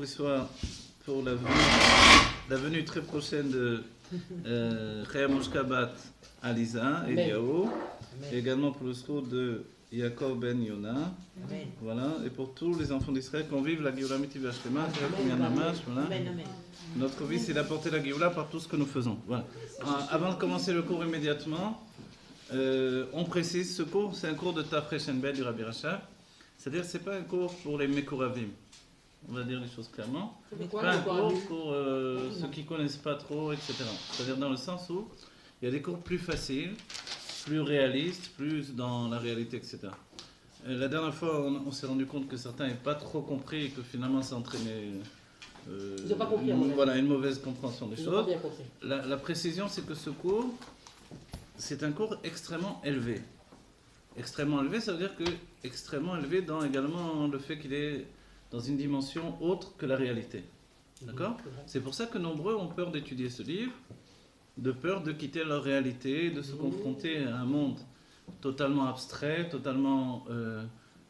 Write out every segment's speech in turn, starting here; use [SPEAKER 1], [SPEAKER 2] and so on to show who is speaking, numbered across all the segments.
[SPEAKER 1] Soit pour la venue très prochaine de Chaya Moshkabat Aliza et Yao, et également pour le secours de Yaakov Ben Yona. Voilà, et pour tous les enfants d'Israël qu'on vive la Géoula Mitiva Shlema, voilà. Notre vie, c'est d'apporter la Géoula par tout ce que nous faisons. Voilà. Avant de commencer le cours immédiatement, on précise, ce cours, c'est un cours de Tafresh Ben du Rabbi Rachab. C'est-à-dire, c'est pas un cours pour les Mekoravim. On va dire les choses clairement. Pas un cours pour ceux qui ne connaissent pas trop, etc. C'est-à-dire dans le sens où il y a des cours plus faciles, plus réalistes, plus dans la réalité, etc. La dernière fois, on s'est rendu compte que certains n'avaient pas trop compris et que finalement ça entraînait une mauvaise compréhension des choses. La précision, c'est que ce cours, c'est un cours extrêmement élevé. Extrêmement élevé, ça veut dire que extrêmement élevé dans également le fait qu'il est dans une dimension autre que la réalité. D'accord ? C'est pour ça que nombreux ont peur d'étudier ce livre, de peur de quitter leur réalité, de se confronter à un monde totalement abstrait, totalement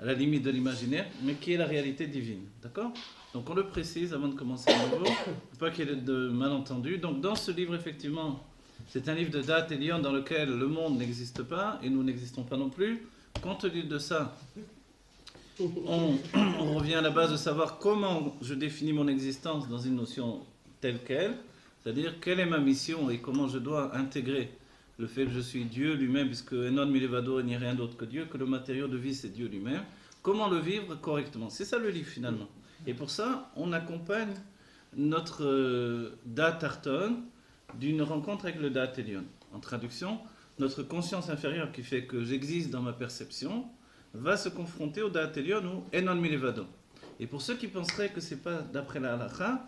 [SPEAKER 1] à la limite de l'imaginaire, mais qui est la réalité divine. D'accord ? Donc on le précise avant de commencer à nouveau, pour pas qu'il y ait de malentendus. Donc dans ce livre, effectivement, c'est un livre de date et lion dans lequel le monde n'existe pas et nous n'existons pas non plus. Compte tenu de ça, on revient à la base de savoir comment je définis mon existence dans une notion telle qu'elle, c'est-à-dire quelle est ma mission et comment je dois intégrer le fait que je suis Dieu lui-même, puisque Enon Milevado n'est rien d'autre que Dieu, que le matériau de vie c'est Dieu lui-même, comment le vivre correctement. C'est ça le livre finalement. Et pour ça, on accompagne notre date Tarton d'une rencontre avec le date Elion. En traduction, notre conscience inférieure qui fait que j'existe dans ma perception va se confronter au Da'at Elyon ou Enon Milevado. Et pour ceux qui penseraient que ce n'est pas d'après la halakha,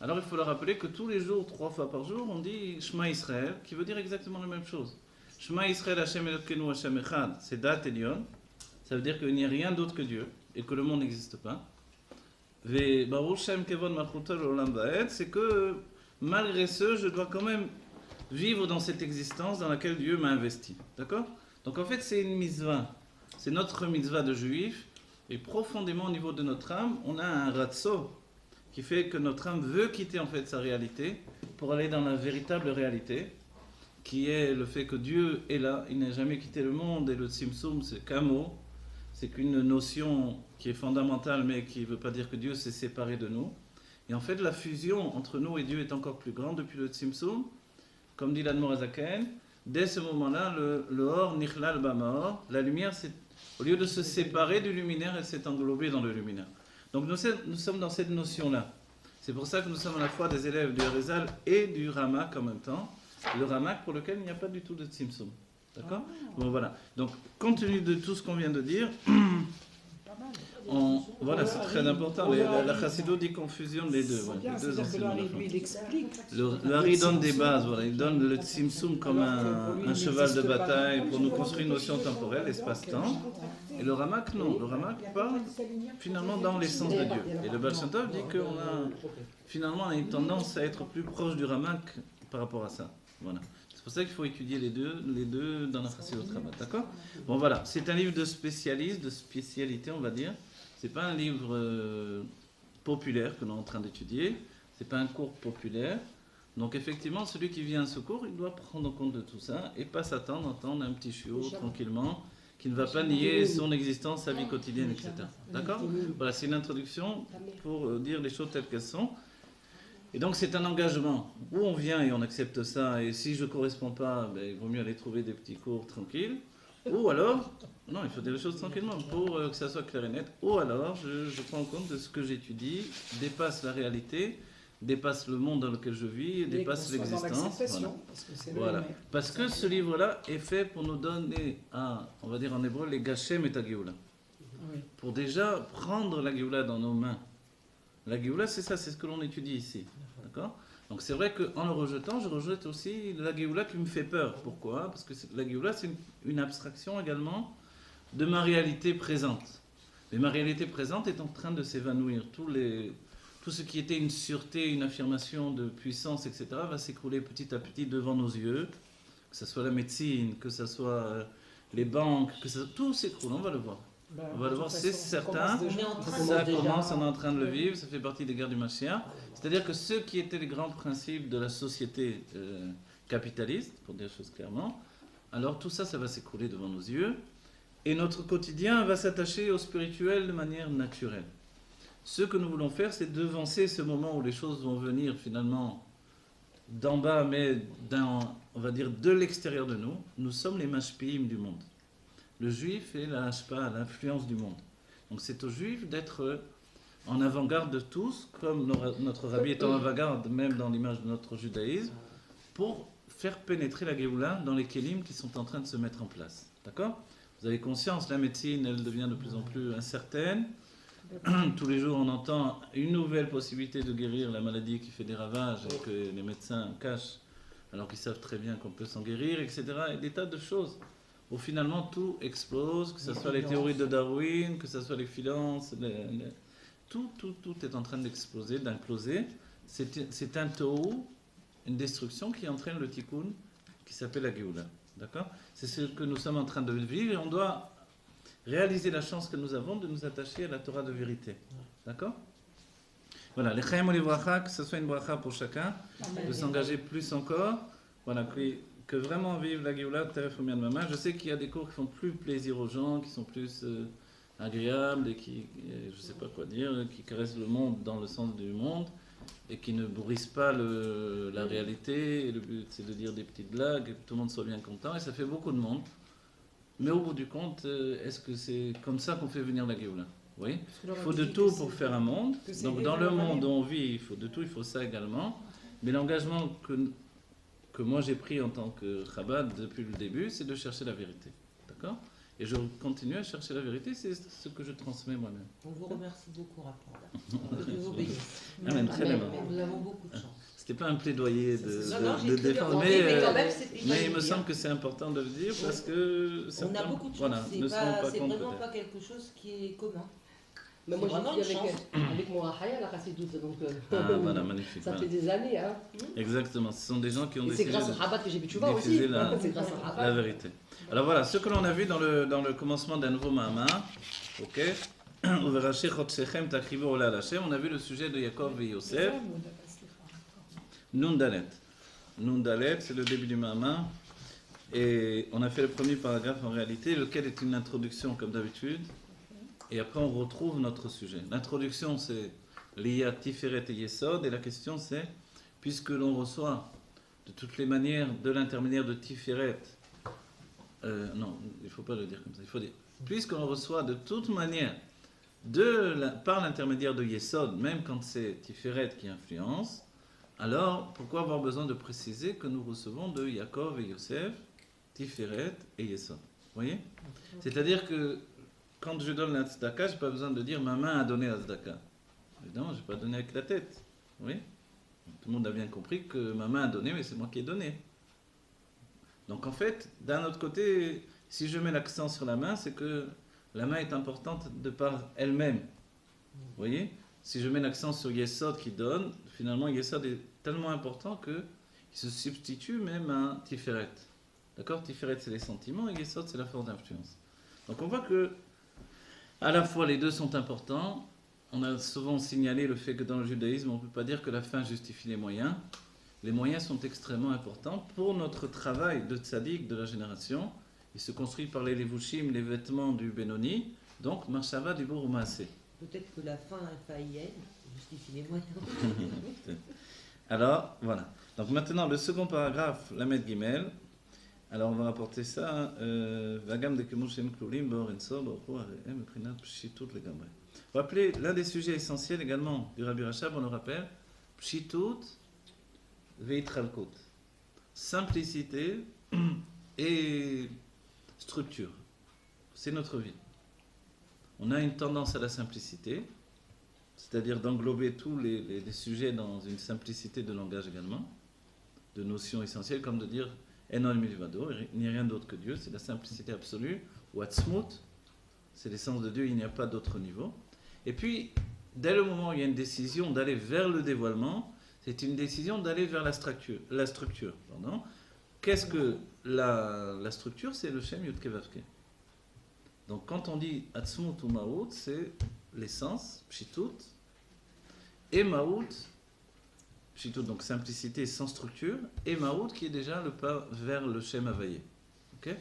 [SPEAKER 1] alors il faut leur rappeler que tous les jours, 3 fois par jour, on dit Shema Israël, qui veut dire exactement la même chose. Shema Israël Hashem Elokeinu Hashem Echad, c'est Da'at Elyon, ça veut dire qu'il n'y a rien d'autre que Dieu, et que le monde n'existe pas. Ve Baruch Shem Kevod Malchuto L'Olam Va'ed, c'est que malgré ce, je dois quand même vivre dans cette existence dans laquelle Dieu m'a investi. D'accord ? Donc en fait, c'est une mitzvah. C'est notre mitzvah de juif, et profondément au niveau de notre âme, on a un ratso qui fait que notre âme veut quitter en fait sa réalité pour aller dans la véritable réalité, qui est le fait que Dieu est là, il n'a jamais quitté le monde, et le tzimtzum c'est qu'un mot, c'est qu'une notion qui est fondamentale, mais qui ne veut pas dire que Dieu s'est séparé de nous. Et en fait, la fusion entre nous et Dieu est encore plus grande depuis le tzimtzum, comme dit l'Admor Hazaken. Dès ce moment-là, le or, nichlal bamaor, la lumière, au lieu de se séparer du luminaire, elle s'est englobée dans le luminaire. Donc nous sommes dans cette notion-là. C'est pour ça que nous sommes à la fois des élèves du Harizal et du Ramak en même temps. Le Ramak pour lequel il n'y a pas du tout de tzimtzum. D'accord ? Bon, voilà. Donc, compte tenu de tout ce qu'on vient de dire, voilà, c'est très important. La Chassido dit qu'on fusionne les deux. Voilà, les deux enseignements. Le Hari donne des bases. Voilà, il donne le tzimtzum comme un cheval de bataille pour nous construire une notion temporelle, espace-temps. Et le Ramak, non. Le Ramak parle finalement dans l'essence de Dieu. Et le Baal Shem Tov dit qu'on a finalement une tendance à être plus proche du Ramak par rapport à ça. Voilà. C'est pour ça qu'il faut étudier les deux dans la Chassidut Rabbah, d'accord ? Bon voilà, c'est un livre de spécialiste, de spécialité on va dire. C'est pas un livre populaire que l'on est en train d'étudier. C'est pas un cours populaire. Donc effectivement, celui qui vient à ce cours, il doit prendre compte de tout ça et pas s'attendre à entendre un petit chiot tranquillement qui ne va pas nier son existence, sa vie quotidienne, etc. D'accord ? Voilà, c'est une introduction pour dire les choses telles qu'elles sont. Et donc c'est un engagement où on vient et on accepte ça, et si je ne corresponds pas, il vaut mieux aller trouver des petits cours tranquilles, ou alors, non, il faut dire les choses tranquillement pour que ça soit clair et net, ou alors je prends en compte de ce que j'étudie, dépasse la réalité, dépasse le monde dans lequel je vis, dépasse l'existence. Voilà. Parce que ce livre-là est fait pour nous donner, on va dire en hébreu, les Gachem et Géoula. Pour déjà prendre la Géoula dans nos mains. La Géoula, c'est ça, c'est ce que l'on étudie ici. D'accord ? Donc c'est vrai qu'en le rejetant, je rejette aussi la Géoula qui me fait peur. Pourquoi ? Parce que la Géoula, c'est une abstraction également de ma réalité présente. Mais ma réalité présente est en train de s'évanouir. Tout ce qui était une sûreté, une affirmation de puissance, etc., va s'écrouler petit à petit devant nos yeux. Que ce soit la médecine, que ce soit les banques, tout s'écroule, on va le voir. On va le voir, c'est certain.
[SPEAKER 2] On est en train
[SPEAKER 1] Ça
[SPEAKER 2] de-
[SPEAKER 1] commence, on est en train de le vivre, ça fait partie des guerres du Mashiach. C'est-à-dire que ceux qui étaient les grands principes de la société capitaliste, pour dire les choses clairement, alors tout ça, ça va s'écrouler devant nos yeux. Et notre quotidien va s'attacher au spirituel de manière naturelle. Ce que nous voulons faire, c'est devancer ce moment où les choses vont venir finalement d'en bas, mais on va dire de l'extérieur de nous. Nous sommes les mashpiim du monde. Le juif est la hashpa, l'influence du monde. Donc c'est aux juifs d'être en avant-garde de tous, comme notre rabbi est en avant-garde même dans l'image de notre judaïsme, pour faire pénétrer la Géoula dans les kélim qui sont en train de se mettre en place. D'accord ? Vous avez conscience, la médecine, elle devient de plus en plus incertaine. Tous les jours, on entend une nouvelle possibilité de guérir la maladie qui fait des ravages et que les médecins cachent, alors qu'ils savent très bien qu'on peut s'en guérir, etc. Et des tas de choses où finalement tout explose, que ce soit les théories de Darwin, que ce soit les finances, tout est en train d'exploser, d'imploser. C'est un tohu, une destruction qui entraîne le tikkun, qui s'appelle la Géoula. D'accord ? C'est ce que nous sommes en train de vivre et on doit réaliser la chance que nous avons de nous attacher à la Torah de vérité. D'accord ? Voilà, les chayim ou les bracha, que ce soit une bracha pour chacun, de s'engager plus encore, voilà, que vraiment vivre la Géoula, Teref ou Mian Mama. Je sais qu'il y a des cours qui font plus plaisir aux gens, qui sont plus agréables et qui, je ne sais pas quoi dire, qui caressent le monde dans le sens du monde et qui ne bourrissent pas la réalité. Et le but, c'est de dire des petites blagues, et que tout le monde soit bien content, et ça fait beaucoup de monde. Mais au bout du compte, est-ce que c'est comme ça qu'on fait venir la Géoula ? Oui. Il faut de tout pour faire un monde. Donc dans le monde où on vit, il faut de tout, il faut ça également. Mais l'engagement que moi j'ai pris en tant que Chabad depuis le début, c'est de chercher la vérité. D'accord ? Et je continue à chercher la vérité, c'est ce que je transmets moi-même.
[SPEAKER 2] On vous remercie beaucoup, Raphaël. Que vous bénisse.
[SPEAKER 1] Amen, très bien.
[SPEAKER 2] Nous avons beaucoup de chance.
[SPEAKER 1] C'était pas un plaidoyer
[SPEAKER 2] Non,
[SPEAKER 1] de défendre, mais il me
[SPEAKER 2] bien.
[SPEAKER 1] semble que c'est important de le dire parce que
[SPEAKER 2] On
[SPEAKER 1] certains
[SPEAKER 2] a beaucoup de chance.
[SPEAKER 1] voilà, ne se rendent pas
[SPEAKER 2] C'est
[SPEAKER 1] compte
[SPEAKER 2] vraiment
[SPEAKER 1] peut-être.
[SPEAKER 2] pas quelque chose qui est commun.
[SPEAKER 3] Mais moi,
[SPEAKER 2] vraiment
[SPEAKER 3] je vis
[SPEAKER 2] une
[SPEAKER 3] avec mon Rahaya, la Chassidoute, donc
[SPEAKER 1] Ah, voilà, magnifique.
[SPEAKER 3] ça
[SPEAKER 1] Voilà.
[SPEAKER 3] fait des années. Hein.
[SPEAKER 1] Exactement, ce sont des gens qui ont
[SPEAKER 3] Et c'est
[SPEAKER 1] décidé
[SPEAKER 3] grâce
[SPEAKER 1] de
[SPEAKER 3] au Rabat que j'ai vu Tchouva aussi.
[SPEAKER 1] diffuser la
[SPEAKER 3] C'est grâce au Rabat.
[SPEAKER 1] vérité. Alors voilà, ce que l'on a vu dans le commencement d'un nouveau Mahama, ok, on verra Shechotshechem Takrivu Ola Hashem, on a vu le sujet de Yaakov et Yosef, Nun Dalet. Nun Dalet, c'est le début du Mahama, et on a fait le premier paragraphe en réalité, lequel est une introduction comme d'habitude, et après on retrouve notre sujet. L'introduction c'est Liya Tiferet et Yesod, et la question c'est, puisque l'on reçoit de toutes les manières de l'intermédiaire de Tiferet, non, il ne faut pas le dire comme ça, il faut dire, puisqu'on reçoit de toute manière, par l'intermédiaire de Yesod, même quand c'est Tiferet qui influence, alors pourquoi avoir besoin de préciser que nous recevons de Yaakov et Yosef, Tiferet et Yesod? Vous voyez? C'est-à-dire que quand je donne la tzedaka, je n'ai pas besoin de dire ma main a donné la tzedaka. Évidemment, je n'ai pas donné avec la tête. Oui. Tout le monde a bien compris que ma main a donné, mais c'est moi qui ai donné. Donc en fait, d'un autre côté, si je mets l'accent sur la main, c'est que la main est importante de par elle-même. Vous voyez? Si je mets l'accent sur Yesod qui donne, finalement Yesod est tellement important qu'il se substitue même à Tiferet. D'accord? Tiferet c'est les sentiments et Yesod c'est la force d'influence. Donc on voit que à la fois les deux sont importants. On a souvent signalé le fait que dans le judaïsme, on ne peut pas dire que la fin justifie les moyens. Les moyens sont extrêmement importants pour notre travail de tzaddik de la génération. Il se construit par les levushim, les vêtements du Benoni, donc marshava du bourg maasé.
[SPEAKER 2] Peut-être que la fin faïenne justifie les moyens.
[SPEAKER 1] Alors, voilà. Donc maintenant, le second paragraphe, Lamed Gimel. Alors on va rapporter ça. Vagam de kemushem klulim beorenso b'orchu areem eprinat pshitut legamre. Rappelez, l'un des sujets essentiels également du Rabbi Rachab, on le rappelle, pshitut veitralkut. Simplicité et structure. C'est notre vie. On a une tendance à la simplicité, c'est-à-dire d'englober tous les sujets dans une simplicité de langage également, de notions essentielles, comme de dire Enon milvado, il n'y a rien d'autre que Dieu, c'est la simplicité absolue, ou Atzmut, c'est l'essence de Dieu, il n'y a pas d'autre niveau. Et puis, dès le moment où il y a une décision d'aller vers le dévoilement, c'est une décision d'aller vers la structure. Qu'est-ce que la structure? C'est le Shem Yud Kevavke. Donc quand on dit Atzmut ou Maout, c'est l'essence, Pshitut, et Maout, Pshitut, donc simplicité sans structure, et Maout qui est déjà le pas vers le Shem Havayé. Ok,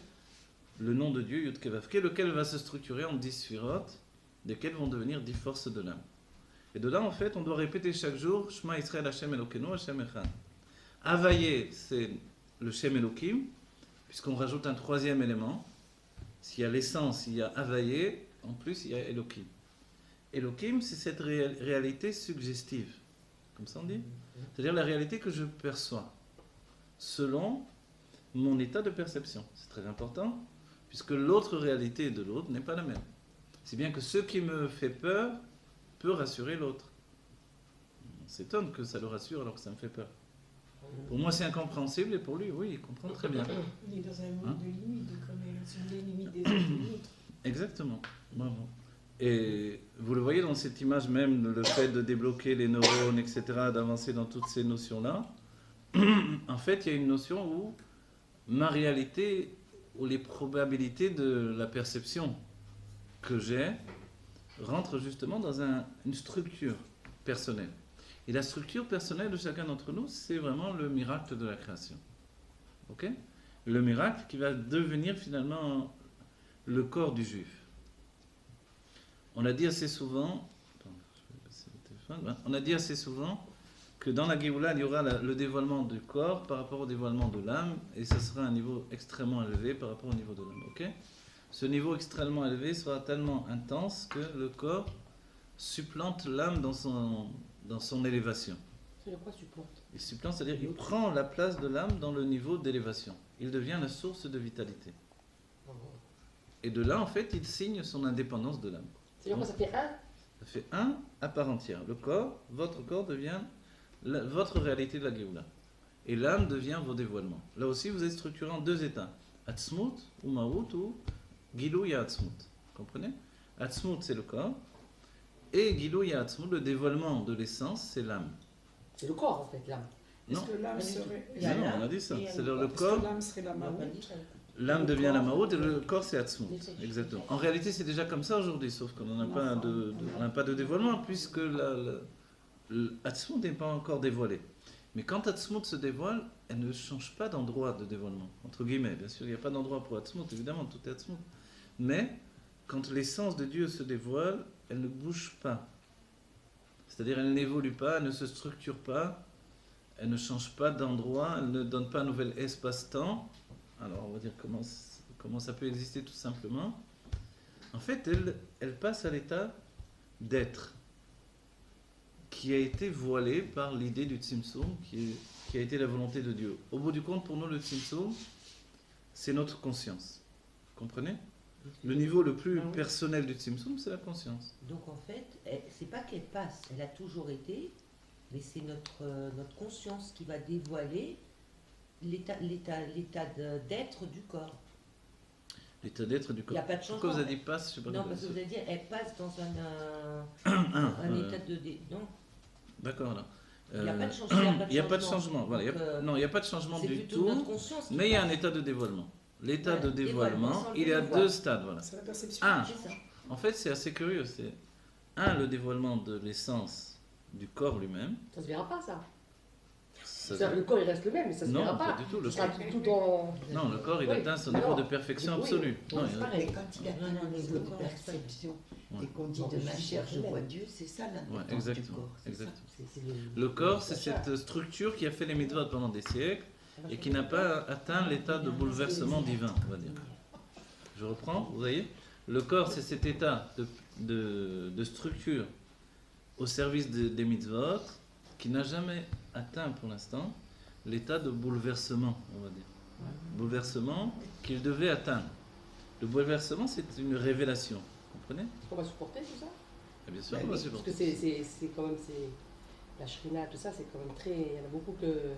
[SPEAKER 1] le nom de Dieu, Yud Keh Vav Keh, lequel va se structurer en 10 sphirotes, desquelles vont devenir 10 forces de l'âme. Et de là, en fait, on doit répéter chaque jour Shema Israël Hashem Elokeinu Hashem Echad. Havayé, c'est le Shem Elokim, puisqu'on rajoute un troisième élément. S'il y a l'essence, il y a Havayé, en plus il y a Elokim. Elokim, c'est cette réalité suggestive, comme ça on dit. C'est-à-dire la réalité que je perçois, selon mon état de perception. C'est très important, puisque l'autre réalité de l'autre n'est pas la même. C'est bien que ce qui me fait peur peut rassurer l'autre. On s'étonne que ça le rassure alors que ça me fait peur. Pour moi c'est incompréhensible et pour lui, oui, il comprend très bien.
[SPEAKER 4] Il est dans un monde de limites, comme sur les limites des autres limites.
[SPEAKER 1] Exactement, bravo. Et vous le voyez dans cette image même, le fait de débloquer les neurones, etc., d'avancer dans toutes ces notions-là. En fait, il y a une notion où ma réalité, ou les probabilités de la perception que j'ai, rentrent justement dans une structure personnelle. Et la structure personnelle de chacun d'entre nous, c'est vraiment le miracle de la création. Ok ? Le miracle qui va devenir finalement le corps du juif. On a dit assez souvent, on a dit assez souvent que dans la Géoula, il y aura le dévoilement du corps par rapport au dévoilement de l'âme, et ce sera un niveau extrêmement élevé par rapport au niveau de l'âme. Ok ? Ce niveau extrêmement élevé sera tellement intense que le corps supplante l'âme dans son élévation.
[SPEAKER 3] C'est quoi supplante?
[SPEAKER 1] Il supplante, c'est-à-dire qu'il prend la place de l'âme dans le niveau d'élévation. Il devient la source de vitalité. Et de là, en fait, il signe son indépendance de l'âme.
[SPEAKER 3] C'est-à-dire quoi, ça fait un?
[SPEAKER 1] Ça fait un à part entière. Le corps, votre corps devient votre réalité de la Géoula. Et l'âme devient vos dévoilements. Là aussi, vous êtes structuré en deux états. Atzmut ou Maout ou Gilou ya Atzmut. Comprenez? Atzmut, c'est le corps. Et Gilou ya Atzmut, le dévoilement de l'essence, c'est l'âme.
[SPEAKER 3] C'est le corps, en fait, l'âme.
[SPEAKER 1] Non.
[SPEAKER 4] Est-ce que l'âme serait...
[SPEAKER 1] Non, on a dit ça. C'est-à-dire le
[SPEAKER 4] Est-ce que
[SPEAKER 1] corps,
[SPEAKER 4] l'âme serait la Maout?
[SPEAKER 1] l'âme devient la Maout et le corps c'est Atzmut. Exactement. En réalité, c'est déjà comme ça aujourd'hui, sauf qu'on n'a pas de dévoilement, puisque Atzmut n'est pas encore dévoilé. Mais quand Atzmut se dévoile, elle ne change pas d'endroit de dévoilement. Entre guillemets, bien sûr, il n'y a pas d'endroit pour Atzmut, évidemment, tout est Atzmut. Mais quand l'essence de Dieu se dévoile, elle ne bouge pas. C'est-à-dire, elle n'évolue pas, elle ne se structure pas, elle ne change pas d'endroit, elle ne donne pas un nouvel espace-temps. Alors, on va dire comment ça peut exister tout simplement. En fait, elle passe à l'état d'être, qui a été voilé par l'idée du Tzimtzum, qui a été la volonté de Dieu. Au bout du compte, pour nous, le Tzimtzum, c'est notre conscience. Vous comprenez? Le niveau le plus personnel du Tzimtzum, c'est la conscience.
[SPEAKER 2] Donc en fait, c'est pas qu'elle passe, elle a toujours été, mais c'est notre conscience qui va dévoiler l'état d'être du corps.
[SPEAKER 1] L'état d'être du corps.
[SPEAKER 2] Il n'y a pas de changement.
[SPEAKER 1] Pourquoi vous avez dit passe? Je sais pas.
[SPEAKER 2] Non, parce que vous allez dire, elle passe dans un état de... Non.
[SPEAKER 1] D'accord, là.
[SPEAKER 2] Il n'y a pas de changement.
[SPEAKER 1] Il n'y a pas de changement. Voilà, non, il n'y a pas de changement du tout. Mais il y a un état de dévoilement. L'état de dévoilement, il y a deux stades. Voilà.
[SPEAKER 4] C'est la perception.
[SPEAKER 1] En fait, c'est assez curieux. C'est le dévoilement de l'essence du corps lui-même.
[SPEAKER 3] Ça se verra pas, ça.
[SPEAKER 1] Ça
[SPEAKER 3] le corps, il reste le même, mais ça se verra pas.
[SPEAKER 1] Non, pas du tout.
[SPEAKER 3] Non,
[SPEAKER 1] le corps, il atteint son niveau de perfection absolue. Non,
[SPEAKER 5] C'est pareil, quand il atteint un niveau de perception et qu'on dit de ma chair, je vois Dieu, c'est ça l'importance du corps.
[SPEAKER 1] Le corps, c'est cette structure qui a fait les mitzvot pendant des siècles et qui n'a pas atteint l'état de bouleversement divin, on va dire. Je reprends, vous voyez? Le corps, c'est cet état de structure au service des mitzvot qui n'a jamais atteint pour l'instant l'état de bouleversement, on va dire. Bouleversement qu'il devait atteindre. Le bouleversement, c'est une révélation. Vous comprenez?
[SPEAKER 3] On va supporter tout ça?
[SPEAKER 1] Et bien sûr, on va supporter.
[SPEAKER 3] Parce que c'est quand même... La shrina, tout ça, c'est quand même très... Il y en a beaucoup que...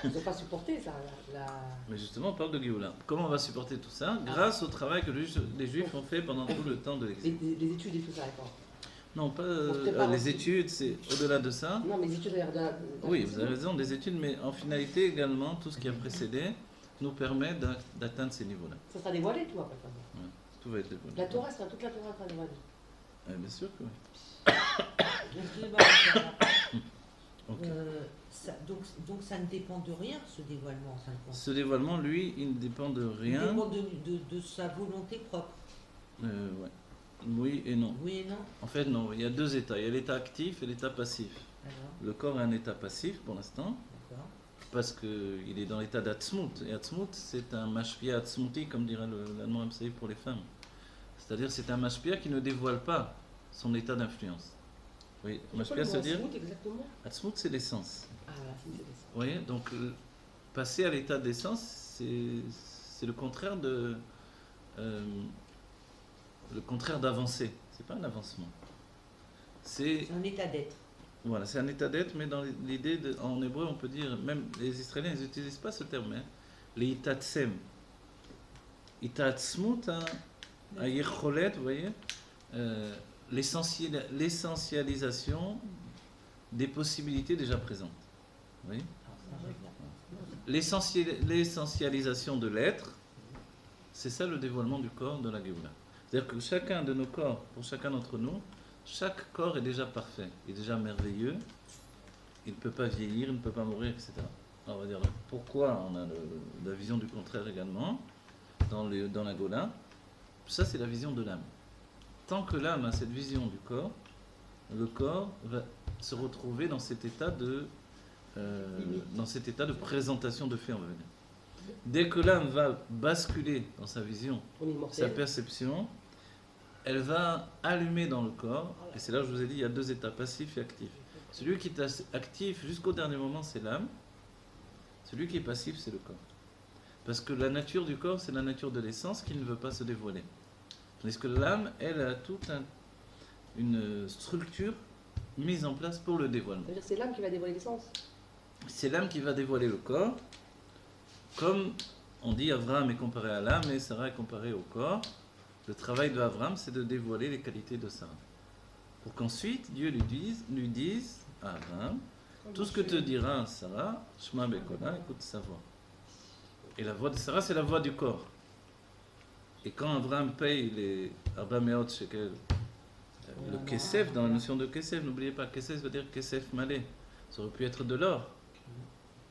[SPEAKER 3] Ils n'ont pas supporté ça.
[SPEAKER 1] Mais justement, on parle de Géoula. Comment on va supporter tout ça? Grâce au travail que les Juifs ont fait pendant tout le temps de l'exil.
[SPEAKER 3] Les études et tout ça, d'accord.
[SPEAKER 1] Non, pas les études, c'est au-delà de ça.
[SPEAKER 3] Non, mais les études...
[SPEAKER 1] Oui, vous avez raison, des études, mais en finalité également, tout ce qui a précédé nous permet d'atteindre ces niveaux-là.
[SPEAKER 3] Ça sera dévoilé, tout, après.
[SPEAKER 1] Tout va être dévoilé.
[SPEAKER 3] La Torah sera toute la Torah sera dévoilée.
[SPEAKER 1] Bien sûr que oui. Ok.
[SPEAKER 2] Donc ça ne dépend de rien, ce dévoilement, en fin de compte.
[SPEAKER 1] Ce dévoilement, lui, il ne dépend de
[SPEAKER 2] Il
[SPEAKER 1] rien.
[SPEAKER 2] dépend de sa volonté propre.
[SPEAKER 1] Ouais. Oui et non.
[SPEAKER 2] Oui et non.
[SPEAKER 1] En fait, non. Il y a deux états. Il y a l'état actif et l'état passif.
[SPEAKER 2] Alors,
[SPEAKER 1] Le corps est un état passif pour l'instant,
[SPEAKER 2] d'accord.
[SPEAKER 1] parce qu'il est dans l'état d'Atzmut. Et Atzmut, c'est un mashpia Atzmuti, comme dirait l'allemand MCI pour les femmes. C'est-à-dire, c'est un mashpia qui ne dévoile pas son état d'influence. Oui, mashpia, ça veut dire.
[SPEAKER 3] Exactement.
[SPEAKER 1] Atzmut, c'est l'essence.
[SPEAKER 3] Ah, voilà, c'est ça.
[SPEAKER 1] Vous voyez, donc passer à l'état d'essence, c'est le contraire de le contraire d'avancer. C'est pas un avancement. C'est
[SPEAKER 2] C'est un état d'être.
[SPEAKER 1] voilà, c'est un état d'être, mais dans l'idée en hébreu, on peut dire, même les Israéliens, ils n'utilisent pas ce terme, hein, les itatsem. Itatsmut, à Yecholet, vous voyez, l'essentialisation des possibilités déjà présentes. Vous voyez, l'essentialisation de l'être, c'est ça le dévoilement du corps de la Géoula. C'est-à-dire que chacun de nos corps, pour chacun d'entre nous, chaque corps est déjà parfait, il est déjà merveilleux, il ne peut pas vieillir, il ne peut pas mourir, etc. Alors on va dire pourquoi on a la vision du contraire également dans la Géoula. Ça, c'est la vision de l'âme. Tant que l'âme a cette vision du corps, le corps va se retrouver dans cet état de présentation de fait, on va dire. Dès que l'âme va basculer dans sa vision, sa perception, elle va allumer dans le corps, et c'est là où je vous ai dit, il y a deux états, passif et actif. Celui qui est actif jusqu'au dernier moment, c'est l'âme. Celui qui est passif, c'est le corps. Parce que la nature du corps, c'est la nature de l'essence qui ne veut pas se dévoiler. Tandis que l'âme, elle a toute une structure mise en place pour le dévoilement.
[SPEAKER 3] C'est-à-dire c'est l'âme qui va dévoiler l'essence.
[SPEAKER 1] C'est l'âme qui va dévoiler le corps. Comme on dit, Abraham est comparé à l'âme et Sarah est comparée au corps. Le travail de Abraham, c'est de dévoiler les qualités de Sarah. Pour qu'ensuite, Dieu lui dise à Abraham, tout ce que te dira Sarah, Shema Bekola, écoute sa voix. Et la voix de Sarah, c'est la voix du corps. Et quand Abraham paye les Arba Meot Shekel, le Kesef, dans la notion de Kesef, n'oubliez pas, Kesef veut dire Kesef Malé. Ça aurait pu être de l'or.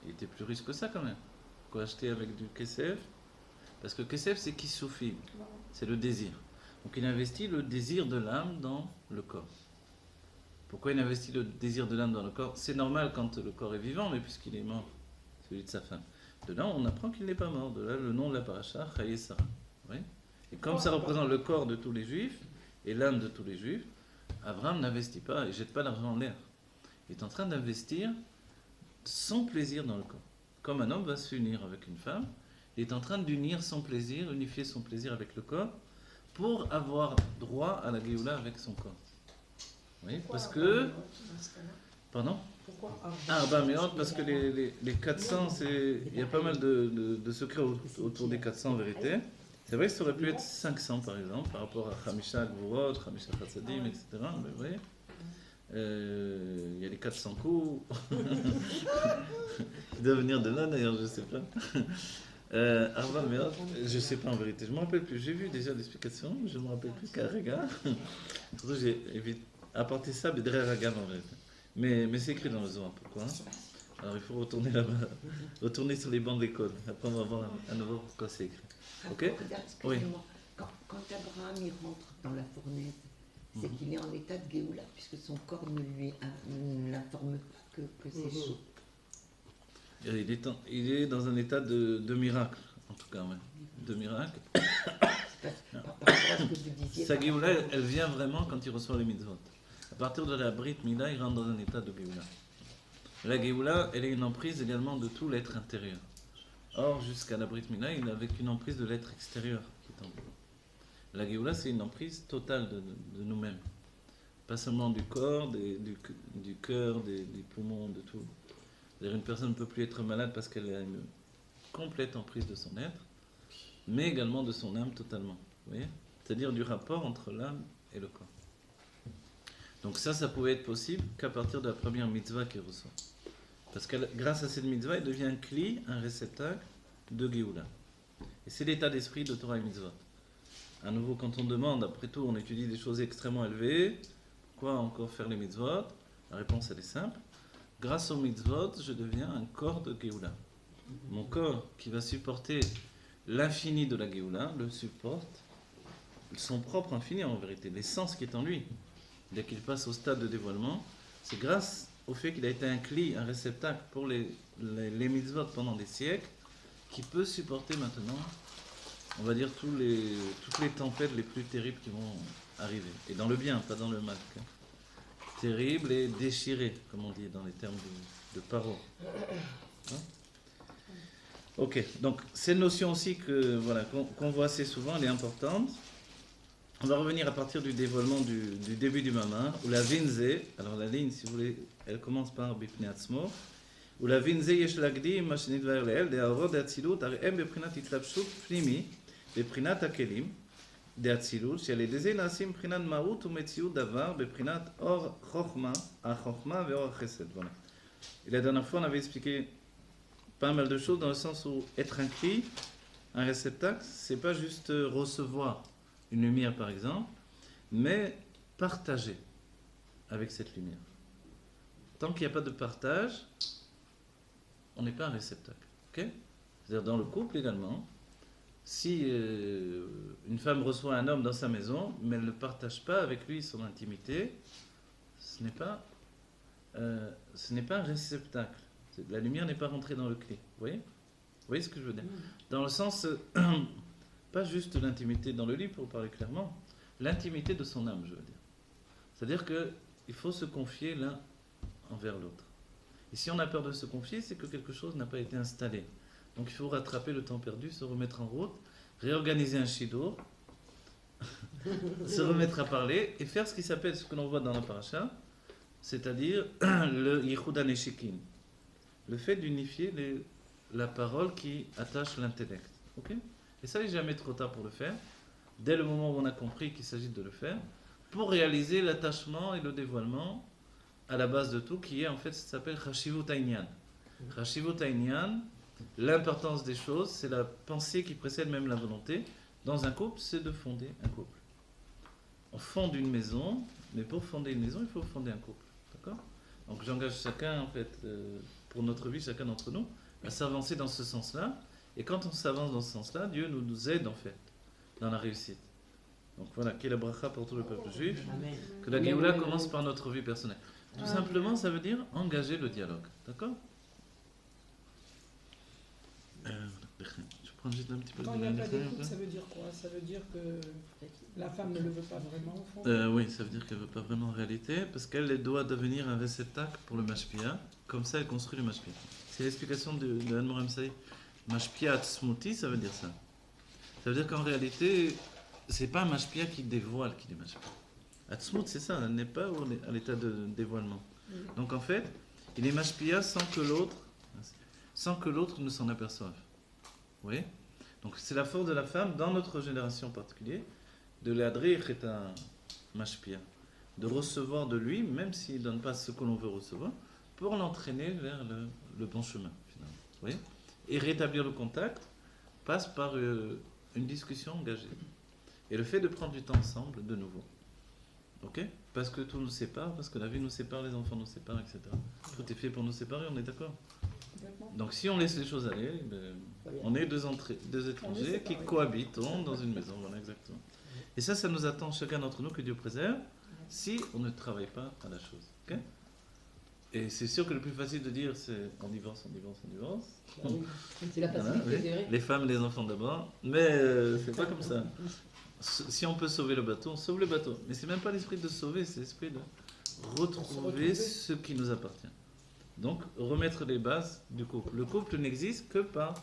[SPEAKER 1] Il était plus riche que ça quand même. Pourquoi acheter avec du Kesef? Parce que Kesef, c'est Kisoufi, c'est le désir. Donc il investit le désir de l'âme dans le corps. Pourquoi il investit le désir de l'âme dans le corps? C'est normal quand le corps est vivant, mais puisqu'il est mort, celui de sa femme. De là, on apprend qu'il n'est pas mort. De là, le nom de la paracha, Chaye Sarah. Oui. Et comme ça représente le corps de tous les juifs et l'âme de tous les juifs, Abraham n'investit pas, il ne jette pas l'argent en l'air. Il est en train d'investir son plaisir dans le corps. Comme un homme va s'unir avec une femme, il est en train d'unir son plaisir, unifier son plaisir avec le corps, pour avoir droit à la Géoula avec son corps. Oui, parce que... Pardon?
[SPEAKER 3] Pourquoi
[SPEAKER 1] Bah mais parce que les 400, il y a pas mal de secrets autour des 400 vérités. C'est vrai que ça aurait pu être 500 par exemple, par rapport à Hamisha Gvurot, Hamisha Chatzadim, etc. Mais vous voyez, il y a les 400 coups. Il doit venir de là d'ailleurs, je ne sais pas. Arba Meot, je ne sais pas en vérité, je ne me rappelle plus. J'ai vu déjà l'explication, je ne me rappelle plus qu'à Rega. Surtout, j'ai apporté ça, mais derrière Ragam en vérité. Mais c'est écrit dans le Zohar, pourquoi? Alors il faut retourner là-bas, retourner sur les bancs de l'école. Après, on va voir à nouveau pourquoi c'est écrit. Ok?
[SPEAKER 5] Regarde,
[SPEAKER 1] Oui.
[SPEAKER 5] quand Abraham il rentre dans la fournaise, c'est qu'il est en état de Géoula, puisque son corps ne l'informe pas que c'est chaud.
[SPEAKER 1] Il est dans un état de miracle, en tout cas, ouais. De miracle.
[SPEAKER 5] Par rapport à ce que vous disiez.
[SPEAKER 1] Sa Géoula, elle vient vraiment quand il reçoit les mitzvot. À partir de la Brit Mila, il rentre dans un état de Géoula. La Géoula, elle est une emprise également de tout l'être intérieur. Or, jusqu'à la Brit Mila, il n'avait qu'une emprise de l'être extérieur qui est en nous. La Géoula, c'est une emprise totale de nous-mêmes. Pas seulement du corps, du cœur, des poumons, de tout. C'est-à-dire une personne ne peut plus être malade parce qu'elle a une complète emprise de son être, mais également de son âme totalement. Vous voyez? C'est-à-dire du rapport entre l'âme et le corps. Donc ça pouvait être possible qu'à partir de la première mitzvah qu'il reçoit. Parce que grâce à cette mitzvah, il devient un kli, un réceptacle de Géoula. Et c'est l'état d'esprit de Torah et mitzvot. À nouveau, quand on demande, après tout, on étudie des choses extrêmement élevées, pourquoi encore faire les mitzvot? La réponse, elle est simple. Grâce aux mitzvot, je deviens un corps de Géoula. Mon corps qui va supporter l'infini de la Géoula le supporte son propre infini en vérité, l'essence qui est en lui. Dès qu'il passe au stade de dévoilement, c'est grâce au fait qu'il a été un cli, un réceptacle pour les mitzvot pendant des siècles, qui peut supporter maintenant, on va dire, toutes les tempêtes les plus terribles qui vont arriver. Et dans le bien, pas dans le mal. Terrible et déchiré, comme on dit dans les termes de Paro. Hein? Ok, donc cette notion aussi qu'on voit assez souvent, elle est importante. On va revenir à partir du dévoilement du début du Mama, où la Vinze, alors la ligne, si vous voulez, elle commence par Bipne Atzmo, où la Vinze yesh lagdim, machinit va'erleel, de Arod de Atzilut, arem beprinat itlapshut pnimi, beprinat akelim, de Atzilut, shel edeze nasim prinat maout ou metziut davar, beprinat or chokhma, a-chokhma ve'or chesed. Voilà. Et la dernière fois, on avait expliqué pas mal de choses dans le sens où être un cri, un réceptacle, c'est pas juste recevoir une lumière par exemple, mais partager avec cette lumière. Tant qu'il n'y a pas de partage, on n'est pas un réceptacle. Okay? C'est-à-dire dans le couple également, si une femme reçoit un homme dans sa maison, mais elle ne partage pas avec lui son intimité, ce n'est pas un réceptacle. La lumière n'est pas rentrée dans le clé. Vous voyez ce que je veux dire? Dans le sens... pas juste l'intimité dans le lit, pour parler clairement, l'intimité de son âme, je veux dire. C'est-à-dire qu'il faut se confier l'un envers l'autre. Et si on a peur de se confier, c'est que quelque chose n'a pas été installé. Donc il faut rattraper le temps perdu, se remettre en route, réorganiser un shidur, se remettre à parler et faire ce qui s'appelle, ce que l'on voit dans la paracha, c'est-à-dire le yichud haneshikim, le fait d'unifier la parole qui attache l'intellect. Ok? Et ça, il n'est jamais trop tard pour le faire, dès le moment où on a compris qu'il s'agit de le faire, pour réaliser l'attachement et le dévoilement à la base de tout, qui est en fait, ça s'appelle Chashivut Hainyan. Chashivut Hainyan, l'importance des choses, c'est la pensée qui précède même la volonté. Dans un couple, c'est de fonder un couple. On fonde une maison, mais pour fonder une maison, il faut fonder un couple. D'accord? Donc j'engage chacun, en fait, pour notre vie, chacun d'entre nous, à s'avancer dans ce sens-là. Et quand on s'avance dans ce sens-là, Dieu nous aide en fait dans la réussite. Donc voilà, qu'il y ait la bracha pour tout le peuple juif,
[SPEAKER 2] Amen.
[SPEAKER 1] que la Géoula commence par notre vie personnelle. Tout simplement, ça veut dire engager le dialogue. D'accord? Je prends juste un petit peu
[SPEAKER 4] Quand il n'y a pas d'écoute, ça veut dire quoi? Ça veut dire que la femme ne le veut pas vraiment au fond?
[SPEAKER 1] Oui, ça veut dire qu'elle ne veut pas vraiment en réalité, parce qu'elle doit devenir un réceptacle pour le mashpia. Comme ça, elle construit le mashpia. C'est l'explication de Anne-Moram Saïd. Mashpia Atzmuti, ça veut dire ça. Ça veut dire qu'en réalité, c'est pas un mashpia qui dévoile qu'il est mashpia. Atzmut, c'est ça, elle n'est pas à l'état de dévoilement. Donc en fait, il est mashpia sans que l'autre ne s'en aperçoive. Vous voyez? Donc c'est la force de la femme, dans notre génération en particulier, de l'adrir est un mashpia. De recevoir de lui, même s'il ne donne pas ce que l'on veut recevoir, pour l'entraîner vers le bon chemin, finalement. Vous voyez? Et rétablir le contact passe par une discussion engagée. Et le fait de prendre du temps ensemble, de nouveau. Ok? Parce que tout nous sépare, parce que la vie nous sépare, les enfants nous séparent, etc. Tout est fait pour nous séparer, on est d'accord? Donc si on laisse les choses aller, on est deux étrangers qui cohabitent dans une maison. Voilà, exactement. Et ça nous attend chacun d'entre nous, que Dieu préserve, si on ne travaille pas à la chose. Ok? Et c'est sûr que le plus facile de dire, c'est on divorce.
[SPEAKER 3] C'est la facilité,
[SPEAKER 1] Voilà,
[SPEAKER 3] c'est vrai.
[SPEAKER 1] les femmes, les enfants d'abord. Mais c'est pas comme ça. Si on peut sauver le bateau, on sauve le bateau. Mais c'est même pas l'esprit de sauver, c'est l'esprit de retrouver ce qui nous appartient. Donc, remettre les bases du couple. Le couple n'existe que par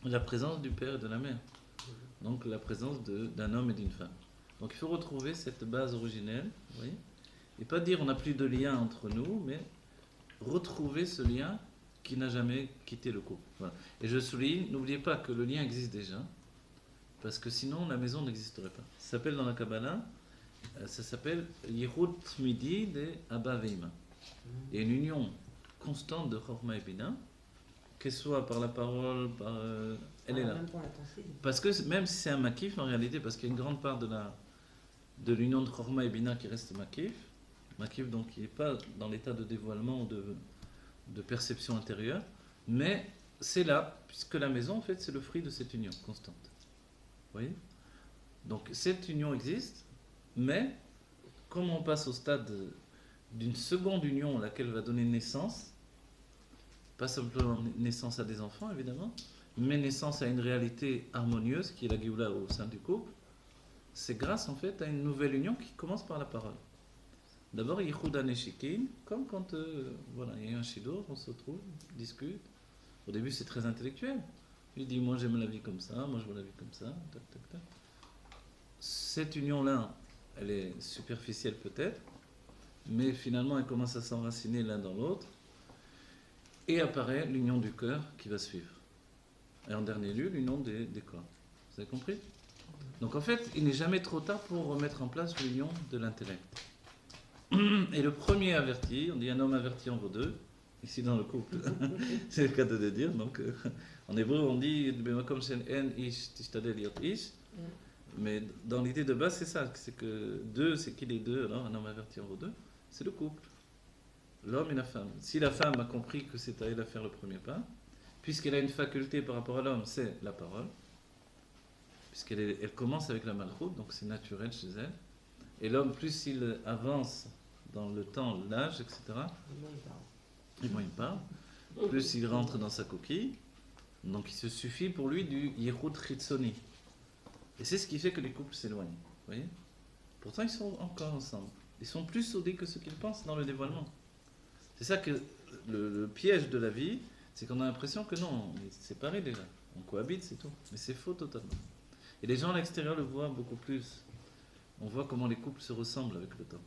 [SPEAKER 1] la présence du père et de la mère. Donc, la présence d'un homme et d'une femme. Donc, il faut retrouver cette base originelle, vous voyez, et pas dire on n'a plus de lien entre nous, mais retrouver ce lien qui n'a jamais quitté le couple. Voilà. Et je souligne, n'oubliez pas que le lien existe déjà, parce que sinon la maison n'existerait pas. Ça s'appelle dans la Kabbalah, ça s'appelle Yichud Tmidi de Abba Veima. Et une union constante de Chorma et Bina, qu'elle soit par la parole, par, elle est là.
[SPEAKER 2] Même pour la pensée.
[SPEAKER 1] Parce que même si c'est un makif, en réalité, parce qu'il y a une grande part de l'union de Chorma et Bina qui reste makif, makif donc qui n'est pas dans l'état de dévoilement ou de perception intérieure, mais c'est là, puisque la maison, en fait, c'est le fruit de cette union constante. Vous voyez? Donc cette union existe, mais comme on passe au stade d'une seconde union, laquelle va donner naissance, pas simplement naissance à des enfants, évidemment, mais naissance à une réalité harmonieuse, qui est la Géoula au sein du couple, c'est grâce, en fait, à une nouvelle union qui commence par la parole. D'abord, Yichouda Neshikin, comme quand voilà, il y a un shidour, on se retrouve, on discute. Au début, c'est très intellectuel. Il dit, moi j'aime la vie comme ça, moi je vois la vie comme ça, tac, tac, tac. Cette union-là, elle est superficielle peut-être, mais finalement, elle commence à s'enraciner l'un dans l'autre, et apparaît l'union du cœur qui va suivre. Et en dernier lieu, l'union des corps. Vous avez compris? Donc en fait, il n'est jamais trop tard pour remettre en place l'union de l'intellect. Et le premier averti, on dit un homme averti en vaut deux, ici dans le couple, c'est le cas de le dire. Donc en hébreu, on dit mais dans l'idée de base, c'est ça, c'est que deux, c'est qui les deux? Alors un homme averti en vaut deux, c'est le couple, l'homme et la femme. Si la femme a compris que c'est à elle à faire le premier pas, puisqu'elle a une faculté par rapport à l'homme, c'est la parole, puisqu'elle commence avec la malchoute, donc c'est naturel chez elle. Et l'homme, plus il avance dans le temps, l'âge, etc., et moins il parle, plus il rentre dans sa coquille, donc il se suffit pour lui du Yehud Chitzoni. Et c'est ce qui fait que les couples s'éloignent. Vous voyez? Pourtant, ils sont encore ensemble. Ils sont plus soudés que ce qu'ils pensent dans le dévoilement. C'est ça que le piège de la vie, c'est qu'on a l'impression que non, on est séparés déjà. On cohabite, c'est tout. Mais c'est faux totalement. Et les gens à l'extérieur le voient beaucoup plus. On voit comment les couples se ressemblent avec le temps.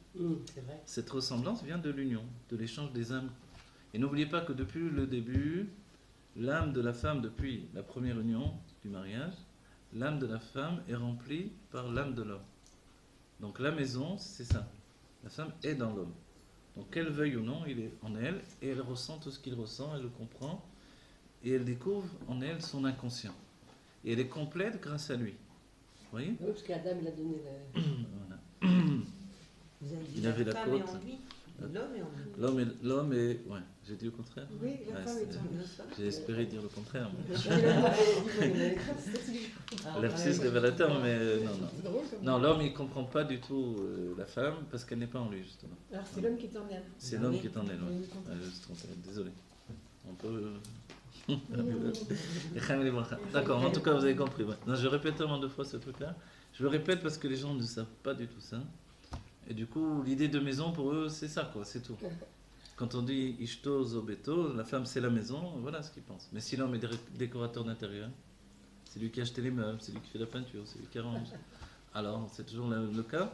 [SPEAKER 3] C'est vrai.
[SPEAKER 1] Cette ressemblance vient de l'union, de l'échange des âmes. Et n'oubliez pas que depuis le début, l'âme de la femme, depuis la première union du mariage, l'âme de la femme est remplie par l'âme de l'homme. Donc la maison, c'est ça. La femme est dans l'homme. Donc qu'elle veuille ou non, il est en elle, et elle ressent tout ce qu'il ressent, elle le comprend, et elle découvre en elle son inconscient. Et elle est complète grâce à lui. Vous voyez?
[SPEAKER 3] Oui, parce qu'Adam, il a donné le...
[SPEAKER 1] Voilà.
[SPEAKER 2] Vous avez dit
[SPEAKER 1] Il
[SPEAKER 2] la
[SPEAKER 1] avait la
[SPEAKER 2] femme
[SPEAKER 1] côte.
[SPEAKER 2] est en lui, l'homme est en lui.
[SPEAKER 1] L'homme est... Ouais, j'ai dit le contraire?
[SPEAKER 4] Oui, la
[SPEAKER 1] Ouais,
[SPEAKER 4] femme est
[SPEAKER 1] c'est-
[SPEAKER 4] en lui.
[SPEAKER 1] J'ai espéré dire le contraire. mais-
[SPEAKER 2] Ah,
[SPEAKER 1] Lapsus
[SPEAKER 2] ouais.
[SPEAKER 1] révélateur, mais non, non.
[SPEAKER 4] C'est drôle comme
[SPEAKER 1] Non, l'homme, il comprend pas du tout la femme parce qu'elle n'est pas en lui, justement.
[SPEAKER 4] Alors c'est l'homme qui est en elle.
[SPEAKER 1] C'est
[SPEAKER 2] Ah
[SPEAKER 1] l'homme
[SPEAKER 2] oui.
[SPEAKER 1] qui est en elle. Ouais.
[SPEAKER 4] Oui, comprends.
[SPEAKER 1] Je suis trompé, désolé. On peut... D'accord, en tout cas, vous avez compris. Ouais. Non, je répète tellement de fois ce truc-là. Je le répète parce que les gens ne savent pas du tout ça. Et du coup, l'idée de maison, pour eux, c'est ça, quoi, c'est tout. Quand on dit Ishto Zobeto, la femme c'est la maison, voilà ce qu'ils pensent. Mais si l'homme est décorateur d'intérieur, c'est lui qui a acheté les meubles, c'est lui qui fait la peinture, c'est lui qui arrange. Alors, c'est toujours le cas?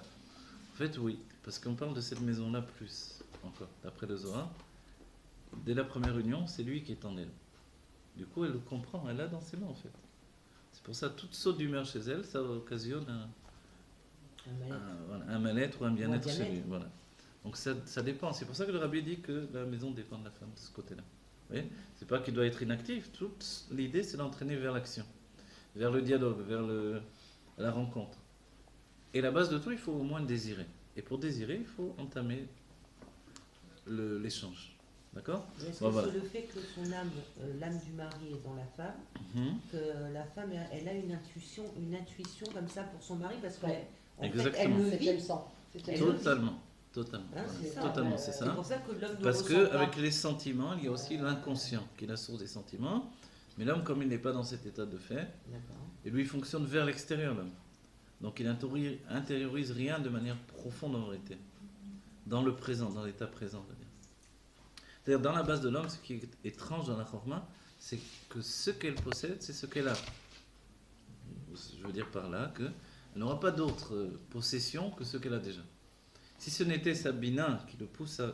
[SPEAKER 1] En fait, oui, parce qu'on parle de cette maison-là plus, encore, d'après le Zohar. Dès la première union, c'est lui qui est en elle. Du coup, elle le comprend, elle l'a dans ses mains, en fait. C'est pour ça, toute saute d'humeur chez elle, ça occasionne un mal-être ou un bien-être chez lui. Voilà. Donc ça dépend. C'est pour ça que le rabbi dit que la maison dépend de la femme de ce côté-là. Vous voyez? C'est pas qu'il doit être inactif. Toute l'idée, c'est d'entraîner vers l'action, vers le dialogue, vers la rencontre. Et la base de tout, il faut au moins désirer. Et pour désirer, il faut entamer l'échange. D'accord?
[SPEAKER 2] Est-ce
[SPEAKER 1] Bon,
[SPEAKER 2] que
[SPEAKER 1] voilà.
[SPEAKER 2] c'est le fait que son âme, l'âme du mari est dans la femme, que la femme, elle a une intuition comme ça pour son mari, parce qu'en
[SPEAKER 3] Ouais.
[SPEAKER 2] fait,
[SPEAKER 1] Exactement.
[SPEAKER 2] elle le
[SPEAKER 3] C'est
[SPEAKER 2] vit.
[SPEAKER 3] qu'elle sent. C'est
[SPEAKER 2] Elle
[SPEAKER 3] qu'elle-
[SPEAKER 2] le vit.
[SPEAKER 1] Totalement. Totalement.
[SPEAKER 2] Hein,
[SPEAKER 1] Voilà.
[SPEAKER 2] c'est ça.
[SPEAKER 1] Totalement, c'est
[SPEAKER 2] C'est
[SPEAKER 1] ça.
[SPEAKER 2] pour ça que l'homme ne
[SPEAKER 1] Parce
[SPEAKER 2] ressent
[SPEAKER 1] que
[SPEAKER 2] pas.
[SPEAKER 1] avec les sentiments, il y a aussi l'inconscient qui est la source des sentiments. Mais l'homme, comme il n'est pas dans cet état de fait,
[SPEAKER 2] D'accord.
[SPEAKER 1] et lui, il fonctionne vers l'extérieur, l'homme. Donc il intériorise rien de manière profonde en vérité. Dans le présent, dans l'état présent, on va dire. C'est-à-dire, dans la base de l'homme, ce qui est étrange dans la Chorma, c'est que ce qu'elle possède, c'est ce qu'elle a. Je veux dire par là qu'elle n'aura pas d'autre possession que ce qu'elle a déjà. Si ce n'était sa bina qui le pousse à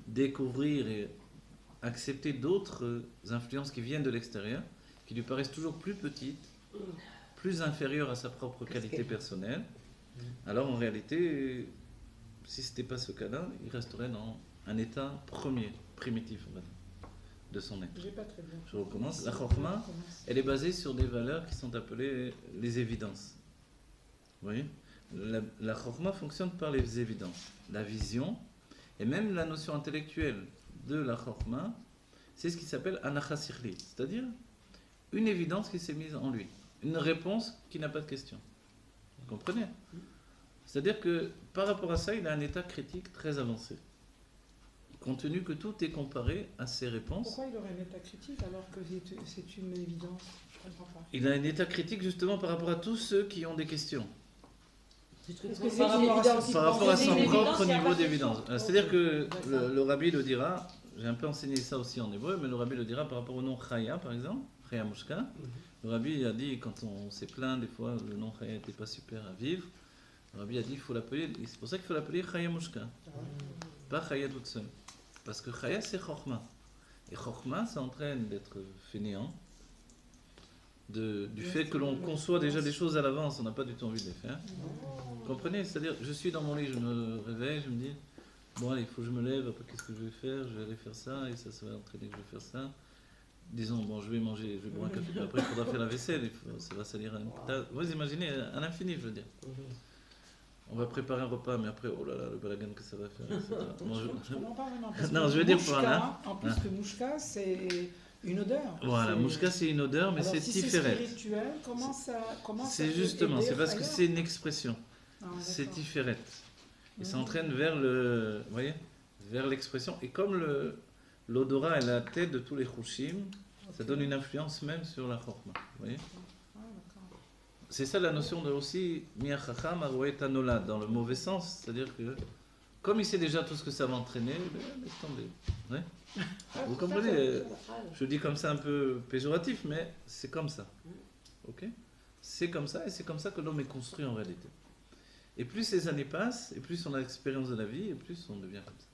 [SPEAKER 1] découvrir et accepter d'autres influences qui viennent de l'extérieur, qui lui paraissent toujours plus petites, plus inférieures à sa propre qualité personnelle, alors en réalité, si ce n'était pas ce cas-là, il resterait dans un état premier, primitif, on va dire. de son être.
[SPEAKER 4] J'ai pas très bien.
[SPEAKER 1] Je recommence. La Chokhmah, elle est basée sur des valeurs qui sont appelées les évidences. Vous voyez, la Chokhmah fonctionne par les évidences. La vision, et même la notion intellectuelle de la Chokhmah, c'est ce qui s'appelle Anacha Sikhli, c'est-à-dire une évidence qui s'est mise en lui, une réponse qui n'a pas de question. Vous comprenez? C'est-à-dire que par rapport à ça, il a un état critique très avancé. Compte tenu que tout est comparé à ses réponses.
[SPEAKER 4] Pourquoi il aurait un état critique alors que c'est une évidence? Je comprends pas.
[SPEAKER 1] Il a un état critique justement par rapport à tous ceux qui ont des questions.
[SPEAKER 2] Parce que
[SPEAKER 4] Est-ce que c'est
[SPEAKER 2] par
[SPEAKER 4] une
[SPEAKER 2] rapport à
[SPEAKER 4] évidence?
[SPEAKER 1] Par rapport à
[SPEAKER 2] c'est
[SPEAKER 1] son
[SPEAKER 2] une évidence,
[SPEAKER 1] propre
[SPEAKER 2] il y a
[SPEAKER 1] niveau
[SPEAKER 2] pas de
[SPEAKER 1] d'évidence.
[SPEAKER 2] question.
[SPEAKER 1] C'est-à-dire que
[SPEAKER 4] D'accord.
[SPEAKER 1] le rabbi le dira, j'ai un peu enseigné ça aussi en hébreu, mais le rabbi le dira par rapport au nom Chaya par exemple, Chaya Mushka. Le rabbi a dit, quand on s'est plaint des fois, le nom Chaya n'était pas super à vivre, le rabbi a dit, il faut l'appeler, c'est pour ça qu'il faut l'appeler Chaya Mushka, pas Chaya toute seule. Parce que Chaya c'est Chokhmah. Et Chokhmah, ça entraîne d'être fainéant, du fait que l'on conçoit déjà des choses à l'avance, on n'a pas du tout envie de les faire. Vous comprenez? C'est-à-dire, je suis dans mon lit, je me réveille, je me dis, bon allez, il faut que je me lève, après qu'est-ce que je vais faire? Je vais aller faire ça, et ça va entraîner que je vais faire ça. Disons, bon, je vais manger, je vais boire un café, puis après il faudra faire la vaisselle, ça va salir un tas. Vous imaginez, à l'infini, je veux dire. On va préparer un repas, mais après, oh là là, le balagan que ça va faire, etc. Bon,
[SPEAKER 4] Je comprends pas vraiment. Parce
[SPEAKER 1] Non,
[SPEAKER 4] que
[SPEAKER 1] je veux dire
[SPEAKER 4] mouchka,
[SPEAKER 1] pour un-
[SPEAKER 4] en plus que mouchka, c'est une odeur.
[SPEAKER 1] Voilà,
[SPEAKER 4] C'est-
[SPEAKER 1] Mouchka c'est une odeur, mais
[SPEAKER 4] Alors,
[SPEAKER 1] c'est
[SPEAKER 4] si
[SPEAKER 1] différent.
[SPEAKER 4] c'est spirituel, comment ça
[SPEAKER 1] C'est
[SPEAKER 4] peut
[SPEAKER 1] justement,
[SPEAKER 4] aider
[SPEAKER 1] c'est parce que
[SPEAKER 4] ailleurs?
[SPEAKER 1] c'est une expression.
[SPEAKER 4] Ah,
[SPEAKER 1] C'est
[SPEAKER 4] d'accord.
[SPEAKER 1] différent. Et ça
[SPEAKER 4] Mhm.
[SPEAKER 1] entraîne vers le, vous voyez, vers l'expression. Et comme l'odorat est la tête de tous les chushim, ça
[SPEAKER 4] Ok.
[SPEAKER 1] donne une influence même sur la chokhmah. Vous voyez?
[SPEAKER 4] Ah, d'accord.
[SPEAKER 1] C'est ça la notion de aussi miachacham aroet anolad, dans le mauvais sens. C'est-à-dire que, comme il sait déjà tout ce que ça va entraîner, ben, laisse tomber. Ouais. Vous comprenez? Je dis comme ça un peu péjoratif, mais c'est comme ça. Ok? C'est comme ça, et c'est comme ça que l'homme est construit en réalité. Et plus les années passent, et plus on a l'expérience de la vie, et plus on devient comme ça.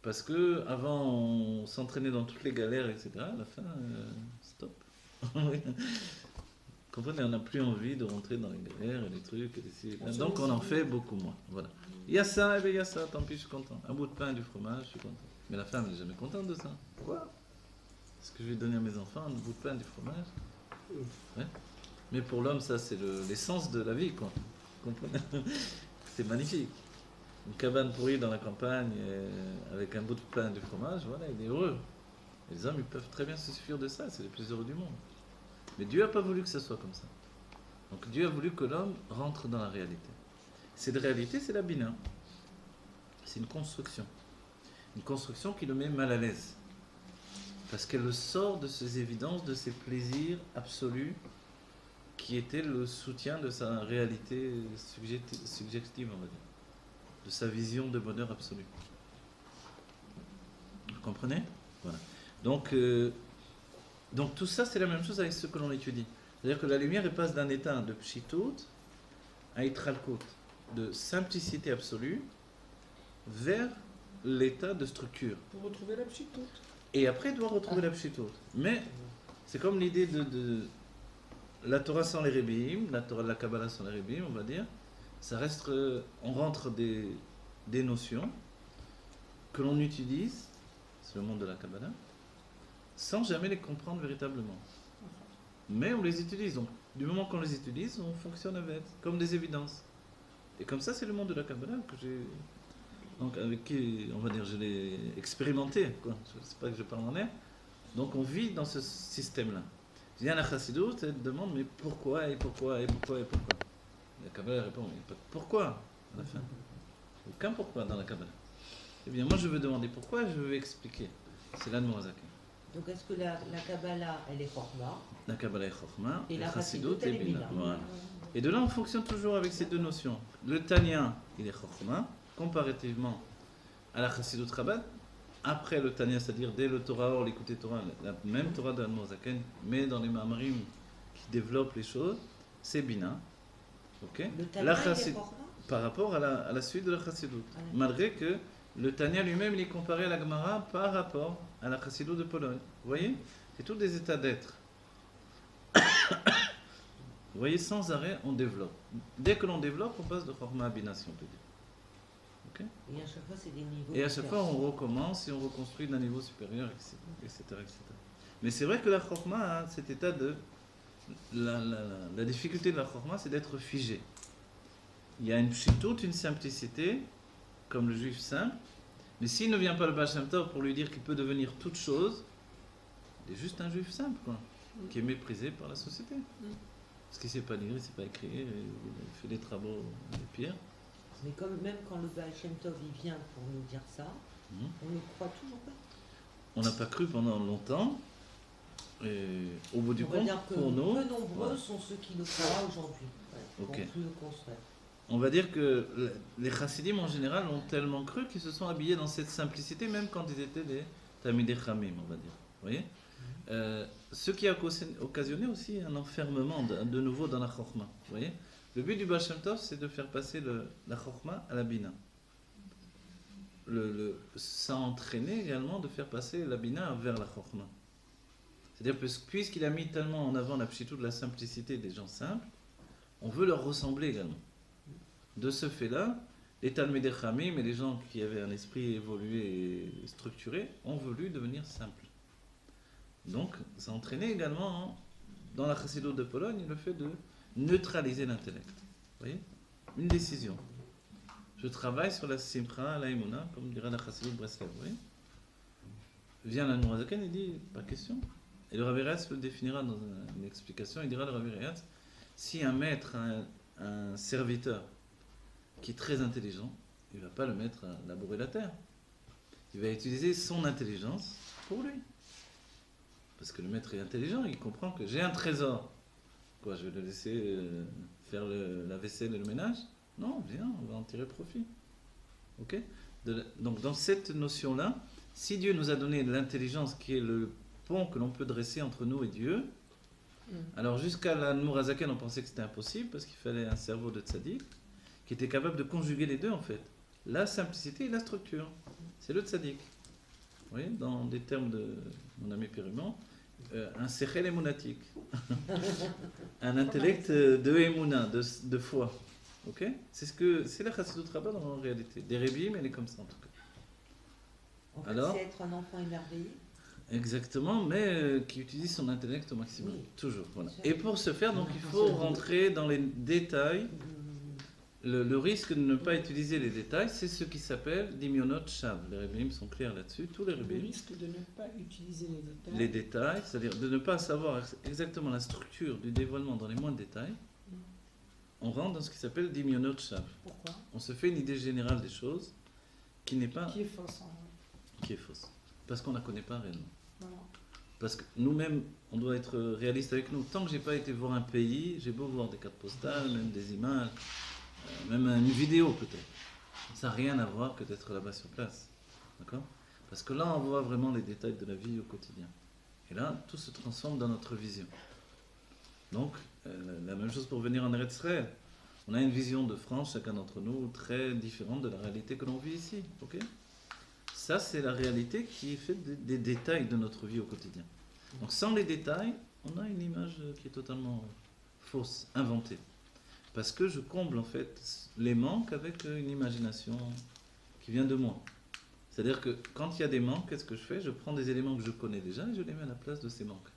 [SPEAKER 1] Parce que avant on s'entraînait dans toutes les galères, etc. À la fin, stop. Comprenez, on n'a plus envie de rentrer dans les galères et les trucs. Et les... Donc on en fait beaucoup moins. Voilà. Il y a ça, et bien il y a ça, tant pis, je suis content. Un bout de pain, du fromage, je suis content. Mais la femme, elle n'est jamais contente de ça. Quoi? Est-ce que je vais donner à mes enfants un bout de pain, du fromage? Ouais. Mais pour l'homme, ça c'est l'essence de la vie, quoi. Vous comprenez? C'est magnifique. Une cabane pourrie dans la campagne avec un bout de pain et du fromage, voilà, il est heureux. Et les hommes, ils peuvent très bien se suffire de ça, c'est les plus heureux du monde. Mais Dieu n'a pas voulu que ça soit comme ça. Donc Dieu a voulu que l'homme rentre dans la réalité. Cette réalité, c'est la bina. C'est une construction. Une construction qui le met mal à l'aise. Parce qu'elle le sort de ses évidences, de ses plaisirs absolus, qui étaient le soutien de sa réalité subjective, on va dire. De sa vision de bonheur absolu. Vous comprenez? Voilà. Donc tout ça, c'est la même chose avec ce que l'on étudie. C'est-à-dire que la lumière, elle passe d'un état de pshitut à itralkut, de simplicité absolue, vers l'état de structure.
[SPEAKER 4] Pour retrouver la petite toute.
[SPEAKER 1] Et après, il doit retrouver la pshitut. Mais c'est comme l'idée de la Torah sans les rébim, la Torah de la Kabbalah sans les rébim, on va dire. Ça reste, on rentre des notions que l'on utilise, c'est le monde de la Kabbalah, sans jamais les comprendre véritablement. Mais on les utilise. Donc, du moment qu'on les utilise, on fonctionne avec, comme des évidences. Et comme ça, c'est le monde de la Kabbalah que j'ai, donc avec qui, on va dire, je l'ai expérimenté. Quoi. Je ne sais pas que je parle en air. Donc, on vit dans ce système-là. Il y a un chassidut, elle te demande, mais pourquoi, et pourquoi, et pourquoi, et pourquoi? La Kabbalah répond, il n'y a pas de pourquoi à la fin. Aucun pourquoi dans la Kabbalah. Eh bien, moi, je veux demander pourquoi, je veux expliquer. C'est l'Admorazak.
[SPEAKER 2] Donc est-ce que la Kabbalah, elle est Chokhmah
[SPEAKER 1] La Kabbalah est Chokhmah,
[SPEAKER 2] et la
[SPEAKER 1] Chassidut
[SPEAKER 2] Chassidut, elle
[SPEAKER 1] est
[SPEAKER 2] est
[SPEAKER 1] Bina.
[SPEAKER 2] Bina.
[SPEAKER 1] Voilà. Et de là, on fonctionne toujours avec ces deux notions. Le Tanya, il est Chokhmah, comparativement à la Chassidut Rabat. Après le Tanya, c'est-à-dire dès le Torah Or, l'écouter Torah, la même Torah de Admorazak, mais dans les Ma'amarim qui développent les choses, c'est Bina. Ok?
[SPEAKER 2] Le Tanya,
[SPEAKER 1] La
[SPEAKER 2] il est
[SPEAKER 1] Chassid-
[SPEAKER 2] Chokhmah
[SPEAKER 1] par rapport à la suite de la Chassidut.
[SPEAKER 2] Ah, d'accord.
[SPEAKER 1] Malgré que le Tanya lui-même, il est comparé à la Gemara par rapport à la Chassidut de Pologne. Vous voyez? C'est tous des états d'être. Vous voyez, sans arrêt, on développe. Dès que l'on développe, on passe de Chokhmah à Bina, si on peut dire. Ok?
[SPEAKER 2] Et à chaque fois, c'est des niveaux.
[SPEAKER 1] Et à chaque fois, on recommence et on reconstruit d'un niveau supérieur, etc. etc. Mais c'est vrai que la chorma a cet état de... La difficulté de la chorma, c'est d'être figé. Il y a toute une simplicité, comme le juif simple, mais s'il ne vient pas le Baal Shem Tov pour lui dire qu'il peut devenir toute chose, il est juste un juif simple, quoi, qui est méprisé par la société. Parce qu'il ne sait pas lire, il ne sait pas écrire, il fait des travaux des pires.
[SPEAKER 2] Mais comme, même quand le Baal Shem Tov il vient pour nous dire ça, on ne croit toujours pas.
[SPEAKER 1] On n'a pas cru pendant longtemps, et au bout du
[SPEAKER 2] On va
[SPEAKER 1] compte,
[SPEAKER 2] dire que
[SPEAKER 1] pour nous,
[SPEAKER 2] peu nombreux
[SPEAKER 1] voilà.
[SPEAKER 2] sont ceux qui le croient aujourd'hui. Ouais,
[SPEAKER 1] Ok.
[SPEAKER 2] qui ont cru le construire.
[SPEAKER 1] On va dire que les chassidim en général ont tellement cru qu'ils se sont habillés dans cette simplicité, même quand ils étaient des Talmidei Chamim, on va dire. Vous voyez ce qui a occasionné aussi un enfermement de nouveau dans la Chokhmah. Vous voyez le but du Baal Shem Tov, c'est de faire passer la Chokhmah à la Bina. Ça a entraîné également de faire passer la Bina vers la Chokhmah. C'est-à-dire que puisqu'il a mis tellement en avant la pshitout de la simplicité des gens simples, on veut leur ressembler également. De ce fait-là, les Talmidei Chamim et les gens qui avaient un esprit évolué et structuré ont voulu devenir simples. Donc, ça a entraîné également dans la Chassidut de Pologne le fait de neutraliser l'intellect. Vous voyez ? Une décision. Je travaille sur la Simcha, la Emunah, comme dirait la Chassidut Breslev. Vous voyez ? Vient la Nourazaken et dit, pas question. Et le Rav Eretz le définira dans une explication. Il dira le Rav Eretz, si un maître a un serviteur qui est très intelligent, il ne va pas le mettre à labourer la terre. Il va utiliser son intelligence pour lui. Parce que le maître est intelligent, il comprend que j'ai un trésor. Quoi, je vais le laisser faire la vaisselle et le ménage? Non, viens, on va en tirer profit. Ok? Donc dans cette notion-là, si Dieu nous a donné l'intelligence qui est le pont que l'on peut dresser entre nous et Dieu, alors jusqu'à la Nourazaken, on pensait que c'était impossible parce qu'il fallait un cerveau de tzaddik qui était capable de conjuguer les deux en fait. La simplicité et la structure. C'est le tzaddik. Vous voyez, dans des termes de mon ami Péruman, un sechel émonatique. Un intellect de émouna, de foi. Ok? C'est la Chassidut Rabbah en réalité. Des rébim, elle est comme ça en tout cas.
[SPEAKER 2] En fait,
[SPEAKER 1] Alors,
[SPEAKER 2] c'est être un enfant émerveillé.
[SPEAKER 1] Exactement, mais qui utilise son intellect au maximum.
[SPEAKER 2] Oui.
[SPEAKER 1] Toujours. Voilà.
[SPEAKER 2] Ça,
[SPEAKER 1] Et pour ce faire, donc, il faut rentrer dans les détails. Le risque de ne pas utiliser les détails, c'est ce qui s'appelle dimyonot shav. Les rébim sont clairs là-dessus. Tous les
[SPEAKER 4] Le
[SPEAKER 1] rébim.
[SPEAKER 4] risque de ne pas utiliser les détails.
[SPEAKER 1] Les détails, c'est-à-dire de ne pas savoir exactement la structure du dévoilement dans les moindres détails, on rentre dans ce qui s'appelle dimyonot shav.
[SPEAKER 4] Pourquoi?
[SPEAKER 1] On se fait une idée générale des choses qui n'est pas,
[SPEAKER 4] Qui est fausse.
[SPEAKER 1] qui est fausse. Parce qu'on ne la connaît pas réellement.
[SPEAKER 4] Voilà.
[SPEAKER 1] Parce que nous-mêmes, on doit être réaliste avec nous. Tant que j'ai pas été voir un pays, j'ai beau voir des cartes postales, même des images, même une vidéo peut-être. Ça n'a rien à voir que d'être là-bas sur place. D'accord? Parce que là, on voit vraiment les détails de la vie au quotidien. Et là, tout se transforme dans notre vision. Donc, la même chose pour venir en Eretz Israël. On a une vision de France, chacun d'entre nous, très différente de la réalité que l'on vit ici. Ok? Ça, c'est la réalité qui est faite des détails de notre vie au quotidien. Donc, sans les détails, on a une image qui est totalement fausse, inventée. Parce que je comble en fait les manques avec une imagination qui vient de moi. C'est-à-dire que quand il y a des manques, qu'est-ce que je fais? Je prends des éléments que je connais déjà et je les mets à la place de ces manques.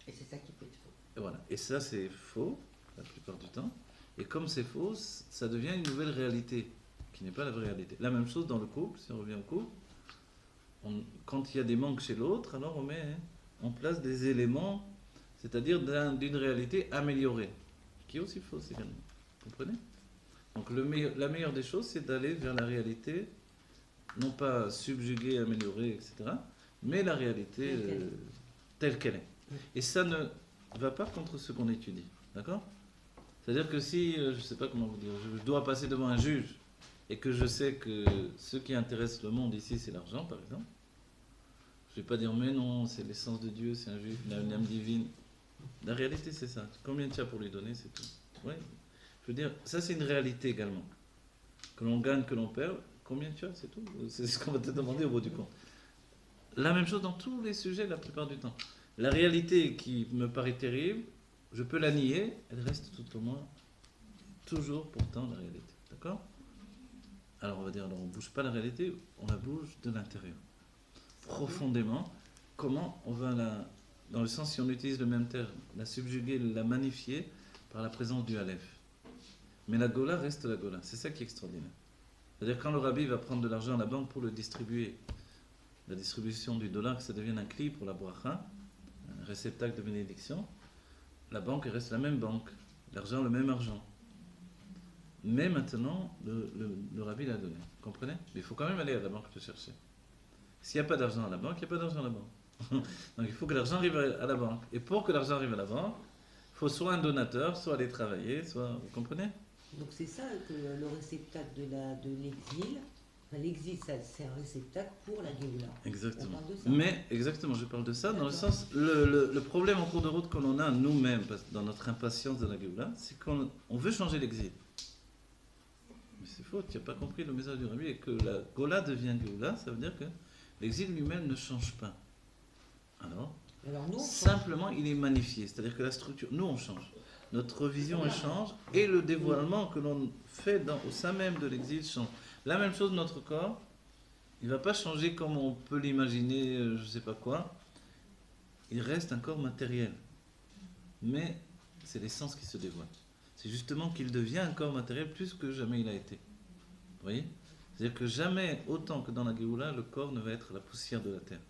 [SPEAKER 5] Et c'est ça qui peut être faux.
[SPEAKER 1] Et voilà. Et ça, c'est faux la plupart du temps. Et comme c'est faux, ça devient une nouvelle réalité qui n'est pas la vraie réalité. La même chose dans le couple, si on revient au couple. Quand il y a des manques chez l'autre, alors on met en place des éléments, c'est-à-dire d'une réalité améliorée, qui est aussi fausse également. Vous comprenez? Donc la meilleure des choses, c'est d'aller vers la réalité, non pas subjuguée, améliorée, etc., mais la réalité telle qu'elle est. Et ça ne va pas contre ce qu'on étudie. D'accord? C'est-à-dire que si, je ne sais pas comment vous dire, je dois passer devant un juge et que je sais que ce qui intéresse le monde ici, c'est l'argent, par exemple, je ne vais pas dire, mais non, c'est l'essence de Dieu, c'est un juif, une âme divine. La réalité, c'est ça. Combien tu as pour lui donner, c'est tout. Ouais. Je veux dire, ça, c'est une réalité également. Que l'on gagne, que l'on perd, combien tu as, c'est tout. C'est ce qu'on va te demander au bout du compte. La même chose dans tous les sujets, la plupart du temps. La réalité qui me paraît terrible, je peux la nier, elle reste tout au moins toujours pourtant la réalité. D'accord? Alors on va dire, alors on ne bouge pas la réalité, on la bouge de l'intérieur. Profondément, comment on va dans le sens, si on utilise le même terme, la subjuguer, la magnifier par la présence du Aleph. Mais la Gola reste la Gola, c'est ça qui est extraordinaire. C'est-à-dire quand le rabbi va prendre de l'argent à la banque pour le distribuer, la distribution du dollar, que ça devienne un cli pour la bracha, un réceptacle de bénédiction, la banque reste la même banque, l'argent le même argent. Mais maintenant, le rabbi l'a donné, vous comprenez? Mais il faut quand même aller à la banque le chercher. S'il n'y a pas d'argent à la banque, il n'y a pas d'argent à la banque. Donc il faut que l'argent arrive à la banque. Et pour que l'argent arrive à la banque, il faut soit un donateur, soit aller travailler, soit... Vous comprenez?
[SPEAKER 2] Donc c'est ça que le réceptacle de l'exil, enfin, l'exil c'est un réceptacle pour la Géoula.
[SPEAKER 1] Exactement.
[SPEAKER 2] On parle de ça.
[SPEAKER 1] Mais, exactement, je parle de ça dans le
[SPEAKER 2] D'accord.
[SPEAKER 1] sens, le problème en cours de route que l'on a nous-mêmes, dans notre impatience de la Géoula, c'est qu'on veut changer l'exil. Mais c'est faux, tu n'as pas compris le message du rabbi, et que la Gola devient Géoula, ça veut dire que l'exil lui-même ne change pas. Alors,
[SPEAKER 2] Nous,
[SPEAKER 1] simplement, il est magnifié, c'est-à-dire que la structure, nous on change. Notre vision elle change et le dévoilement que l'on fait au sein même de l'exil change. La même chose, notre corps, il ne va pas changer comme on peut l'imaginer, je ne sais pas quoi. Il reste un corps matériel. Mais c'est l'essence qui se dévoile. C'est justement qu'il devient un corps matériel plus que jamais il a été. Vous voyez? C'est-à-dire que jamais, autant que dans la Géoula, le corps ne va être la poussière de la terre.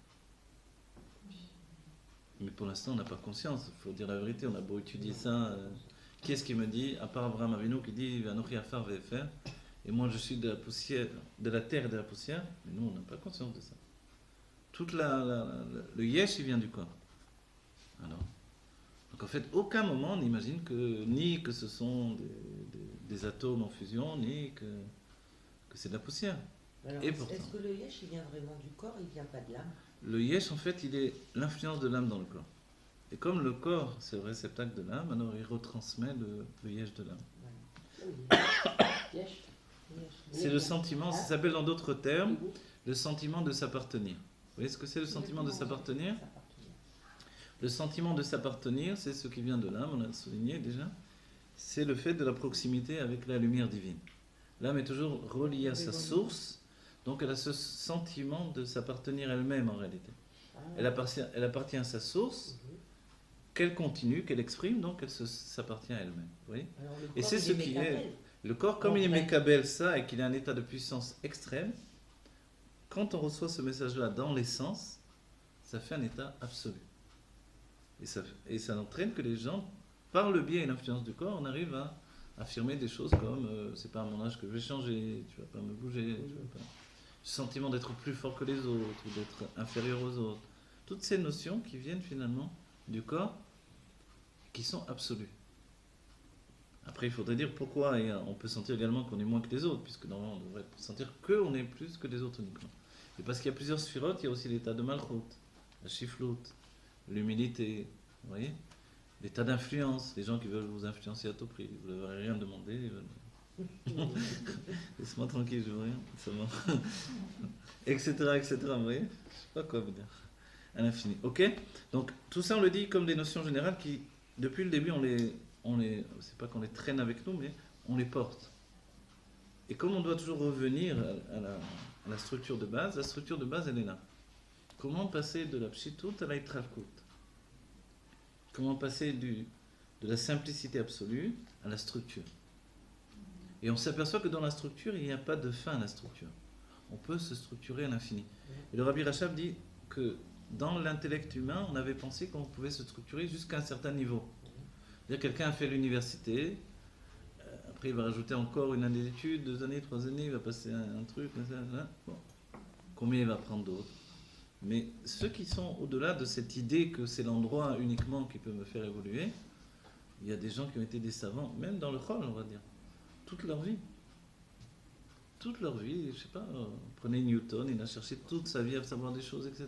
[SPEAKER 1] Mais pour l'instant, on n'a pas conscience. Il faut dire la vérité, on a beau étudier ça. Qui est-ce qui me dit, à part Abraham Avinu qui dit Anochi Afar Ve'efer, et moi je suis de la poussière, de la terre et de la poussière, mais nous on n'a pas conscience de ça. Toute le yesh, il vient du corps. Alors, donc en fait, aucun moment on n'imagine ni que ce sont des atomes en fusion, ni que c'est de la poussière.
[SPEAKER 2] alors,
[SPEAKER 1] Et pourtant,
[SPEAKER 2] est-ce que le yesh il vient vraiment du corps, il vient pas de l'âme?
[SPEAKER 1] le yesh, en fait, il est l'influence de l'âme dans le corps. Et comme le corps, c'est le réceptacle de l'âme, alors il retransmet le yesh de l'âme.
[SPEAKER 3] Yesh.
[SPEAKER 1] C'est le sentiment, ça s'appelle dans d'autres termes, le sentiment de s'appartenir. Vous voyez ce que c'est le sentiment de s'appartenir? Le sentiment de s'appartenir, c'est ce qui vient de l'âme, on l'a souligné déjà. C'est le fait de la proximité avec la lumière divine. L'âme est toujours reliée à sa source, donc elle a ce sentiment de s'appartenir elle-même en réalité. Elle appartient à sa source, qu'elle continue, qu'elle exprime, donc elle s'appartient à elle-même. Vous voyez?
[SPEAKER 2] Alors, le
[SPEAKER 1] Et
[SPEAKER 2] corps,
[SPEAKER 1] c'est
[SPEAKER 2] il
[SPEAKER 1] ce qui
[SPEAKER 2] mécabel.
[SPEAKER 1] est... Le corps, comme il est mécabel ça et qu'il est un état de puissance extrême, quand on reçoit ce message-là dans l'essence, ça fait un état absolu. Et ça entraîne que les gens, par le biais et l'influence du corps, on arrive à affirmer des choses comme c'est pas à mon âge que je vais changer, tu vas pas me bouger, tu vas pas... Le sentiment d'être plus fort que les autres, ou d'être inférieur aux autres. Toutes ces notions qui viennent finalement du corps, qui sont absolues. Après, il faudrait dire pourquoi, et on peut sentir également qu'on est moins que les autres, puisque normalement on devrait sentir qu'on est plus que les autres uniquement. Et parce qu'il y a plusieurs sphirotes, il y a aussi l'état de malchut, la chifloute, l'humilité, vous voyez, l'état d'influence, les gens qui veulent vous influencer à tout prix, vous ne leur avez rien demandé, ils veulent... laisse-moi tranquille, je veux rien, ça va. Etc., etc., vous voyez, je sais pas quoi vous dire, à l'infini, ok? Donc tout ça on le dit comme des notions générales qui, depuis le début, c'est pas qu'on les traîne avec nous, mais on les porte. Et comme on doit toujours revenir à la structure de base, la structure de base elle est là. Comment passer de la pshitout à la hitralkout? Comment passer de la simplicité absolue à la structure? Et on s'aperçoit que dans la structure, il n'y a pas de fin à la structure. On peut se structurer à l'infini. Et le Rabbi Rachab dit que dans l'intellect humain, on avait pensé qu'on pouvait se structurer jusqu'à un certain niveau. C'est-à-dire quelqu'un a fait l'université, après il va rajouter encore une année d'études, 2 années, 3 années, il va passer un truc, bon. Combien il va prendre d'autres? Mais ceux qui sont au-delà de cette idée que c'est l'endroit uniquement qui peut me faire évoluer, il y a des gens qui ont été des savants, même dans le Chol, on va dire, toute leur vie. Toute leur vie, je sais pas, prenez Newton, il a cherché toute sa vie à savoir des choses, etc.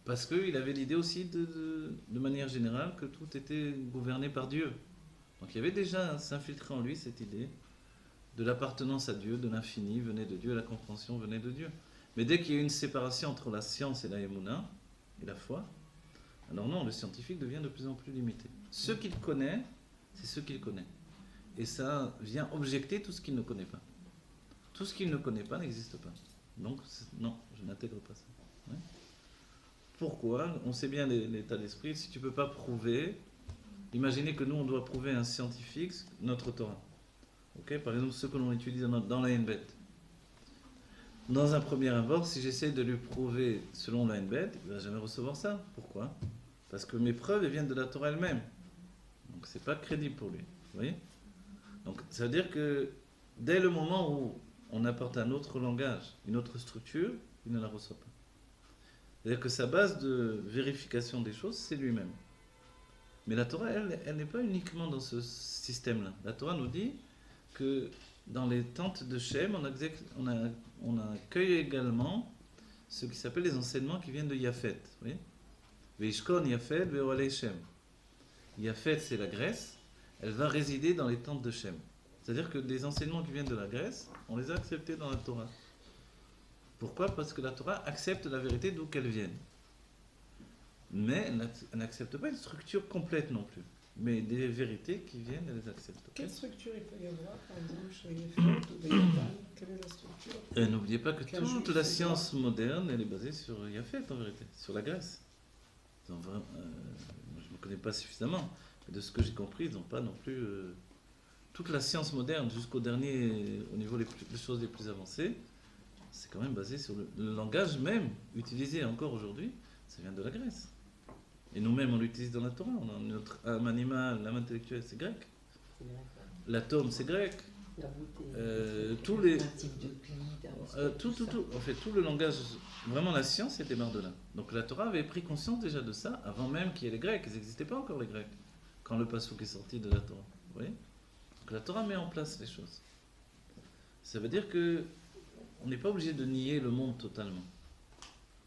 [SPEAKER 1] Parce qu'il avait l'idée aussi, de manière générale, que tout était gouverné par Dieu. Donc il y avait déjà s'infiltrer en lui cette idée de l'appartenance à Dieu, de l'infini venait de Dieu, la compréhension venait de Dieu. Mais dès qu'il y a une séparation entre la science et la émouna, et la foi, alors non, le scientifique devient de plus en plus limité. Ce qu'il connaît, c'est ce qu'il connaît. Et ça vient objecter tout ce qu'il ne connaît pas. Tout ce qu'il ne connaît pas n'existe pas. Donc, non, je n'intègre pas ça. Ouais. Pourquoi? On sait bien l'état d'esprit. Si tu ne peux pas prouver, imaginez que nous, on doit prouver à un scientifique notre Torah. Okay, par exemple, ce que l'on utilise dans la Nbet. Dans un premier abord, si j'essaie de lui prouver selon la Nbet, il ne va jamais recevoir ça. Pourquoi? Parce que mes preuves elles viennent de la Torah elle-même. Donc, ce n'est pas crédible pour lui. Vous voyez? Donc, ça veut dire que dès le moment où on apporte un autre langage, une autre structure, il ne la reçoit pas. C'est-à-dire que sa base de vérification des choses, c'est lui-même. Mais la Torah, elle n'est pas uniquement dans ce système-là. La Torah nous dit que dans les tentes de Shem, on accueille également ce qui s'appelle les enseignements qui viennent de Yafet. Vous voyez? Veishkon Yafet ve'olei Shem. Yafet, c'est la Grèce. Elle va résider dans les tentes de Shem. C'est-à-dire que des enseignements qui viennent de la Grèce, on les a acceptés dans la Torah. Pourquoi? Parce que la Torah accepte la vérité d'où qu'elle vienne. Mais elle n'accepte pas une structure complète non plus. Mais des vérités qui viennent, elle les accepte.
[SPEAKER 4] Quelle structure il peut y avoir, par exemple, chez les fêtes ou les Yavan? Quelle est la structure?
[SPEAKER 1] Et n'oubliez pas que
[SPEAKER 4] Quel
[SPEAKER 1] toute
[SPEAKER 4] juif,
[SPEAKER 1] la
[SPEAKER 4] c'est
[SPEAKER 1] science moderne, elle est basée sur Yafet en vérité, sur la Grèce. Je ne me connais pas suffisamment, mais de ce que j'ai compris, ils n'ont pas non plus... toute la science moderne, jusqu'au dernier, au niveau des choses les plus avancées, c'est quand même basé sur le langage même utilisé encore aujourd'hui, ça vient de la Grèce. Et nous-mêmes, on l'utilise dans la Torah. On a notre âme animale, l'âme intellectuelle, c'est grec. L'atome, c'est grec.
[SPEAKER 3] La beauté.
[SPEAKER 1] Tous les...
[SPEAKER 5] principe de Euclide,
[SPEAKER 1] En fait, tout le langage, vraiment la science, elle démarre de là. Donc la Torah avait pris conscience déjà de ça, avant même qu'il y ait les Grecs. Ils n'existaient pas encore, les Grecs, quand le Passouk est sorti de la Torah. Vous voyez? Donc la Torah met en place les choses. Ça veut dire que on n'est pas obligé de nier le monde totalement.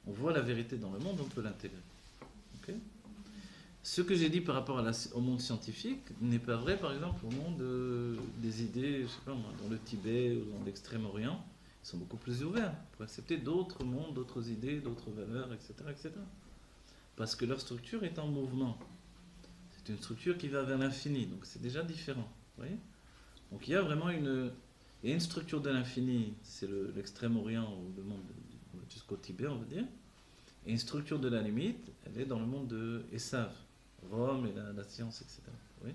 [SPEAKER 1] On voit la vérité dans le monde, on peut l'intégrer. Okay? Ce que j'ai dit par rapport au monde scientifique n'est pas vrai, par exemple, au monde des idées, je sais pas moi, dans le Tibet ou dans l'Extrême-Orient. Ils sont beaucoup plus ouverts pour accepter d'autres mondes, d'autres idées, d'autres valeurs, etc., etc. Parce que leur structure est en mouvement. C'est une structure qui va vers l'infini, donc c'est déjà différent. Vous voyez? Donc il y a vraiment une structure de l'infini, c'est l'Extrême-Orient ou le monde jusqu'au Tibet, on va dire. Et une structure de la limite, elle est dans le monde de Esav, Rome et la science, etc. Oui.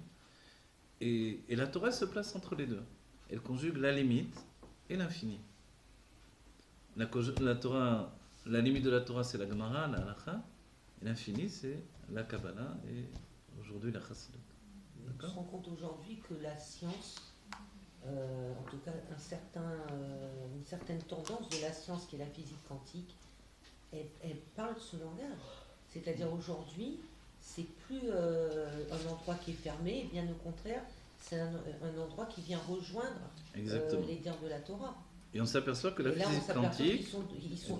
[SPEAKER 1] Et la Torah se place entre les deux. Elle conjugue la limite et l'infini. La limite de la Torah, c'est la Gemara, la Halacha, et l'infini, c'est la Kabbalah et aujourd'hui la Chassidut.
[SPEAKER 2] On se rend compte aujourd'hui que la science, en tout cas une certaine tendance de la science qui est la physique quantique, elle parle ce langage. C'est-à-dire aujourd'hui, c'est plus un endroit qui est fermé, et bien au contraire, c'est un endroit qui vient rejoindre les dires de la Torah.
[SPEAKER 1] Et on s'aperçoit que la
[SPEAKER 2] et là,
[SPEAKER 1] physique quantique...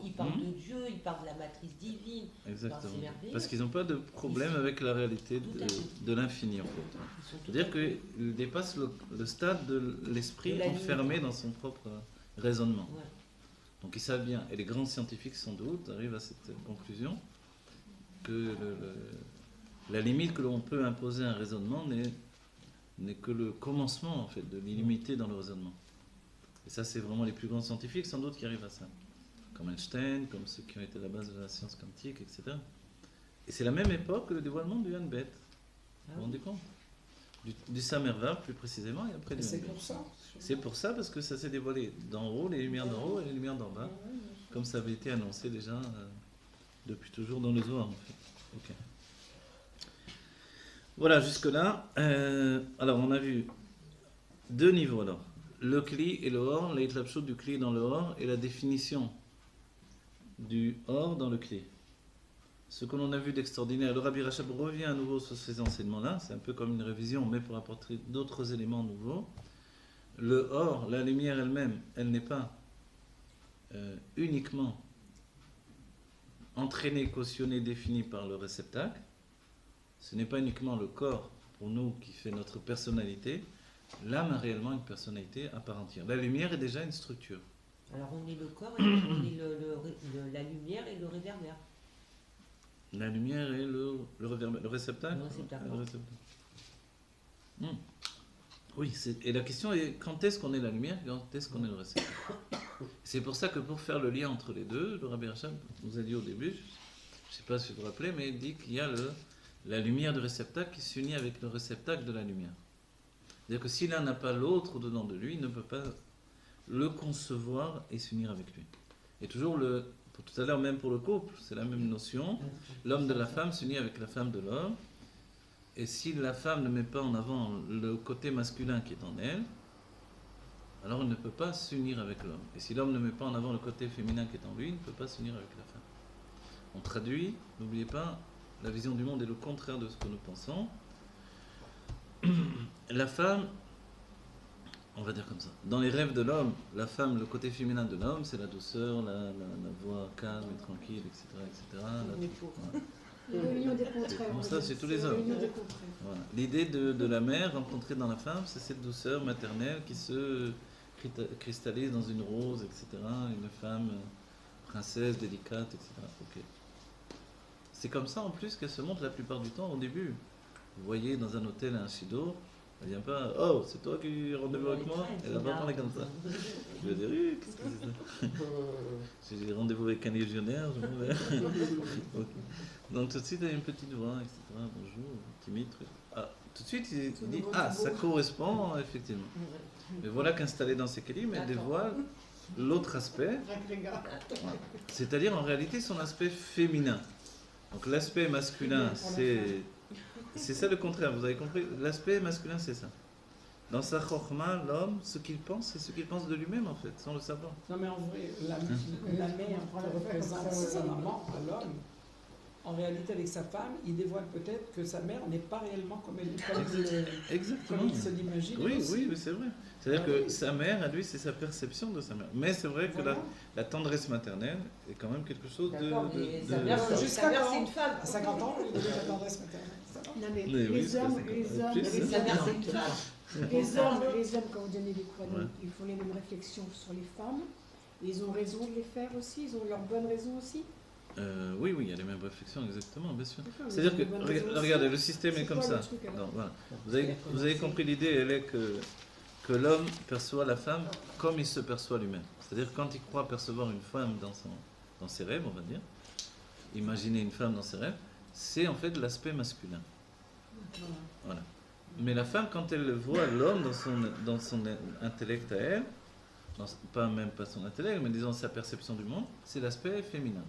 [SPEAKER 2] ils parlent de Dieu, ils parlent de la matrice divine.
[SPEAKER 1] Exactement. Parce qu'ils n'ont pas de problème avec la réalité de l'infini, en fait. C'est-à-dire qu'ils dépassent le stade de l'esprit enfermé dans son propre raisonnement.
[SPEAKER 2] Ouais.
[SPEAKER 1] Donc ils savent bien, et les grands scientifiques sans doute arrivent à cette conclusion, que la limite que l'on peut imposer à un raisonnement n'est que le commencement en fait, de l'illimité dans le raisonnement. Et ça, c'est vraiment les plus grands scientifiques sans doute qui arrivent à ça. Comme Einstein, comme ceux qui ont été à la base de la science quantique, etc. Et c'est la même époque que le dévoilement du Hanbet. Vous vous rendez compte? Du Samerva, plus précisément, et après du
[SPEAKER 4] C'est
[SPEAKER 1] Hanbet.
[SPEAKER 4] pour ça.
[SPEAKER 1] C'est pour ça, parce que ça s'est dévoilé d'en haut, les lumières d'en haut et les lumières d'en bas, comme ça avait été annoncé déjà depuis toujours dans le Zohar, en fait. Ok. Voilà, jusque-là. Alors, on a vu deux niveaux, alors. Le Kli et le Or, l'Eitlapshut du Kli dans le Or, et la définition du Or dans le Kli. Ce que l'on a vu d'extraordinaire, le Rabbi Rachab revient à nouveau sur ces enseignements-là, c'est un peu comme une révision, mais pour apporter d'autres éléments nouveaux. Le Or, la lumière elle-même, elle n'est pas uniquement entraînée, cautionnée, définie par le réceptacle. Ce n'est pas uniquement le corps, pour nous, qui fait notre personnalité. L'âme a réellement une personnalité à part entière. La lumière est déjà une structure.
[SPEAKER 2] Alors on est le corps, et on est la lumière et le réverbère.
[SPEAKER 1] La lumière et le réceptacle.
[SPEAKER 2] Le réceptacle.
[SPEAKER 1] Le réceptacle. Oui, et la question est quand est-ce qu'on est la lumière, quand est-ce qu'on est le réceptacle. C'est pour ça que pour faire le lien entre les deux, le Rabbi Rachab nous a dit au début, je ne sais pas si vous vous rappelez, mais il dit qu'il y a la lumière du réceptacle qui s'unit avec le réceptacle de la lumière. C'est-à-dire que si l'un n'a pas l'autre au-dedans de lui, il ne peut pas le concevoir et s'unir avec lui. Et toujours, pour tout à l'heure, même pour le couple, c'est la même notion. L'homme de la femme s'unit avec la femme de l'homme. Et si la femme ne met pas en avant le côté masculin qui est en elle, alors elle ne peut pas s'unir avec l'homme. Et si l'homme ne met pas en avant le côté féminin qui est en lui, il ne peut pas s'unir avec la femme. On traduit, n'oubliez pas, la vision du monde est le contraire de ce que nous pensons. La femme, on va dire comme ça, dans les rêves de l'homme, la femme, le côté féminin de l'homme, c'est la douceur, la voix calme et tranquille, etc. etc.
[SPEAKER 6] L'union des contraires.
[SPEAKER 1] Bon, ça, c'est tous les hommes. Voilà. L'idée de la mère rencontrée dans la femme, c'est cette douceur maternelle qui se cristallise dans une rose, etc. Une femme princesse, délicate, etc. Ok. C'est comme ça en plus qu'elle se montre la plupart du temps au début. Vous voyez dans un hôtel un shido, elle vient pas, oh, c'est toi qui as rendez-vous avec moi? Elle va pas parler comme ça. Je vais dire, oui, qu'est-ce que c'est ça? J'ai rendez-vous avec un légionnaire, je m'en vais. Okay. Donc tout de suite, elle a une petite voix, etc. Bonjour, timide. Ah, tout de suite, il dit, ah, ça correspond, effectivement. Mais voilà qu'installé dans ces kélim, elle dévoile l'autre aspect, c'est-à-dire en réalité son aspect féminin. Donc l'aspect masculin, c'est ça le contraire, vous avez compris? L'aspect masculin, c'est ça. Dans sa chokhma, l'homme, ce qu'il pense, c'est ce qu'il pense de lui-même en fait, sans le savoir.
[SPEAKER 4] Non mais en vrai, la mère représente sa maman à l'homme. En réalité, avec sa femme, il dévoile peut-être que sa mère n'est pas réellement comme
[SPEAKER 1] Exactement.
[SPEAKER 4] il se l'imagine.
[SPEAKER 1] Oui, oui, c'est vrai. C'est-à-dire que sa mère, à lui, c'est sa perception de sa mère. Mais c'est vrai que la tendresse maternelle est quand même quelque chose de...
[SPEAKER 2] Sa mère, c'est une femme.
[SPEAKER 4] À 50 ans, il a déjà la tendresse maternelle.
[SPEAKER 6] Non, mais
[SPEAKER 1] oui,
[SPEAKER 6] les hommes,
[SPEAKER 2] sa mère, c'est une femme.
[SPEAKER 6] les hommes, quand vous donnez des cours, ils font les mêmes réflexions sur les femmes. Ils ont raison de les faire aussi, ils ont leurs bonnes raisons aussi.
[SPEAKER 1] Oui, il y a les mêmes réflexions, exactement, bien sûr. C'est-à-dire que, regardez, le système est comme ça. Non, voilà. Vous avez compris l'idée, elle est que l'homme perçoit la femme comme il se perçoit lui-même. C'est-à-dire quand il croit percevoir une femme dans ses rêves, on va dire, imaginer une femme dans ses rêves, c'est en fait l'aspect masculin. Voilà. Mais la femme, quand elle voit l'homme dans son intellect à elle, même pas son intellect, mais disons sa perception du monde, c'est l'aspect féminin.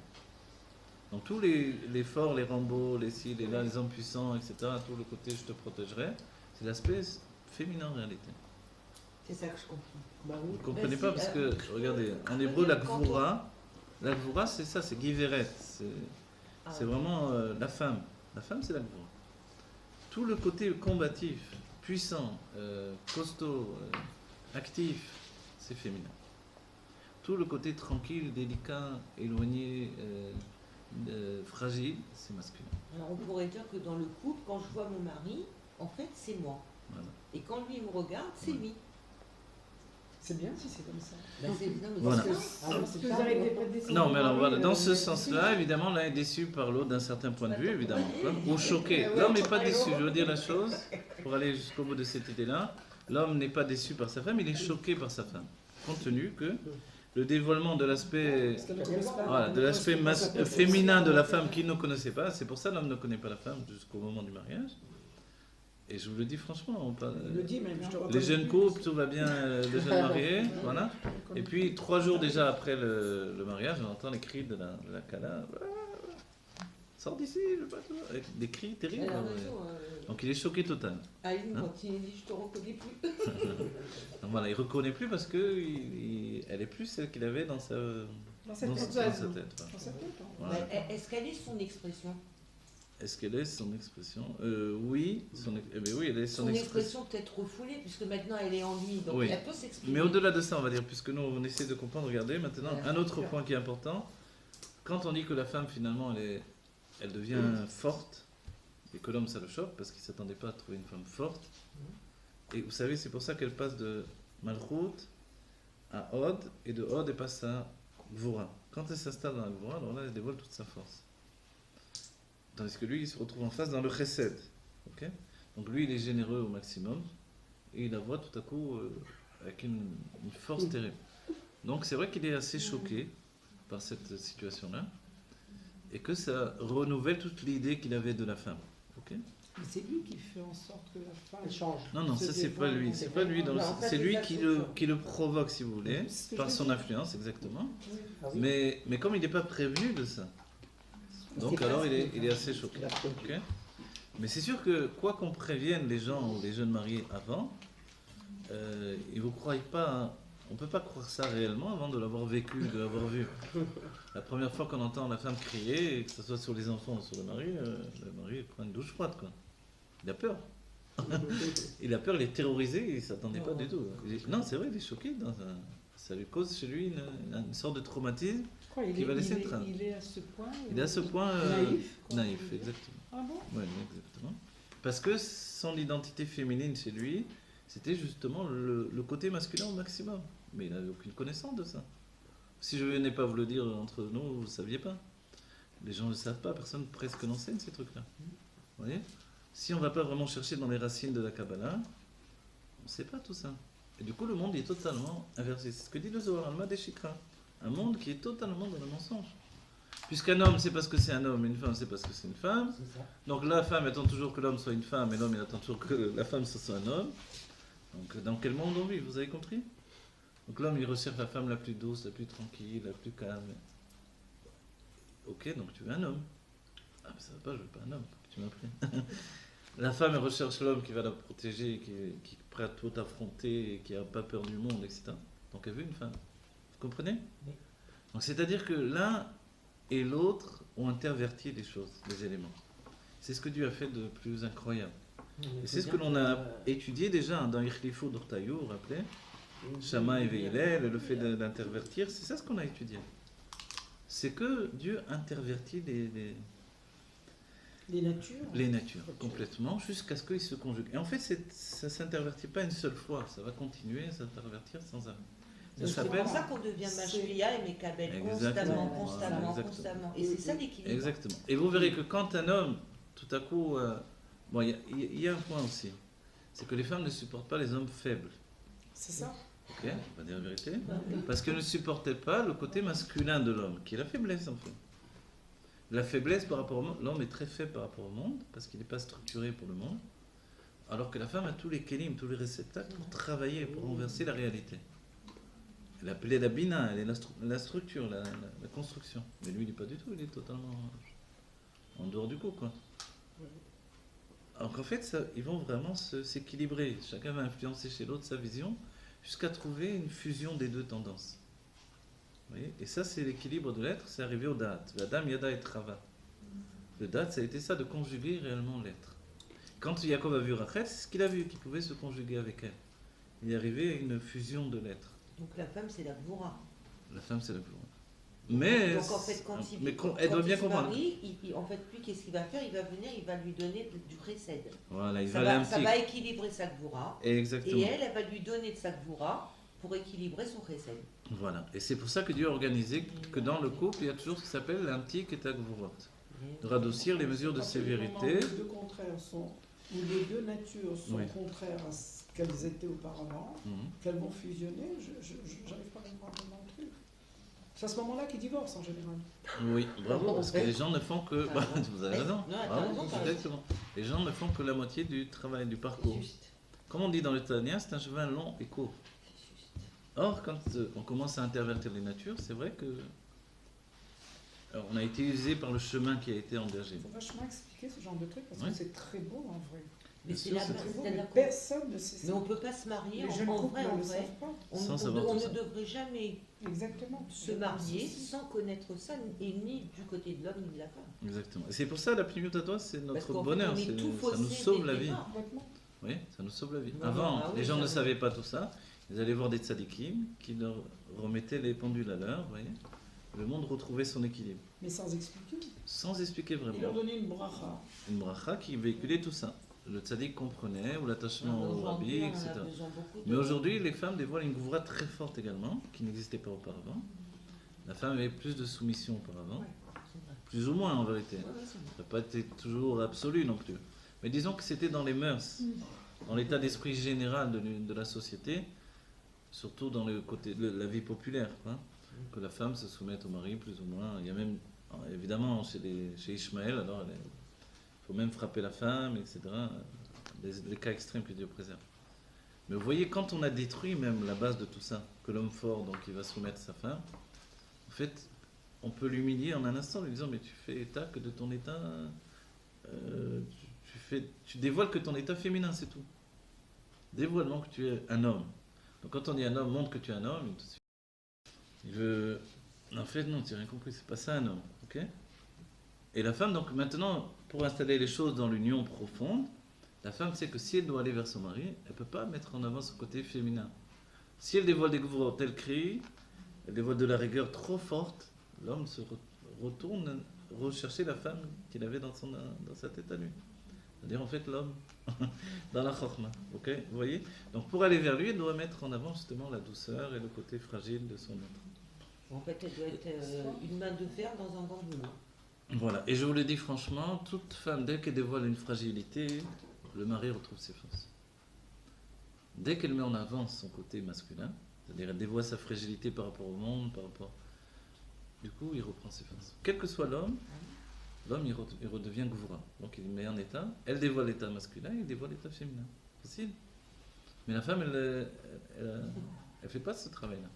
[SPEAKER 1] Donc tous les forts, les Rambo, les ci, les là, les hommes puissants, etc., tout le côté je te protégerai, c'est l'aspect féminin en réalité.
[SPEAKER 2] C'est ça que je comprends.
[SPEAKER 1] Vous ne comprenez pas parce que, regardez, en hébreu, la gvura, c'est ça, c'est giveret, c'est vraiment la femme. La femme, c'est la gvura. Tout le côté combatif, puissant, costaud, actif, c'est féminin. Tout le côté tranquille, délicat, éloigné, fragile, c'est masculin.
[SPEAKER 2] Alors on pourrait dire que dans le couple, quand je vois mon mari, en fait c'est moi.
[SPEAKER 1] Voilà.
[SPEAKER 2] Et quand lui me regarde, c'est lui.
[SPEAKER 4] C'est bien si c'est comme ça.
[SPEAKER 1] Voilà. Non, mais alors voilà, dans ce
[SPEAKER 6] Ouais.
[SPEAKER 1] sens-là, évidemment, l'un est déçu par l'autre d'un certain point de vue, évidemment, ou choqué. L'homme n'est pas déçu, je veux dire la chose, pour aller jusqu'au bout de cette idée-là. L'homme n'est pas déçu par sa femme, il est choqué par sa femme, compte tenu que le dévoilement de l'aspect féminin de la femme qu'il ne connaissait pas, c'est pour ça que l'homme ne connaît pas la femme jusqu'au moment du mariage. Et je vous le dis franchement, les jeunes couples, tout va bien, les jeunes mariés, voilà. Et puis 3 jours déjà après le mariage, on entend les cris de la Kala. Sors d'ici, je veux pas toi. Avec des cris terribles. Donc il est choqué total.
[SPEAKER 2] Aïe, quand il dit je te reconnais plus.
[SPEAKER 1] Donc voilà, il ne reconnaît plus parce que elle est plus celle qu'il avait dans sa tête. Voilà.
[SPEAKER 2] Est-ce qu'elle est son expression?
[SPEAKER 1] Est-ce qu'elle est son expression? Oui, oui, elle est son
[SPEAKER 2] expression peut-être refoulée, puisque maintenant elle est en lui, donc
[SPEAKER 1] oui.
[SPEAKER 2] elle peut s'exprimer.
[SPEAKER 1] Mais au-delà de ça, on va dire, puisque nous on essaie de comprendre, regardez maintenant, un autre point qui est important, quand on dit que la femme finalement elle devient forte, et que l'homme ça le choque, parce qu'il ne s'attendait pas à trouver une femme forte, et vous savez, c'est pour ça qu'elle passe de Malchut à Od, et de Od elle passe à Gvura. Quand elle s'installe dans la Gvura, alors là elle dévoile toute sa force. Tandis que lui, il se retrouve en face dans le chesed. Okay, donc lui, il est généreux au maximum. et il la voit tout à coup avec une force terrible. Donc c'est vrai qu'il est assez choqué par cette situation-là et que ça renouvelle toute l'idée qu'il avait de la femme. Ok?
[SPEAKER 4] Mais c'est lui qui fait en sorte que la femme
[SPEAKER 3] Elle change.
[SPEAKER 1] Non,
[SPEAKER 4] se
[SPEAKER 1] ça c'est pas
[SPEAKER 4] dévoile.
[SPEAKER 1] lui. C'est pas lui.
[SPEAKER 2] Non, ça,
[SPEAKER 1] C'est
[SPEAKER 2] c'est
[SPEAKER 1] lui
[SPEAKER 2] ça,
[SPEAKER 1] qui
[SPEAKER 2] c'est
[SPEAKER 1] le,
[SPEAKER 2] ça.
[SPEAKER 1] qui le provoque, si vous voulez,
[SPEAKER 4] C'est ce que
[SPEAKER 1] par
[SPEAKER 4] je
[SPEAKER 1] son
[SPEAKER 4] dis.
[SPEAKER 1] influence, exactement.
[SPEAKER 3] Ah oui.
[SPEAKER 1] Mais comme il n'est pas prévenu de ça, donc
[SPEAKER 3] C'est
[SPEAKER 1] alors
[SPEAKER 3] pas-
[SPEAKER 1] il est assez choqué.
[SPEAKER 3] Il a produit.
[SPEAKER 1] Ok. Mais c'est sûr que quoi qu'on prévienne les gens ou les jeunes mariés avant, ils ne vous croient pas. Hein. On ne peut pas croire ça réellement avant de l'avoir vécu, de l'avoir vu. La première fois qu'on entend la femme crier, que ce soit sur les enfants ou sur le mari prend une douche froide. Quoi. Il a peur. Il a peur, il est terrorisé, il ne s'attendait pas du tout. Non, c'est vrai, il est choqué. Ça lui cause chez lui une sorte de traumatisme.
[SPEAKER 4] Quoi,
[SPEAKER 1] qui va laisser une trace.
[SPEAKER 4] il est à ce point.
[SPEAKER 1] Il est à ce point
[SPEAKER 4] Naïf. quoi.
[SPEAKER 1] naïf, exactement.
[SPEAKER 4] Ah bon?
[SPEAKER 1] Oui, exactement. Parce que son identité féminine chez lui, c'était justement le côté masculin au maximum. Mais il n'avait aucune connaissance de ça. Si je venais pas vous le dire entre nous, vous ne saviez pas. Les gens ne le savent pas, personne presque n'enseigne ces trucs-là. Vous voyez? Si on ne va pas vraiment chercher dans les racines de la Kabbalah, on ne sait pas tout ça. Et du coup, le monde est totalement inversé. C'est ce que dit le Zohar Alma des Shikra. Un monde qui est totalement dans le mensonge. Puisqu'un homme, c'est parce que c'est un homme, une femme, c'est parce que c'est une femme.
[SPEAKER 3] C'est ça.
[SPEAKER 1] Donc la femme attend toujours que l'homme soit une femme, et l'homme il attend toujours que la femme ce soit un homme. Donc dans quel monde on vit, vous avez compris? Donc l'homme il recherche la femme la plus douce, la plus tranquille, la plus calme. Ok, donc tu veux un homme. Ah mais ça va pas, je veux pas un homme, tu m'as pris. La femme elle recherche l'homme qui va la protéger, qui est prêt à tout affronter, et qui n'a pas peur du monde, etc. Donc elle veut une femme. Vous comprenez?
[SPEAKER 2] Oui.
[SPEAKER 1] Donc c'est-à-dire que l'un et l'autre ont interverti les choses, les éléments. C'est ce que Dieu a fait de plus incroyable. Et c'est ce que l'on a étudié déjà dans Ichlifu d'Ortaïou, vous vous rappelez? Shama et Veilel, le fait d'intervertir, c'est ça ce qu'on a étudié. C'est que Dieu intervertit
[SPEAKER 4] Les natures.
[SPEAKER 1] les natures complètement jusqu'à ce qu'ils se conjuguent. Et en fait, ça ne s'intervertit pas une seule fois, ça va continuer à s'intervertir sans arrêt. Ça
[SPEAKER 2] C'est
[SPEAKER 1] s'appelle.
[SPEAKER 2] pour ça qu'on devient Machlia et Mekabel
[SPEAKER 1] Exactement.
[SPEAKER 2] constamment.
[SPEAKER 1] Exactement.
[SPEAKER 2] Et c'est ça l'équilibre.
[SPEAKER 1] Exactement. Et vous verrez que quand un homme, tout à coup. Bon, il y a un point aussi. C'est que les femmes ne supportent pas les hommes faibles.
[SPEAKER 4] C'est ça.
[SPEAKER 1] Ok, on va dire la vérité. Parce qu'elles ne supportaient pas le côté masculin de l'homme, qui est la faiblesse en fait. La faiblesse par rapport au monde, l'homme est très faible par rapport au monde, parce qu'il n'est pas structuré pour le monde, alors que la femme a tous les kélim, tous les réceptacles pour travailler, pour renverser la réalité. Elle est appelée la bina, elle est la structure, la construction. Mais lui, il n'est pas du tout, il est totalement en dehors du coup, quoi. Alors qu'en fait, ils vont vraiment s'équilibrer. Chacun va influencer chez l'autre sa vision, jusqu'à trouver une fusion des deux tendances. Vous voyez? Et ça, c'est l'équilibre de l'être, c'est arrivé au Da'at. La Dame Yada et Trava. Le Da'at, ça a été ça, de conjuguer réellement l'être. Quand Yaakov a vu Rachel, c'est ce qu'il a vu, qu'il pouvait se conjuguer avec elle. Il est arrivé à une fusion de l'être.
[SPEAKER 2] Donc la femme, c'est la Gvura.
[SPEAKER 1] La femme, c'est la plus grande. Mais,
[SPEAKER 2] Donc en fait, quand il,
[SPEAKER 1] mais
[SPEAKER 2] quand
[SPEAKER 1] elle doit
[SPEAKER 2] il
[SPEAKER 1] bien
[SPEAKER 2] se
[SPEAKER 1] comprendre.
[SPEAKER 2] marie, en fait, lui, qu'est-ce qu'il va faire? Il va venir, il va lui donner du précède.
[SPEAKER 1] Voilà, il
[SPEAKER 2] Ça
[SPEAKER 1] va aller un
[SPEAKER 2] va, ça
[SPEAKER 1] petit.
[SPEAKER 2] va équilibrer sa Gvura.
[SPEAKER 1] Exactement.
[SPEAKER 2] Et elle va lui donner de sa Gvura pour équilibrer son précède.
[SPEAKER 1] Voilà. Et c'est pour ça que Dieu a organisé que dans le couple, il y a toujours ce qui s'appelle l'antique et tagvurot. De radoucir les mesures de
[SPEAKER 4] Parce que les moments
[SPEAKER 1] sévérité.
[SPEAKER 4] où les deux contraires sont, où les deux natures sont
[SPEAKER 1] Oui.
[SPEAKER 4] contraires à ce qu'elles étaient auparavant,
[SPEAKER 1] Mhm.
[SPEAKER 4] qu'elles vont fusionner, j'arrive pas à comprendre le truc. C'est à ce moment-là qu'ils divorcent en général.
[SPEAKER 1] Oui, bravo, parce que les gens ne font que. Bah, vous avez raison.
[SPEAKER 2] Non, t'as
[SPEAKER 1] Bravo,
[SPEAKER 2] raison, t'as raison.
[SPEAKER 1] exactement. Les gens ne font que la moitié du travail, du parcours.
[SPEAKER 2] Juste.
[SPEAKER 1] Comme on dit dans le Tania, c'est un chemin long et court. Or, quand on commence à intervertir les natures, c'est vrai que. Alors, on a été usé par le chemin qui a été engagé.
[SPEAKER 4] Il faut vachement expliquer ce genre de truc parce
[SPEAKER 1] Oui.
[SPEAKER 4] que c'est très beau en vrai.
[SPEAKER 2] Mais
[SPEAKER 1] Bien
[SPEAKER 2] c'est
[SPEAKER 1] sûr,
[SPEAKER 2] la
[SPEAKER 1] c'est
[SPEAKER 4] Très beau,
[SPEAKER 2] c'est-à-dire
[SPEAKER 4] mais
[SPEAKER 2] qu'on-
[SPEAKER 4] personne ne sait
[SPEAKER 2] Mais
[SPEAKER 4] ça.
[SPEAKER 2] on ne peut pas se marier
[SPEAKER 4] Les jeunes
[SPEAKER 2] en
[SPEAKER 4] couples
[SPEAKER 2] vrai,
[SPEAKER 4] ne
[SPEAKER 2] en
[SPEAKER 4] le
[SPEAKER 2] vrai.
[SPEAKER 4] savent pas.
[SPEAKER 1] Sans savoir
[SPEAKER 2] On
[SPEAKER 1] tout
[SPEAKER 2] ne
[SPEAKER 1] ça.
[SPEAKER 2] devrait jamais
[SPEAKER 4] Exactement.
[SPEAKER 2] se marier sans connaître ça, et ni du côté de l'homme ni de la femme.
[SPEAKER 1] Exactement. Et c'est pour ça la pnimiut à toi, c'est
[SPEAKER 2] Parce
[SPEAKER 1] notre
[SPEAKER 2] qu'en fait,
[SPEAKER 1] bonheur.
[SPEAKER 2] on est tout
[SPEAKER 1] Ça nous
[SPEAKER 2] faussé
[SPEAKER 1] sauve
[SPEAKER 2] dès
[SPEAKER 1] la
[SPEAKER 2] le
[SPEAKER 1] vie.
[SPEAKER 2] départ.
[SPEAKER 4] Complètement.
[SPEAKER 1] Oui, ça nous sauve la vie.
[SPEAKER 2] Voilà.
[SPEAKER 1] Avant,
[SPEAKER 2] Ah oui,
[SPEAKER 1] les gens
[SPEAKER 2] ça,
[SPEAKER 1] ne
[SPEAKER 2] oui.
[SPEAKER 1] savaient pas tout ça. Ils allaient voir des tzadikim qui leur remettaient les pendules à l'heure, vous voyez. Le monde retrouvait son équilibre.
[SPEAKER 4] Mais sans expliquer.
[SPEAKER 1] Sans expliquer
[SPEAKER 4] Il leur
[SPEAKER 1] vraiment.
[SPEAKER 4] donnait une bracha.
[SPEAKER 1] Une bracha qui véhiculait tout ça. Le tzadik comprenait, ou l'attachement au rabbi,
[SPEAKER 2] Aujourd'hui, on
[SPEAKER 1] etc.
[SPEAKER 2] a besoin beaucoup de-
[SPEAKER 1] Mais aujourd'hui, les femmes dévoilent une gouvra très forte également, qui n'existait pas auparavant. La femme avait plus de soumission auparavant,
[SPEAKER 2] Ouais, c'est vrai.
[SPEAKER 1] plus ou moins en vérité.
[SPEAKER 2] Ouais, ouais, c'est vrai.
[SPEAKER 1] Ça n'a pas été toujours absolu non plus. Mais disons que c'était dans les mœurs. dans l'état d'esprit général de la société, surtout dans le côté de la vie populaire, hein, que la femme se soumette au mari, plus ou moins. Il y a même, évidemment, chez Ishmaël, alors il faut même frapper la femme, etc. Les cas extrêmes que Dieu préserve. Mais vous voyez, quand on a détruit même la base de tout ça, que l'homme fort, donc il va soumettre sa femme, en fait, on peut l'humilier en un instant, en lui disant, mais tu fais état que de ton état, tu dévoiles que ton état féminin, c'est tout. Dévoilement que tu es un homme. Donc quand on dit un homme, montre que tu es un homme, il veut... En fait, non, tu n'as rien compris, c'est pas ça un homme, ok? Et la femme, donc maintenant, pour installer les choses dans l'union profonde, la femme sait que si elle doit aller vers son mari, elle ne peut pas mettre en avant son côté féminin. Si elle dévoile des gouvernements tels cris, elle dévoile de la rigueur trop forte, l'homme se retourne rechercher la femme qu'il avait dans sa tête à lui. C'est-à-dire en fait l'homme dans la chokma. Ok, vous voyez? Donc pour aller vers lui, elle doit mettre en avant justement la douceur et le côté fragile de son être.
[SPEAKER 2] En fait, elle doit être une main de fer dans un gant de main.
[SPEAKER 1] Voilà, et je vous le dis franchement, toute femme, dès qu'elle dévoile une fragilité, le mari retrouve ses forces. Dès qu'elle met en avant son côté masculin, c'est-à-dire elle dévoile sa fragilité par rapport au monde, par rapport... Du coup, il reprend ses forces. Quel que soit l'homme, il redevient gouvra. Donc il met en état, elle dévoile l'état masculin, il dévoile l'état féminin. Facile. Mais la femme, elle fait pas ce travail-là.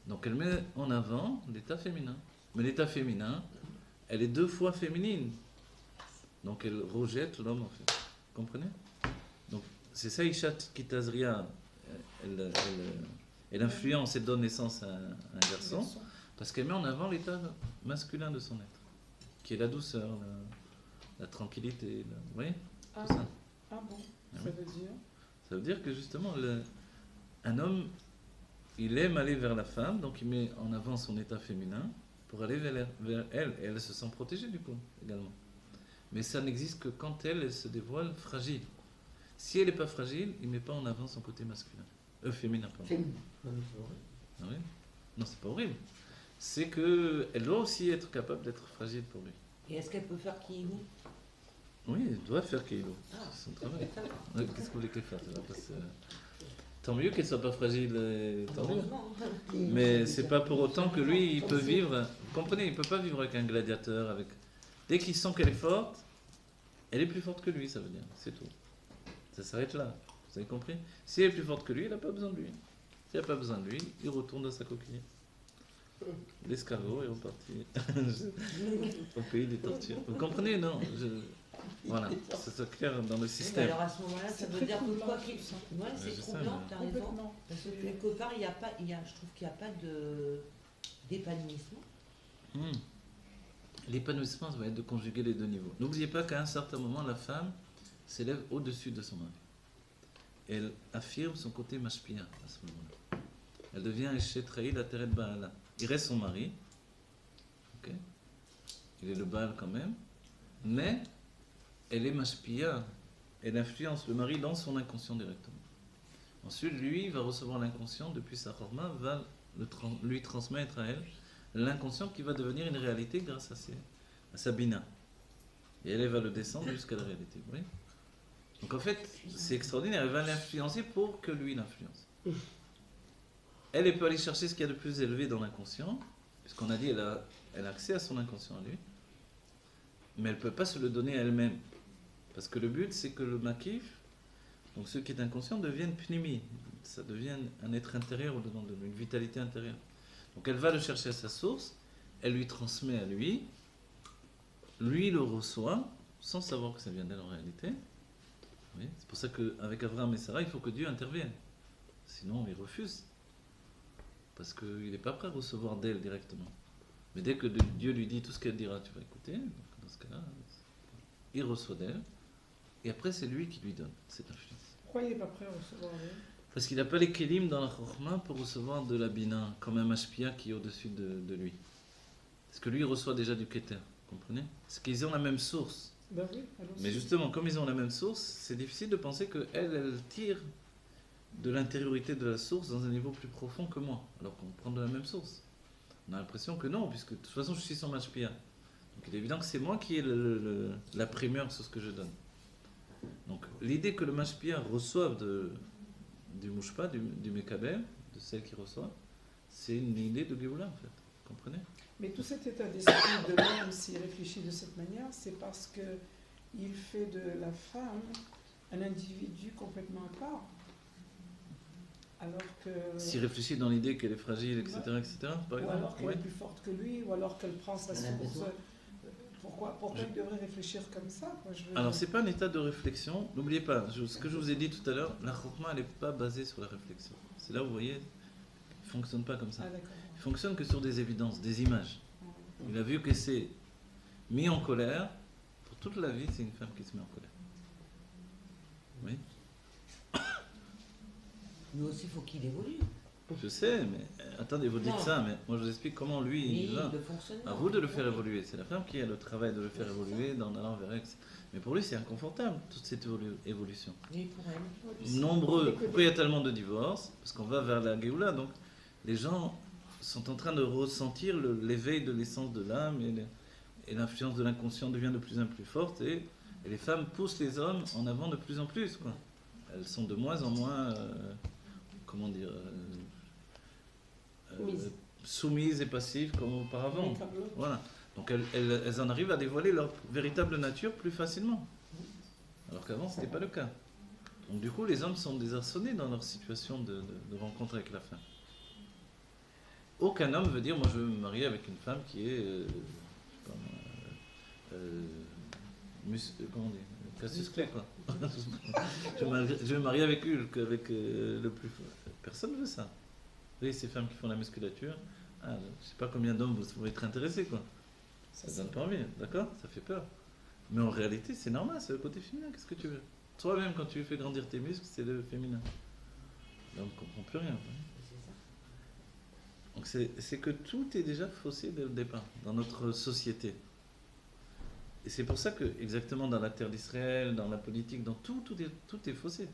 [SPEAKER 1] Donc elle met en avant l'état féminin. Mais l'état féminin, elle est 2 fois féminine. Donc elle rejette l'homme en fait. Vous comprenez? Donc c'est ça, Ishat Kitazria, elle influence et donne naissance à un garçon, parce qu'elle met en avant l'état masculin de son être, qui est la douceur, la tranquillité, vous voyez?
[SPEAKER 4] Ah,
[SPEAKER 1] Tout ça.
[SPEAKER 4] ah bon,
[SPEAKER 1] Ah
[SPEAKER 4] ça
[SPEAKER 1] oui.
[SPEAKER 4] veut dire
[SPEAKER 1] Ça veut dire que justement, un homme, il aime aller vers la femme, donc il met en avant son état féminin pour aller vers elle, et elle se sent protégée du coup, également. Mais ça n'existe que quand elle se dévoile fragile. Si elle n'est pas fragile, il ne met pas en avant son côté masculin. Féminin, pardon.
[SPEAKER 5] Féminin.
[SPEAKER 1] Ah oui? Non, c'est pas horrible. C'est qu'elle doit aussi être capable d'être fragile pour lui.
[SPEAKER 2] Et est-ce qu'elle peut faire qui vous?
[SPEAKER 1] Oui, elle doit faire Keilo.
[SPEAKER 2] Ah.
[SPEAKER 1] C'est son travail. Ouais, qu'est-ce que vous voulez qu'elle fasse là, parce que, tant mieux qu'elle soit pas fragile, tant mieux.
[SPEAKER 2] Heureusement.
[SPEAKER 1] Mais c'est pas pour autant que lui, il peut vivre. Vous comprenez, il peut pas vivre avec un gladiateur. Dès qu'il sent qu'elle est forte, elle est plus forte que lui, ça veut dire. C'est tout. Ça s'arrête là. Vous avez compris? Si elle est plus forte que lui, elle n'a pas besoin de lui. S'il n'a pas besoin de lui, il retourne dans sa coquille. L'escargot est reparti au pays des tortues. Vous comprenez, non? Voilà, c'est clair dans le
[SPEAKER 2] Mais
[SPEAKER 1] système.
[SPEAKER 2] alors à ce moment-là, ça veut dire que quoi qu'il soit. Ouais,
[SPEAKER 1] je
[SPEAKER 2] c'est
[SPEAKER 1] sais,
[SPEAKER 2] troublant,
[SPEAKER 1] mais-
[SPEAKER 2] t'as raison.
[SPEAKER 6] Complètement.
[SPEAKER 2] Parce que quelque part, je trouve qu'il n'y a pas d'épanouissement.
[SPEAKER 1] L'épanouissement, ça va être de conjuguer les 2 niveaux. N'oubliez pas qu'à un certain moment, la femme s'élève au-dessus de son mari. Elle affirme son côté mashpia à ce moment-là. Elle devient Eshetraï la Teret Baala. Il reste son mari. Ok? Il est le Baal quand même. Mais elle est mashpia. Elle influence le mari dans son inconscient directement. Ensuite, lui va recevoir l'inconscient depuis sa chorma, va lui transmettre à elle l'inconscient qui va devenir une réalité grâce à sa bina. Et elle va le descendre jusqu'à la réalité. Vous voyez? Donc en fait, c'est extraordinaire. Elle va l'influencer pour que lui l'influence. Elle peut aller chercher ce qu'il y a de plus élevé dans l'inconscient, puisqu'on a dit elle a accès à son inconscient à lui, mais elle ne peut pas se le donner à elle-même. Parce que le but, c'est que le makif, donc ce qui est inconscient, devienne pnimi. Ça devient un être intérieur au-dedans de lui, une vitalité intérieure. Donc elle va le chercher à sa source, elle lui transmet à lui le reçoit, sans savoir que ça vient d'elle en réalité. Oui, c'est pour ça qu'avec Abraham et Sarah, il faut que Dieu intervienne. Sinon, il refuse. Parce qu'il n'est pas prêt à recevoir d'elle directement. Mais dès que Dieu lui dit tout ce qu'elle dira, tu vas écouter. Donc dans ce cas-là, il reçoit d'elle. Et après, c'est lui qui lui donne cette influence.
[SPEAKER 4] Pourquoi il n'est pas prêt à recevoir elle?
[SPEAKER 1] Parce qu'il n'a pas les kélim dans la chorma pour recevoir de la bina, comme un mashpia qui est au-dessus de lui. Parce que lui, il reçoit déjà du keter. Vous comprenez? Parce qu'ils ont la même source.
[SPEAKER 4] Ben oui, alors
[SPEAKER 1] Mais
[SPEAKER 4] c'est-
[SPEAKER 1] justement, comme ils ont la même source, c'est difficile de penser qu'elle tire de l'intériorité de la source dans un niveau plus profond que moi, alors qu'on prend de la même source. On a l'impression que non, puisque de toute façon, je suis son mashpia. Donc il est évident que c'est moi qui ai la primeur sur ce que je donne. Donc l'idée que le mashpia reçoive du mouchpa, du mekabel, de celle qui reçoit, c'est une idée de Géoula en fait. Vous comprenez?
[SPEAKER 4] Mais tout cet état d'esprit de l'homme, s'il réfléchit de cette manière, c'est parce qu'il fait de la femme un individu complètement à part. Alors que...
[SPEAKER 1] S'il réfléchit dans l'idée qu'elle est fragile, etc., etc., par
[SPEAKER 4] Ou
[SPEAKER 1] exemple.
[SPEAKER 4] alors qu'elle
[SPEAKER 1] Oui.
[SPEAKER 4] est plus forte que lui, ou alors qu'elle prend sa
[SPEAKER 5] Elle a
[SPEAKER 4] source.
[SPEAKER 5] besoin.
[SPEAKER 4] Pourquoi il devrait réfléchir comme ça, quoi, je veux
[SPEAKER 1] Alors
[SPEAKER 4] dire.
[SPEAKER 1] c'est pas un état de réflexion. N'oubliez pas, ce que je vous ai dit tout à l'heure, la chokma elle n'est pas basée sur la réflexion. C'est là où vous voyez, il ne fonctionne pas comme ça.
[SPEAKER 4] Ah, d'accord.
[SPEAKER 1] Il fonctionne que sur des évidences, des images. Il a vu que c'est mis en colère. Pour toute la vie, c'est une femme qui se met en colère. Oui,
[SPEAKER 2] Lui aussi, il faut qu'il évolue.
[SPEAKER 1] je sais, mais attendez, vous dites
[SPEAKER 2] Non.
[SPEAKER 1] ça, mais moi je vous explique comment lui,
[SPEAKER 2] Oui,
[SPEAKER 1] il va.
[SPEAKER 2] le fonctionnement.
[SPEAKER 1] À vous de le faire évoluer. C'est la femme qui a le travail de le faire évoluer en allant vers X. Mais pour lui, c'est inconfortable, toute cette évolution.
[SPEAKER 2] Oui, pour elle.
[SPEAKER 1] Nombreux, pourquoi il y a tellement de divorces? Parce qu'on va vers la Géoula, donc les gens sont en train de ressentir l'éveil de l'essence de l'âme et l'influence de l'inconscient devient de plus en plus forte et les femmes poussent les hommes en avant de plus en plus, quoi. Elles sont de moins en moins, comment dire, soumises et passives comme auparavant.
[SPEAKER 4] Oui, comme l'autre.
[SPEAKER 1] Voilà. Donc elles en arrivent à dévoiler leur véritable nature plus facilement. Alors qu'avant, ce n'était pas le cas. Donc du coup, les hommes sont désarçonnés dans leur situation de rencontre avec la femme. Aucun homme veut dire, moi je veux me marier avec une femme qui est, je sais pas moi, comment on dit, Cassius-Clay, quoi. Je vais me marier avec Hulk, avec le plus fort. Personne ne veut ça. Vous voyez ces femmes qui font la musculature, je ne sais pas combien d'hommes vous pouvez être intéressés, quoi. Ça ne donne pas envie, d'accord? Ça fait peur. Mais en réalité, c'est normal, c'est le côté féminin, qu'est-ce que tu veux? Toi-même, quand tu fais grandir tes muscles, c'est le féminin. Là, on ne comprend plus rien. Donc c'est que tout est déjà faussé dès le départ, dans notre société. Et c'est pour ça que, exactement dans la terre d'Israël, dans la politique, dans tout est faussé.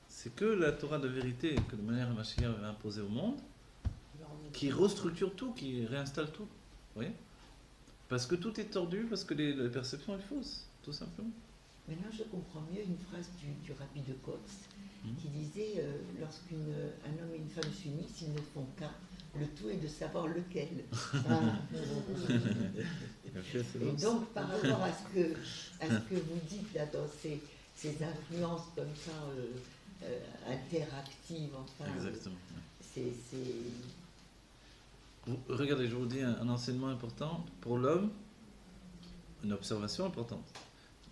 [SPEAKER 1] C'est que la Torah de vérité que le Malach HaMashiach va imposer au monde, qui restructure tout, qui réinstalle tout. Vous voyez? Parce que tout est tordu, parce que les perceptions sont fausses, tout simplement.
[SPEAKER 5] Maintenant, je comprends mieux une phrase du rabbi de Kotz qui disait lorsqu'un homme et une femme s'unissent, ils ne font qu'un. Le tout est de savoir lequel. Et donc, par rapport à ce que vous dites là dans ces influences comme ça interactives, enfin,
[SPEAKER 1] Exactement.
[SPEAKER 5] c'est
[SPEAKER 1] Regardez, je vous dis un enseignement important pour l'homme, une observation importante.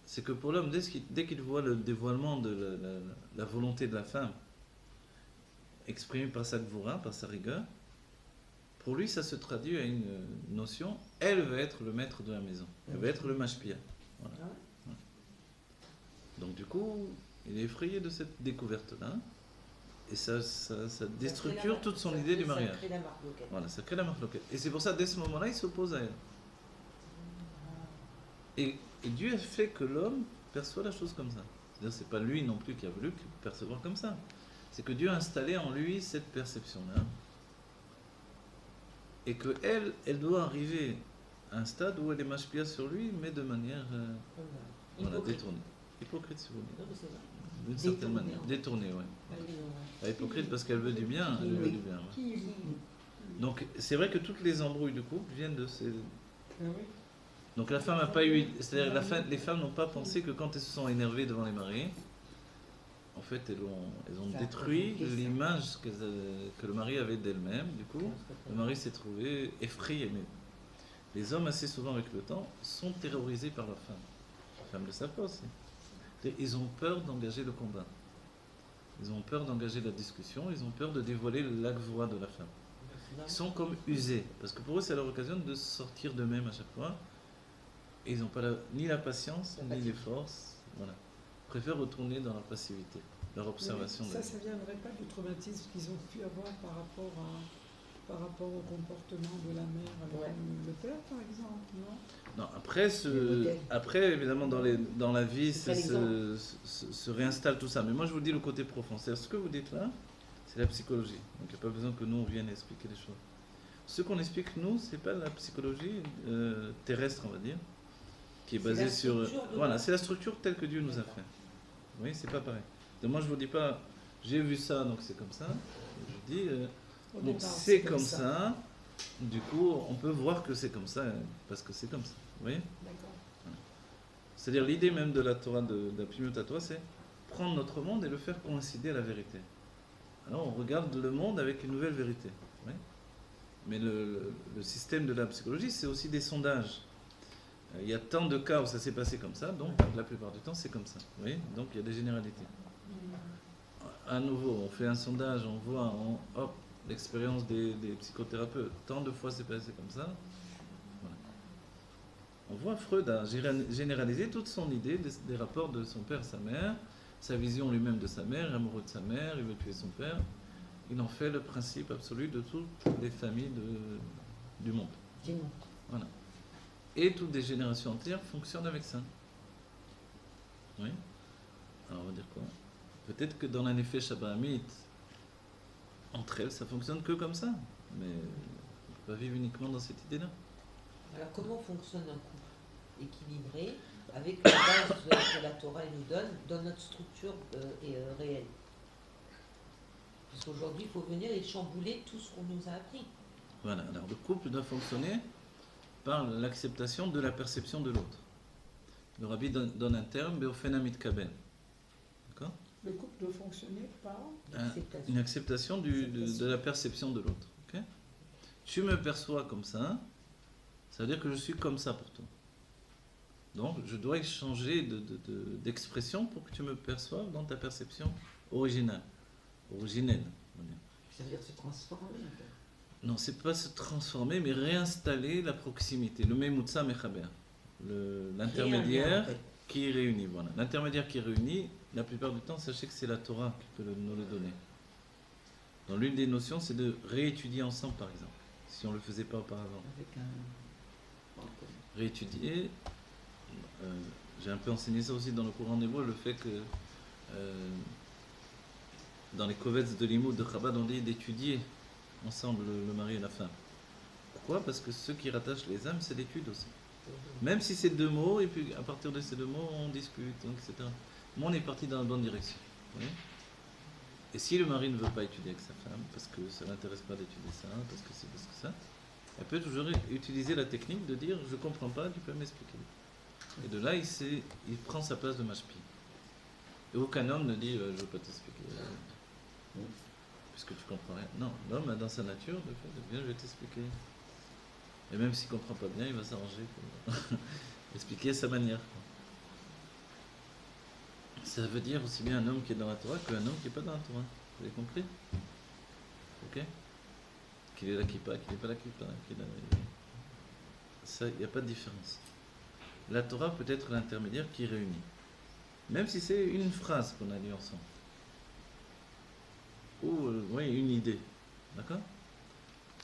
[SPEAKER 1] C'est que pour l'homme, dès qu'il voit le dévoilement de la volonté de la femme exprimée par sa gvoura, par sa rigueur, pour lui, ça se traduit à une notion, elle va être le maître de la maison, elle va être le mashpia. Voilà. Voilà. Donc du coup, il est effrayé de cette découverte-là, et ça déstructure toute son idée du mariage.
[SPEAKER 2] Ça crée la marloquette.
[SPEAKER 1] Voilà, ça crée la marloquette. Et c'est pour ça, dès ce moment-là, il s'oppose à elle. Et Dieu a fait que l'homme perçoit la chose comme ça. C'est-à-dire, c'est pas lui non plus qui a voulu percevoir comme ça. C'est que Dieu a installé en lui cette perception-là. Et qu'elle, elle doit arriver à un stade où elle est mashpia sur lui, mais de manière voilà, détournée. Hypocrite, si vous voulez.
[SPEAKER 2] Non, mais c'est vrai.
[SPEAKER 1] D'une certaine
[SPEAKER 5] Détournée,
[SPEAKER 1] manière.
[SPEAKER 5] en fait.
[SPEAKER 1] Détournée, oui.
[SPEAKER 2] Bah,
[SPEAKER 1] Hypocrite parce qu'elle veut du bien. Elle veut du bien, ouais. Donc, c'est vrai que toutes les embrouilles de couple viennent de ces... Donc la femme n'a pas eu... C'est-à-dire les femmes n'ont pas pensé que quand elles se sont énervées devant les maris, en fait, elles ont
[SPEAKER 2] Ça a
[SPEAKER 1] détruit
[SPEAKER 2] provoqué ça.
[SPEAKER 1] l'image que le mari avait d'elle-même. Du coup, le mari s'est trouvé effrayé. Mais les hommes, assez souvent avec le temps, sont terrorisés par leur femme. Les femmes le savent pas aussi. Ils ont peur d'engager le combat. Ils ont peur d'engager la discussion. Ils ont peur de dévoiler l'agvoura de la femme. Ils sont comme usés. Parce que pour eux, c'est leur occasion de sortir d'eux-mêmes à chaque fois. Et ils n'ont pas ni la patience, ni les forces. Voilà. Ils préfèrent retourner dans leur passivité, leur observation.
[SPEAKER 4] Ça ne viendrait pas du traumatisme qu'ils ont pu avoir par rapport au comportement de la mère avec le père, par exemple, non?
[SPEAKER 1] Non, après évidemment, dans la vie, se réinstalle tout ça. Mais moi, je vous dis le côté profond. C'est-à-dire, ce que vous dites là, c'est la psychologie. Donc, il n'y a pas besoin que nous, on vienne expliquer les choses. Ce qu'on explique, nous, ce n'est pas la psychologie terrestre, on va dire. qui est
[SPEAKER 2] C'est
[SPEAKER 1] basée
[SPEAKER 2] la
[SPEAKER 1] sur...
[SPEAKER 2] structure de
[SPEAKER 1] Voilà,
[SPEAKER 2] base.
[SPEAKER 1] c'est la structure telle que Dieu nous a
[SPEAKER 2] D'accord.
[SPEAKER 1] fait. Oui, c'est pas pareil. Donc moi, je vous dis pas, j'ai vu ça, donc c'est comme ça. Je dis,
[SPEAKER 4] Au
[SPEAKER 1] donc
[SPEAKER 4] départ,
[SPEAKER 1] c'est comme ça. Du coup, on peut voir que c'est comme ça, parce que c'est comme ça. Vous voyez?
[SPEAKER 4] D'accord.
[SPEAKER 1] C'est-à-dire l'idée même de la Torah, de la Pnimiut Torah, c'est prendre notre monde et le faire coïncider à la vérité. Alors on regarde le monde avec une nouvelle vérité. Oui. Mais le système de la psychologie, c'est aussi des sondages. Il y a tant de cas où ça s'est passé comme ça, donc la plupart du temps c'est comme ça. Vous voyez? Donc il y a des généralités. À nouveau, on fait un sondage, on voit, hop, l'expérience des psychothérapeutes. Tant de fois c'est passé comme ça. Voilà. On voit Freud a généralisé toute son idée des rapports de son père, sa mère, sa vision lui-même de sa mère, amoureux de sa mère, il veut tuer son père. Il en fait le principe absolu de toutes les familles du monde.
[SPEAKER 5] Dis-moi.
[SPEAKER 1] Voilà. Et toutes les générations entières fonctionnent avec ça. Oui. Alors on va dire quoi? Peut-être que dans un effet Shabbahamite, entre elles, ça fonctionne que comme ça. Mais on ne peut pas vivre uniquement dans cette idée-là.
[SPEAKER 2] Alors comment fonctionne un couple équilibré avec la base que la Torah nous donne dans notre structure réelle? Parce qu'aujourd'hui, il faut venir et chambouler tout ce qu'on nous a appris.
[SPEAKER 1] Voilà. Alors le couple doit fonctionner par l'acceptation de la perception de l'autre. Le rabbi donne un terme, Beofenamit Kabel. D'accord?
[SPEAKER 4] Le couple doit fonctionner par...
[SPEAKER 2] L'acceptation.
[SPEAKER 1] Une acceptation de la perception de l'autre. Ok? Tu me perçois comme ça veut dire que je suis comme ça pour toi. Donc je dois échanger d'expression pour que tu me perçoives dans ta perception originelle. On va dire.
[SPEAKER 5] Ça veut dire se transformer.
[SPEAKER 1] Non, c'est pas se transformer, mais réinstaller la proximité. Le Meimutsa Mechaber. L'intermédiaire
[SPEAKER 2] Créer un lien, en fait.
[SPEAKER 1] qui réunit. Voilà. L'intermédiaire qui réunit, la plupart du temps, sachez que c'est la Torah qui peut nous le donner. Dans l'une des notions, c'est de réétudier ensemble, par exemple, si on ne le faisait pas auparavant.
[SPEAKER 5] Avec un...
[SPEAKER 1] Réétudier, j'ai un peu enseigné ça aussi dans le courant hébreu, le fait que dans les kovetz de l'imoud de Chabad, on dit d'étudier ensemble le mari et la femme. Pourquoi? Parce que ce qui rattache les âmes, c'est l'étude aussi. Même si c'est deux mots, et puis à partir de ces deux mots, on discute, etc. Mais on est parti dans la bonne direction. Vous voyez? Et si le mari ne veut pas étudier avec sa femme, parce que ça ne l'intéresse pas d'étudier ça, parce que c'est parce que ça, elle peut toujours utiliser la technique de dire je ne comprends pas, tu peux m'expliquer. Et de là, il prend sa place de mashpi. Et aucun homme ne dit je ne veux pas t'expliquer, puisque tu comprends rien. Non, l'homme a dans sa nature le fait de bien je vais t'expliquer. Et même s'il ne comprend pas bien, il va s'arranger pour expliquer à sa manière. Ça veut dire aussi bien un homme qui est dans la Torah qu'un homme qui n'est pas dans la Torah. Vous avez compris? Ok? Qu'il est là qui pas, qu'il n'est pas là qui pas. Ça, il n'y a pas de différence. La Torah peut être l'intermédiaire qui réunit. Même si c'est une phrase qu'on a lue ensemble. Ou une idée. D'accord?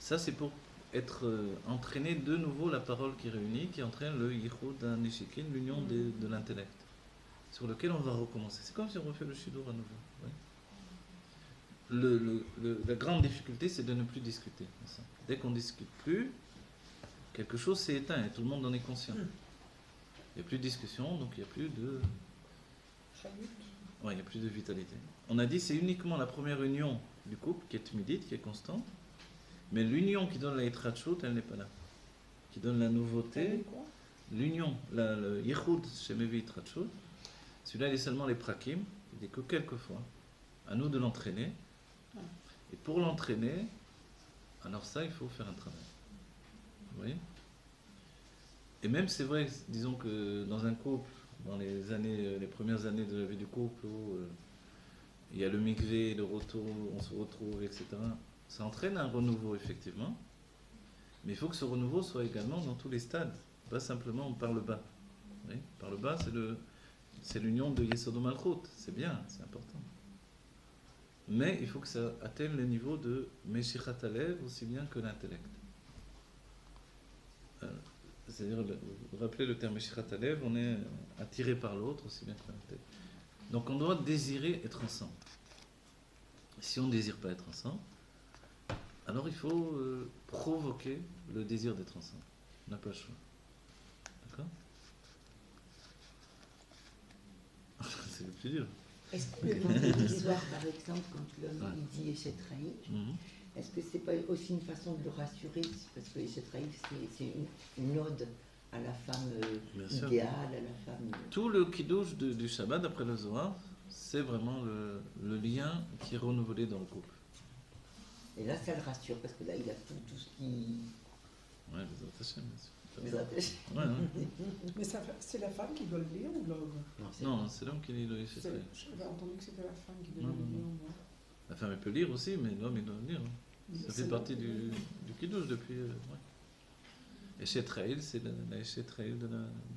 [SPEAKER 1] Ça, c'est pour être entraîné de nouveau la parole qui réunit, qui entraîne le yichud d'un ishikin, l'union de l'intellect, sur lequel on va recommencer. C'est comme si on refait le shidur à nouveau. Ouais. La grande difficulté, c'est de ne plus discuter ensemble. Dès qu'on ne discute plus, quelque chose s'est éteint et tout le monde en est conscient. Il n'y a plus de discussion, donc il n'y a plus de... Ouais, il n'y a plus de vitalité. On a dit c'est uniquement la première union du couple qui est timidite, qui est constante, mais l'union qui donne la yitrachut, elle n'est pas là. Qui donne la nouveauté, l'union, le yichud chez Mevi yitrachut, celui-là il est seulement les prakim, il n'est que quelques fois. À nous de l'entraîner. Et pour l'entraîner, alors ça il faut faire un travail. Vous voyez? Et même c'est vrai, disons que dans un couple, dans les premières années de la vie du couple, où il y a le mikvé, le retour, on se retrouve, etc. Ça entraîne un renouveau, effectivement. Mais il faut que ce renouveau soit également dans tous les stades, pas simplement par le bas. Oui, par le bas, c'est l'union de Yesod Malchut. C'est bien, c'est important. Mais il faut que ça atteigne le niveau de Meshichat Alev aussi bien que l'intellect. C'est-à-dire, vous rappelez le terme Meshichat Alev, on est attiré par l'autre aussi bien que l'intellect. Donc on doit désirer être ensemble. Si on ne désire pas être ensemble, alors il faut provoquer le désir d'être ensemble. On n'a pas le choix. D'accord? c'est le plus dur.
[SPEAKER 5] Est-ce que dans l'histoire, par exemple, quand l'homme il dit Eshet Raïl,
[SPEAKER 1] Mhm.
[SPEAKER 5] est-ce que c'est pas aussi une façon de le rassurer? Parce que Eshet Raïl, c'est une ode à la femme
[SPEAKER 1] Bien sûr.
[SPEAKER 5] idéale, à la femme.
[SPEAKER 1] Tout le kiddush du Shabbat, d'après le Zohar, c'est vraiment le lien qui est renouvelé dans le couple.
[SPEAKER 5] Et là, ça le rassure, parce que là, il a tout ce qui
[SPEAKER 1] Ouais, les attachés, bien sûr.
[SPEAKER 5] les attache.
[SPEAKER 1] Ouais, ouais.
[SPEAKER 4] Mais c'est la femme qui doit le lire ou l'homme?
[SPEAKER 1] Non, c'est l'homme qui lit le Eshet Raïl.
[SPEAKER 4] J'avais entendu que c'était la femme qui devait
[SPEAKER 1] Non,
[SPEAKER 4] le
[SPEAKER 1] non,
[SPEAKER 4] lire.
[SPEAKER 1] non.
[SPEAKER 4] moi.
[SPEAKER 1] La femme elle peut lire aussi, mais l'homme il doit lire. Hein. Ça
[SPEAKER 4] C'est
[SPEAKER 1] fait partie
[SPEAKER 4] l'homme.
[SPEAKER 1] du kiddush depuis. Ouais. Eshet Raïl, c'est la Eshet Raïl de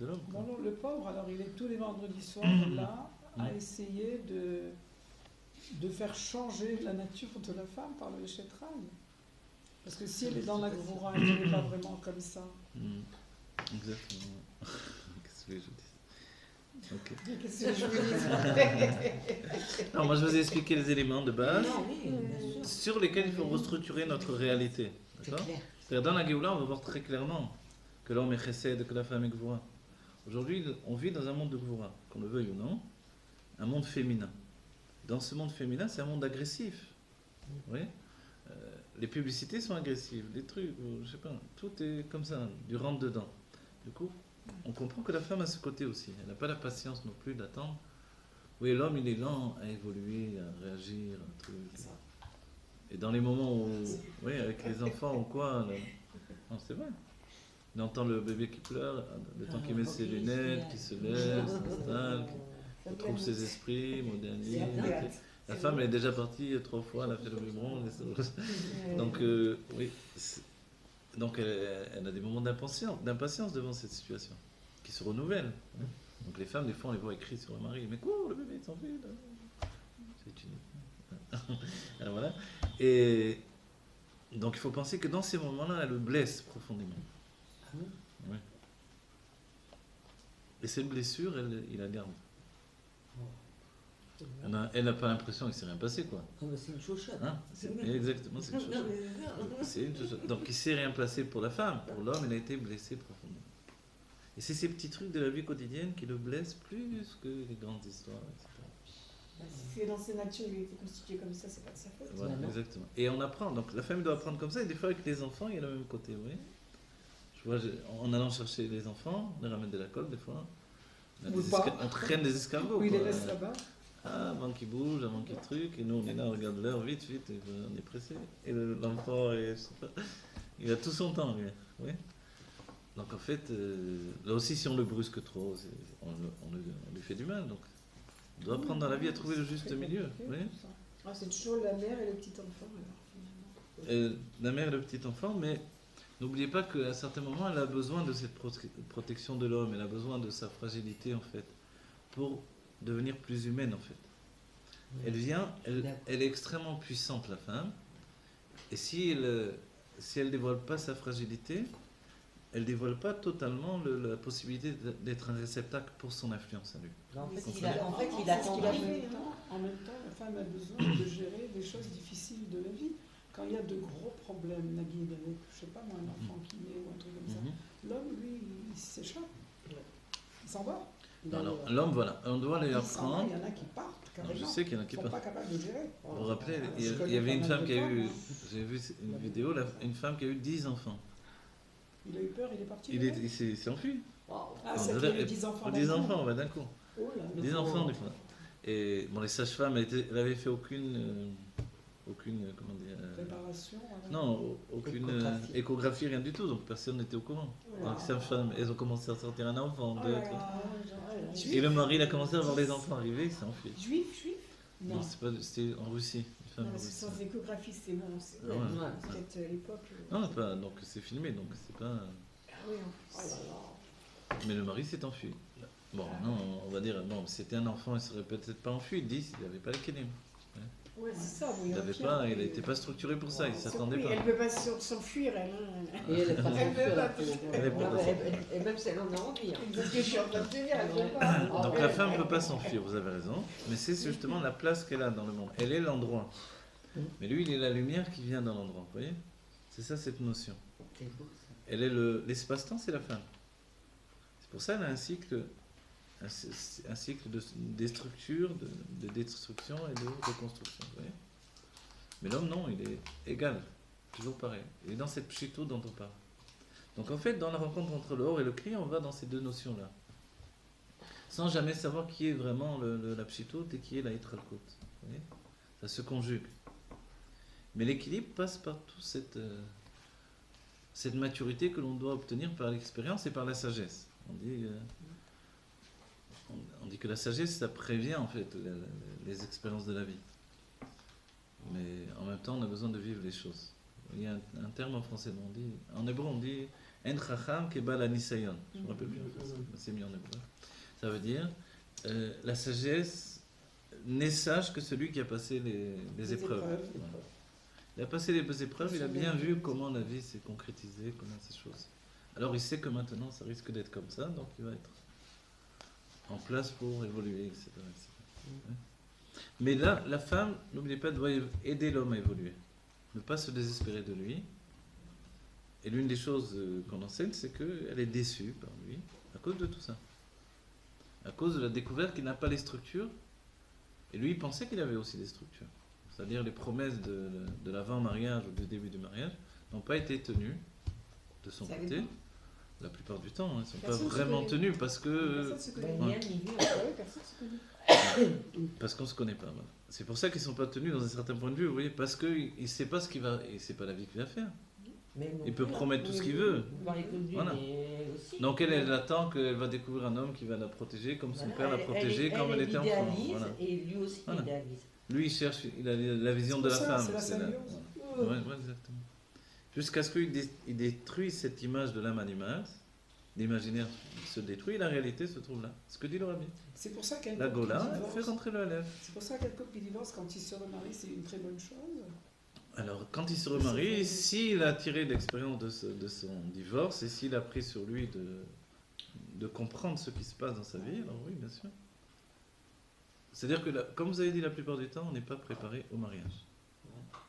[SPEAKER 1] l'homme. quoi.
[SPEAKER 4] Bon, non, le pauvre, alors il est tous les vendredis soirs là à essayer de faire changer la nature de la femme par le chétrail. Parce que si elle est dans la Gvoura, elle n'est pas vraiment comme ça.
[SPEAKER 1] Mhm. Exactement. Qu'est-ce que je dis? Ok.
[SPEAKER 4] Qu'est-ce que je veux dire?
[SPEAKER 1] Alors, moi, je vous ai expliqué les éléments de base
[SPEAKER 2] Non, oui, bien sûr.
[SPEAKER 1] sur lesquels il faut restructurer notre réalité.
[SPEAKER 5] C'est
[SPEAKER 1] D'accord?
[SPEAKER 5] clair.
[SPEAKER 1] C'est-à-dire, dans la Géoula, on va voir très clairement que l'homme est chesed, que la femme est Gvoura. Aujourd'hui, on vit dans un monde de Gvoura, qu'on le veuille ou non, un monde féminin. Dans ce monde féminin, c'est un monde agressif. Oui. Les publicités sont agressives, les trucs, je sais pas, tout est comme ça, du rentre-dedans. Du coup, on comprend que la femme a ce côté aussi. Elle n'a pas la patience non plus d'attendre. Oui, l'homme, il est lent à évoluer, à réagir, un truc. Et dans les moments où, oui, avec les enfants ou quoi, non, c'est vrai. On entend le bébé qui pleure, le temps qu'il met ses lunettes, qui se lève, s'installe, qui retrouve ses esprits, modernise. La femme, elle est déjà partie 3 fois, elle a fait le biberon. Donc, oui. Donc, elle a des moments d'impatience devant cette situation, qui se renouvelle. Donc, les femmes, des fois, on les voit écrire sur le mari. Mais cours, le bébé, il s'enfuit. C'est une. Alors, voilà. Et donc, il faut penser que dans ces moments-là, elle le blesse profondément. Ouais. Et cette blessure, il la garde. Elle n'a pas l'impression qu'il ne s'est rien passé, quoi.
[SPEAKER 2] Ah, bah, c'est une chochotte.
[SPEAKER 1] Hein, exactement, c'est une chose.
[SPEAKER 2] Non, mais c'est ça.
[SPEAKER 1] C'est une chose. Donc il ne s'est rien passé pour la femme. Pour l'homme, il a été blessé profondément. Et c'est ces petits trucs de la vie quotidienne qui le blessent plus que les grandes histoires, etc.
[SPEAKER 6] Si dans sa nature, il était constitué comme ça, c'est pas de sa faute.
[SPEAKER 1] Voilà,
[SPEAKER 2] non.
[SPEAKER 1] exactement. Et on apprend. Donc la femme doit apprendre comme ça. Et des fois, avec les enfants, il y a le même côté, oui. Je vois, en allant chercher les enfants, on les ramène de la colle, des fois.
[SPEAKER 4] Ou pas.
[SPEAKER 1] On traîne des escargots.
[SPEAKER 4] Ou il les
[SPEAKER 1] quoi.
[SPEAKER 4] laisse là-bas.
[SPEAKER 1] Ah, avant qu'ils bougent, avant qu'ils truquent, et nous on est là, on regarde l'heure, vite, et on est pressé. Et l'enfant, je sais pas, il a tout son temps, lui. Oui. Donc en fait, là aussi, si on le brusque trop, on lui fait du mal. Donc on doit apprendre dans la vie à trouver le juste milieu. Oui.
[SPEAKER 6] Ah, c'est toujours la mère et le petit enfant, alors, finalement.
[SPEAKER 1] La mère et le petit enfant, mais n'oubliez pas qu'à certains moments, elle a besoin de cette protection de l'homme, elle a besoin de sa fragilité, en fait, pour devenir plus humaine, en fait. Elle vient, elle est extrêmement puissante, la femme, et si elle dévoile pas sa fragilité, elle dévoile pas totalement la possibilité d'être un réceptacle pour son influence à lui.
[SPEAKER 2] En fait,
[SPEAKER 1] C'est
[SPEAKER 2] il a
[SPEAKER 6] ce qu'il
[SPEAKER 2] attendu.
[SPEAKER 6] a
[SPEAKER 4] En
[SPEAKER 6] fait,
[SPEAKER 4] même temps, la femme a besoin de gérer des choses difficiles de la vie. Quand il y a de gros problèmes, Naguide, avec, je sais pas moi, un enfant qui naît ou un truc comme ça,
[SPEAKER 1] Mhm.
[SPEAKER 4] l'homme, lui, il s'échappe. Il s'en va.
[SPEAKER 1] Non, non, l'homme, voilà, on doit lui
[SPEAKER 4] Il s'en va,
[SPEAKER 1] apprendre.
[SPEAKER 4] il y en a qui partent,
[SPEAKER 1] Alors,
[SPEAKER 4] carrément.
[SPEAKER 1] je sais qu'il y en a
[SPEAKER 4] Ils
[SPEAKER 1] qui
[SPEAKER 4] ne sont pas capables de gérer.
[SPEAKER 1] Vous vous rappelez,
[SPEAKER 4] Je
[SPEAKER 1] il y
[SPEAKER 4] connais
[SPEAKER 1] avait une
[SPEAKER 4] pas mal
[SPEAKER 1] femme
[SPEAKER 4] de
[SPEAKER 1] qui a
[SPEAKER 4] femmes,
[SPEAKER 1] eu,
[SPEAKER 4] hein.
[SPEAKER 1] j'ai vu une vidéo, une femme qui a eu 10 enfants.
[SPEAKER 4] Il a eu peur, il est parti.
[SPEAKER 1] Il s'est enfui.
[SPEAKER 4] Ah, c'est qu'il y avait 10 enfants.
[SPEAKER 1] 10
[SPEAKER 4] d'un coup.
[SPEAKER 1] enfants, d'un coup.
[SPEAKER 4] Oh là là.
[SPEAKER 1] 10 enfants, des fois. Et bon, les sages-femmes, elle n'avait fait aucune comment dire,
[SPEAKER 4] Préparation.
[SPEAKER 1] non, aucune échographie, rien du tout, donc personne n'était au courant. Donc ces femmes, elles ont commencé à sortir un enfant, deux, trois. Et le mari, il a commencé à voir les enfants arriver, il s'est enfui.
[SPEAKER 6] Juif
[SPEAKER 1] Non, c'était en Russie, une femme
[SPEAKER 6] Non,
[SPEAKER 1] en
[SPEAKER 6] parce que
[SPEAKER 1] Russie.
[SPEAKER 6] sans échographie, c'est bon. C'est
[SPEAKER 1] Ah ouais.
[SPEAKER 6] ouais, c'est peut-être l'époque.
[SPEAKER 1] Non, pas, donc c'est filmé, donc c'est pas.
[SPEAKER 6] Ah oui, en plus.
[SPEAKER 1] Mais le mari s'est enfui. Bon, non, on va dire, bon, si c'était un enfant, il serait peut-être pas enfui, 10, il n'avait pas les kélim.
[SPEAKER 6] Ouais, c'est ça.
[SPEAKER 1] Il n'était pas structuré pour ça, il s'attendait pas.
[SPEAKER 6] Elle ne peut pas s'enfuir, elle. Hein.
[SPEAKER 5] Et elle est pas
[SPEAKER 6] Elle veut pas.
[SPEAKER 1] Elle est pas
[SPEAKER 5] Et même si elle en a envie. hein.
[SPEAKER 6] C'est ce que je suis en train de te dire, elle ne peut pas.
[SPEAKER 1] Donc la femme ne peut pas s'enfuir, vous avez raison, mais c'est justement la place qu'elle a dans le monde. Elle est l'endroit. Mais lui, il est la lumière qui vient dans l'endroit, vous voyez? C'est ça cette notion.
[SPEAKER 5] C'est beau ça.
[SPEAKER 1] Elle est l'espace-temps, c'est la femme. C'est pour ça qu'elle a un cycle un cycle de destructure, de destruction et de reconstruction. Vous voyez. Mais l'homme, non, il est égal, toujours pareil. Il est dans cette pshito dont on parle. Donc en fait, dans la rencontre entre le or et le cri, on va dans ces deux notions-là. Sans jamais savoir qui est vraiment la pshito et qui est la hitralkut. Vous voyez. Ça se conjugue. Mais l'équilibre passe par toute cette maturité que l'on doit obtenir par l'expérience et par la sagesse. On dit que la sagesse, ça prévient en fait les expériences de la vie. Mais en même temps, on a besoin de vivre les choses. Il y a un terme en français, en hébreu, on dit En chacham kebal anisayon. Je me rappelle plus en français, c'est mis en hébreu. Ça veut dire la sagesse n'est sage que celui qui a passé les épreuves. Voilà. Il a passé les épreuves, il a bien vu comment la vie s'est concrétisée, comment ces choses. Alors il sait que maintenant ça risque d'être comme ça, donc il va être en place pour évoluer, etc. Mais là, la femme, n'oubliez pas, doit aider l'homme à évoluer. Ne pas se désespérer de lui. Et l'une des choses qu'on enseigne, c'est qu'elle est déçue par lui à cause de tout ça. À cause de la découverte qu'il n'a pas les structures. Et lui, il pensait qu'il avait aussi des structures. C'est-à-dire les promesses de l'avant-mariage ou du début du mariage n'ont pas été tenues de son côté. La plupart du temps, elles ne sont pas vraiment tenues parce que... Parce qu'on ne se connaît pas. Voilà. C'est pour ça qu'ils ne sont pas tenus dans un certain point de vue, vous voyez, parce qu'il ne sait pas ce qu'il va... Et ce n'est pas la vie qu'il va faire. Il peut promettre tout ce qu'il veut. Voilà. Donc elle attend qu'elle va découvrir un homme qui va la protéger comme son père l'a protégée quand elle était enfant. Voilà.
[SPEAKER 2] Et lui aussi il idéalise.
[SPEAKER 1] Lui il a la vision de la femme.
[SPEAKER 4] C'est la
[SPEAKER 1] ouais, exactement. Jusqu'à ce qu'il détruise cette image de l'âme animale, l'imaginaire se détruit, la réalité se trouve là. Ce que dit le rabbi.
[SPEAKER 4] C'est pour ça qu'un
[SPEAKER 1] la Gola fait rentrer le Aleph.
[SPEAKER 4] C'est pour ça qu'un couple qui divorce, quand il se remarie, c'est une très bonne chose.
[SPEAKER 1] Alors, quand il se remarie, s'il a tiré l'expérience de son divorce et s'il a pris sur lui de comprendre ce qui se passe dans sa vie, alors oui, bien sûr. C'est-à-dire que, comme vous avez dit la plupart du temps, on n'est pas préparé au mariage.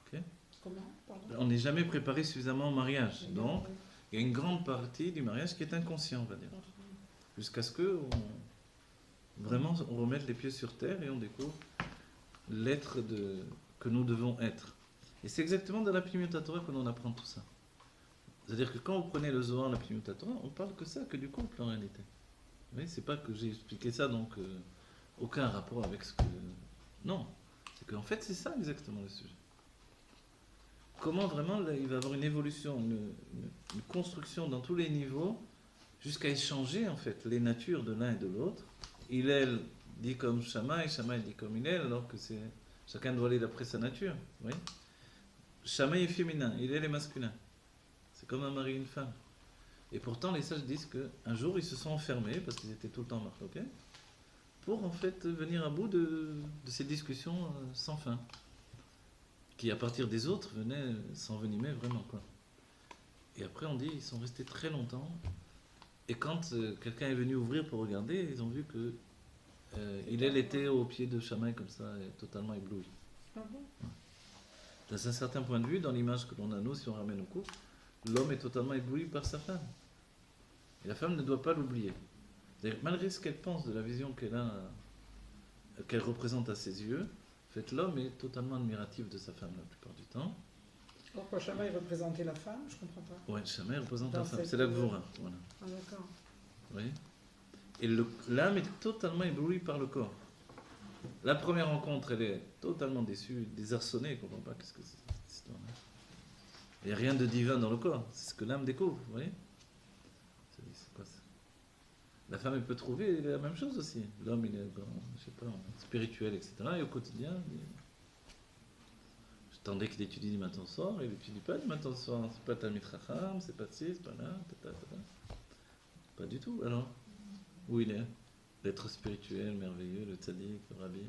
[SPEAKER 1] Okay.
[SPEAKER 4] Comment? Pardon.
[SPEAKER 1] On n'est jamais préparé suffisamment au mariage. Donc, il y a une grande partie du mariage qui est inconscient, on va dire. Jusqu'à ce que vraiment on remette les pieds sur terre et on découvre l'être que nous devons être. Et c'est exactement dans la Pnimiut Torah que l'on apprend tout ça. C'est-à-dire que quand vous prenez le Zohar, la Pnimiut Torah, on parle que ça, que du couple en réalité. Vous voyez, c'est pas que j'ai expliqué ça, donc aucun rapport avec ce que... Non, c'est qu'en fait c'est ça exactement le sujet. Comment vraiment là, il va y avoir une évolution, une construction dans tous les niveaux, jusqu'à échanger en fait les natures de l'un et de l'autre. Hillel dit comme Shammai, Shammai dit comme Hillel, alors que chacun doit aller d'après sa nature. Vous voyez. Shammai est féminin, Hillel est masculin. C'est comme un mari et une femme. Et pourtant, les sages disent qu'un jour, ils se sont enfermés, parce qu'ils étaient tout le temps marqués, pour en fait venir à bout de ces discussions sans fin, qui à partir des autres venaient s'envenimer vraiment, quoi. Et après, on dit ils sont restés très longtemps, et quand quelqu'un est venu ouvrir pour regarder, ils ont vu que Hillel était au pied de Shammai comme ça, totalement ébloui.
[SPEAKER 4] Ah bon?
[SPEAKER 1] Dans un certain point de vue, dans l'image que l'on a nous, si on ramène au couple, l'homme est totalement ébloui par sa femme. Et la femme ne doit pas l'oublier. Malgré ce qu'elle pense de la vision qu'elle représente à ses yeux, en fait, l'homme est totalement admiratif de sa femme la plupart du temps.
[SPEAKER 4] Pourquoi Shammai représentait la femme? Je comprends pas.
[SPEAKER 1] Oui, Shammai représente
[SPEAKER 4] Dans
[SPEAKER 1] la femme.
[SPEAKER 4] cette...
[SPEAKER 1] C'est la Gvura. Voilà.
[SPEAKER 4] Ah d'accord.
[SPEAKER 1] Vous voyez. Et l'âme est totalement éblouie par le corps. La première rencontre, elle est totalement déçue, désarçonnée, elle ne comprend pas qu'est-ce que c'est cette histoire-là. Il n'y a rien de divin dans le corps, c'est ce que l'âme découvre, vous voyez. C'est quoi ça? La femme, elle peut trouver la même chose aussi. L'homme, il est, je sais pas, spirituel, etc. Et au quotidien, j'attendais qu'il étudie du matin au soir, et il n'étudie pas du matin au soir. C'est pas Talmid Chacham, c'est pas ci, c'est pas là, pas du tout. Alors, où il est? L'être spirituel, merveilleux, le tzaddik, le rabbi.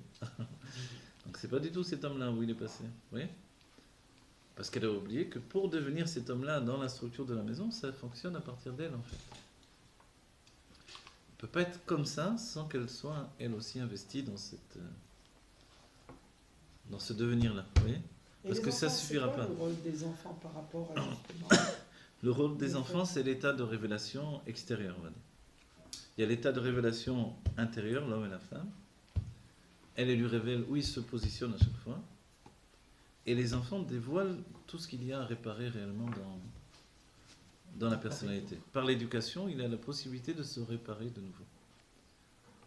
[SPEAKER 1] Donc c'est pas du tout cet homme-là où il est passé. Vous voyez? Parce qu'elle a oublié que pour devenir cet homme-là dans la structure de la maison, ça fonctionne à partir d'elle en fait. On ne peut pas être comme ça sans qu'elle soit elle aussi investie dans ce devenir-là. Vous voyez? Parce que ça ne suffira pas.
[SPEAKER 4] Le rôle des enfants par rapport à justement...
[SPEAKER 1] Le rôle des enfants, c'est l'état de révélation extérieure, on va dire. Il y a l'état de révélation intérieure, l'homme et la femme. Elle lui révèle où il se positionne à chaque fois. Et les enfants dévoilent tout ce qu'il y a à réparer réellement dans la personnalité. Par l'éducation, il a la possibilité de se réparer de nouveau.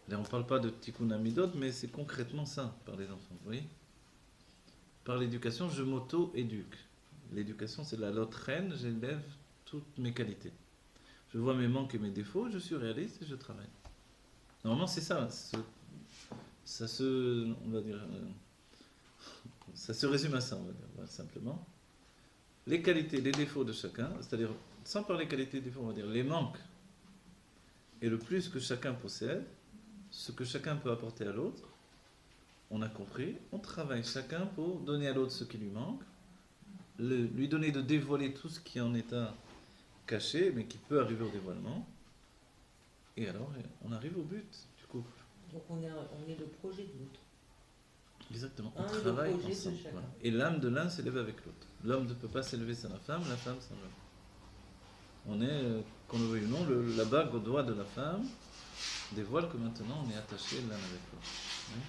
[SPEAKER 1] Là, on ne parle pas de tikkun amidot, mais c'est concrètement ça, par les enfants. Vous voyez ? Par l'éducation, je m'auto-éduque. L'éducation, c'est la lotte reine, j'élève toutes mes qualités. Je vois mes manques et mes défauts, je suis réaliste et je travaille. Normalement, c'est ça. Ça se résume à ça, on va dire, voilà, simplement. Les qualités, les défauts de chacun, c'est-à-dire, sans parler qualités et défauts, on va dire les manques et le plus que chacun possède, ce que chacun peut apporter à l'autre, on a compris, on travaille chacun pour donner à l'autre ce qui lui manque, lui donner de dévoiler tout ce qui en est un caché, mais qui peut arriver au dévoilement, et alors on arrive au but du couple.
[SPEAKER 2] Donc on est le projet de l'autre.
[SPEAKER 1] Exactement,
[SPEAKER 2] Un
[SPEAKER 1] on
[SPEAKER 2] est le
[SPEAKER 1] travaille
[SPEAKER 2] projet de
[SPEAKER 1] ensemble.
[SPEAKER 2] chacun.
[SPEAKER 1] Voilà. Et l'âme de l'un s'élève avec l'autre. L'homme ne peut pas s'élever sans la femme sans l'homme. On est, qu'on le veuille ou non, la bague au doigt de la femme dévoile que maintenant on est attaché l'un avec l'autre. Oui.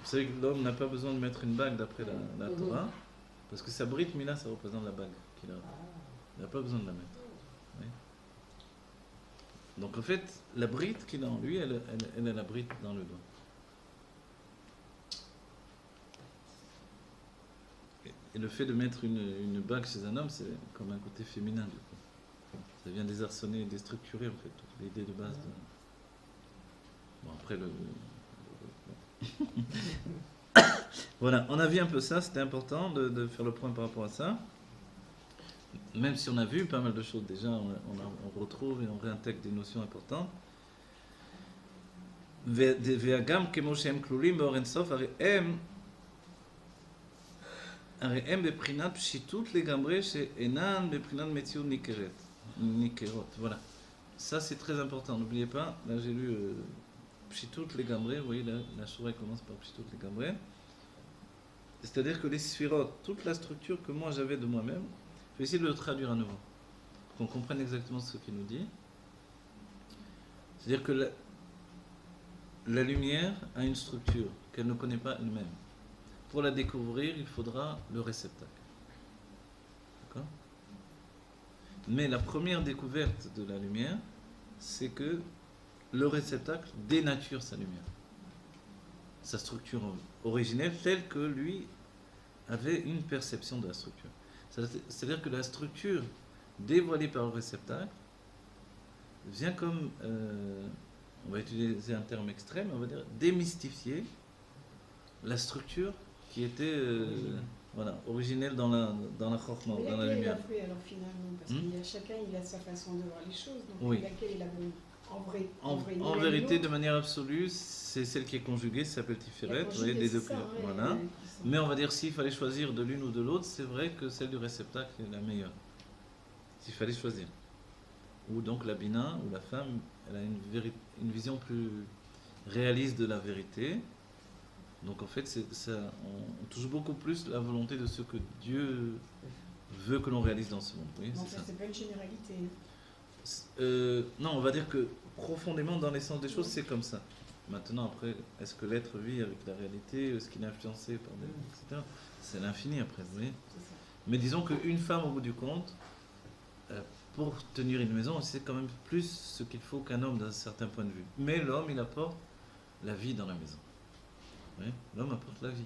[SPEAKER 1] Vous savez que l'homme n'a pas besoin de mettre une bague d'après la Torah, parce que sa Brit Mila, ça représente la bague qu'il a. Il n'a pas besoin de la mettre. Oui. Donc en fait, la Brit qu'il a en lui, elle a la Brit dans le doigt. Et le fait de mettre une bague chez un homme, c'est comme un côté féminin du coup. Ça vient désarçonner et déstructurer en fait toute l'idée de base de... Bon après Voilà, on a vu un peu ça, c'était important de faire le point par rapport à ça. Même si on a vu pas mal de choses déjà, on retrouve et on réintègre des notions importantes. והגם כמו שהם כלולים באור אינסוף, הרי הם בבחינת פשיטות לגמרי שאינן בבחינת מציאות ניכרות. Voilà. Ça c'est très important, n'oubliez pas, là j'ai lu Pshitut Legamre, vous voyez la Shura commence par Pshitut Legamre. C'est-à-dire que les sphirotes, toute la structure que moi j'avais de moi-même, je vais essayer de le traduire à nouveau, pour qu'on comprenne exactement ce qu'il nous dit. C'est-à-dire que la lumière a une structure qu'elle ne connaît pas elle-même. Pour la découvrir, il faudra le réceptacle. D'accord ? Mais la première découverte de la lumière, c'est que le réceptacle dénature sa lumière. Sa structure originelle, telle que lui avait une perception de la structure. C'est-à-dire que la structure dévoilée par le réceptacle vient comme, on va utiliser un terme extrême, on va dire démystifier la structure qui était voilà, originelle dans la chokhmah, dans la lumière.
[SPEAKER 6] Laquelle est la vraie alors finalement? Parce qu'il y a chacun, il a sa façon de voir les choses. Donc
[SPEAKER 1] Oui.
[SPEAKER 6] laquelle est la bonne?
[SPEAKER 1] En vérité, de manière absolue, c'est celle qui est conjuguée, ça s'appelle Tiferet, vous voyez, des deux couleurs. Voilà. Mais on va dire, s'il fallait choisir de l'une ou de l'autre, c'est vrai que celle du réceptacle est la meilleure. S'il fallait choisir. Ou donc la Bina, ou la femme, elle a une vision plus réaliste de la vérité. Donc en fait, on touche beaucoup plus la volonté de ce que Dieu veut que l'on réalise dans ce monde. Oui,
[SPEAKER 6] Donc
[SPEAKER 1] c'est
[SPEAKER 6] ça,
[SPEAKER 1] ça.
[SPEAKER 6] c'est pas une généralité.
[SPEAKER 1] Non, on va dire que profondément dans l'essence des choses, c'est comme ça. Maintenant, après, est-ce que l'être vit avec la réalité? Est-ce qu'il est influencé par des... etc. C'est l'infini après, vous voyez. Mais disons qu'une femme, au bout du compte, pour tenir une maison, c'est quand même plus ce qu'il faut qu'un homme d'un certain point de vue. Mais l'homme, il apporte la vie dans la maison. Vous voyez, l'homme apporte la vie.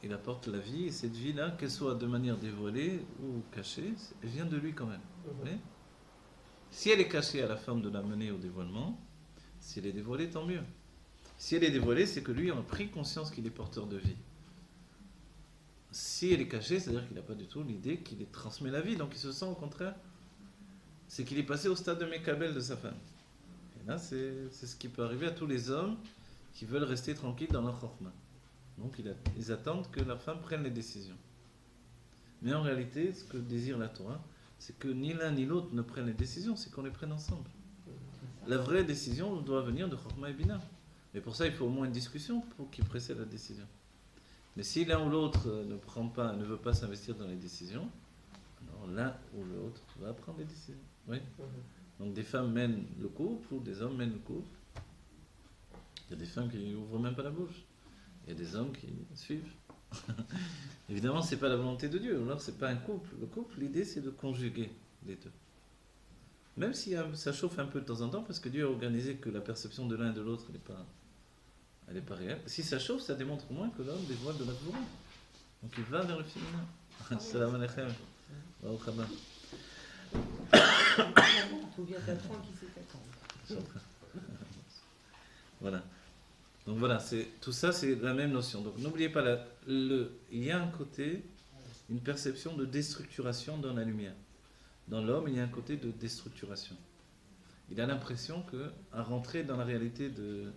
[SPEAKER 1] Il apporte la vie, et cette vie-là, qu'elle soit de manière dévoilée ou cachée, elle vient de lui quand même. Vous voyez? Si elle est cachée à la femme de la mener au dévoilement, si elle est dévoilée, tant mieux. Si elle est dévoilée, c'est que lui a pris conscience qu'il est porteur de vie. Si elle est cachée, c'est-à-dire qu'il n'a pas du tout l'idée qu'il transmet la vie, donc il se sent au contraire, c'est qu'il est passé au stade de Mekabel de sa femme. Et là, c'est ce qui peut arriver à tous les hommes qui veulent rester tranquilles dans leur chokhmah. Donc ils attendent que la femme prenne les décisions. Mais en réalité, ce que désire la Torah, c'est que ni l'un ni l'autre ne prennent les décisions, c'est qu'on les prenne ensemble. La vraie décision doit venir de Chokhmah et Bina. Mais pour ça, il faut au moins une discussion pour qu'il précède la décision. Mais si l'un ou l'autre ne veut pas s'investir dans les décisions, alors alors l'un ou l'autre va prendre des décisions. Oui. Donc des femmes mènent le couple ou des hommes mènent le couple. Il y a des femmes qui n'ouvrent même pas la bouche. Il y a des hommes qui suivent. Évidemment, c'est pas la volonté de Dieu. Alors, c'est pas un couple. Le couple, l'idée, c'est de conjuguer les deux. Même si ça chauffe un peu de temps en temps, parce que Dieu a organisé que la perception de l'un et de l'autre, elle n'est pas réelle. Si ça chauffe, ça démontre au moins que l'homme dévoile de la volonté. Donc, il va vers le féminin. Salam alaikum. Wa khaba.
[SPEAKER 2] Tout vient d'apprendre qui sait attendre.
[SPEAKER 1] Voilà. Donc voilà, tout ça c'est la même notion. Donc n'oubliez pas, il y a un côté, une perception de déstructuration dans la lumière. Dans l'homme, il y a un côté de déstructuration. Il a l'impression qu'à rentrer dans la réalité de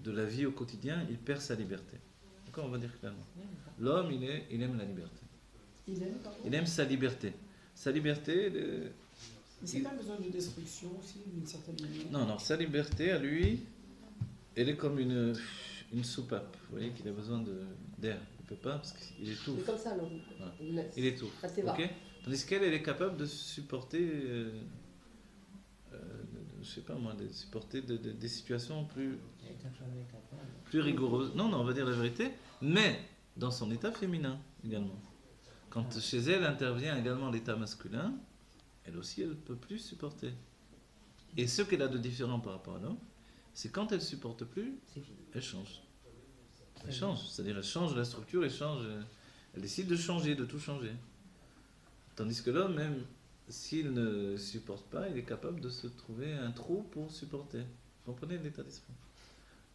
[SPEAKER 1] la vie au quotidien, il perd sa liberté. D'accord, on va dire clairement. L'homme, il aime la liberté. Il aime sa liberté. Sa liberté...
[SPEAKER 4] Mais c'est pas besoin de destruction aussi, d'une certaine manière.
[SPEAKER 1] Non, sa liberté à lui... Elle est comme une soupape, vous voyez qu'il a besoin d'air. Il ne peut pas parce qu'il étouffe.
[SPEAKER 3] C'est comme ça, l'homme.
[SPEAKER 1] Voilà. Il étouffe.
[SPEAKER 3] Ça, c'est
[SPEAKER 1] Okay, tandis qu'elle, elle est capable de supporter, je sais pas moi, de supporter des situations plus rigoureuses. Non, on va dire la vérité, mais dans son état féminin également. Quand chez elle intervient également l'état masculin, elle aussi, elle ne peut plus supporter. Et ce qu'elle a de différent par rapport à l'homme, c'est quand elle ne supporte plus, elle change. Elle change, c'est-à-dire elle change la structure, elle décide de changer, de tout changer. Tandis que l'homme, même s'il ne supporte pas, il est capable de se trouver un trou pour supporter. Vous comprenez l'état d'esprit?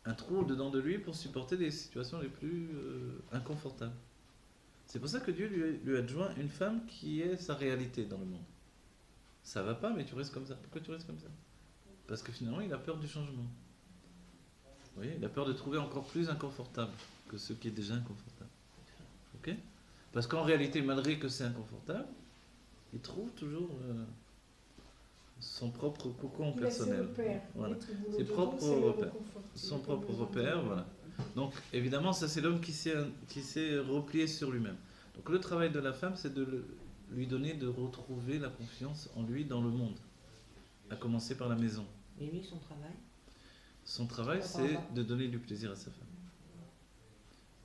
[SPEAKER 1] Un trou dedans de lui pour supporter les situations les plus inconfortables. C'est pour ça que Dieu lui adjoint une femme qui est sa réalité dans le monde. Ça va pas, mais tu restes comme ça. Pourquoi tu restes comme ça? Parce que finalement, il a peur du changement. Vous voyez, il a peur de trouver encore plus inconfortable que ce qui est déjà inconfortable. Ok? Parce qu'en réalité, malgré que c'est inconfortable, il trouve toujours son propre cocon personnel. Voilà. Son propre repère, voilà. Donc, évidemment, ça c'est l'homme qui s'est replié sur lui-même. Donc, le travail de la femme, c'est de lui donner de retrouver la confiance en lui dans le monde. À commencer par la maison.
[SPEAKER 2] Et lui, son travail?
[SPEAKER 1] Son travail, c'est de donner du plaisir à sa femme.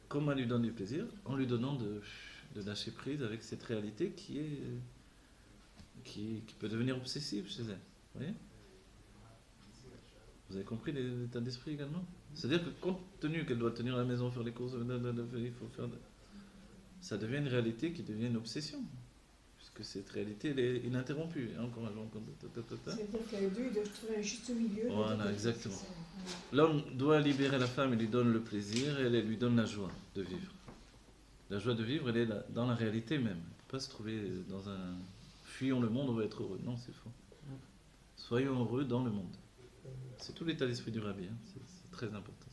[SPEAKER 1] Comment elle lui donne du plaisir? En lui donnant de lâcher prise avec cette réalité qui peut devenir obsessive chez elle. Vous voyez? Vous avez compris l'état d'esprit également? C'est-à-dire que compte tenu qu'elle doit tenir la maison, faire les courses, il faut faire... Ça devient une réalité qui devient une obsession. Que cette réalité elle est ininterrompue.
[SPEAKER 6] C'est-à-dire qu'elle doit trouver un juste milieu.
[SPEAKER 1] Voilà, exactement. L'homme doit libérer la femme, il lui donne le plaisir et elle lui donne la joie de vivre. La joie de vivre, elle est là, dans la réalité même. Il ne faut pas se trouver dans un... Fuyons le monde, on va être heureux. Non, c'est faux. Soyons heureux dans le monde. C'est tout l'état d'esprit du Rabbi. Hein. C'est très important.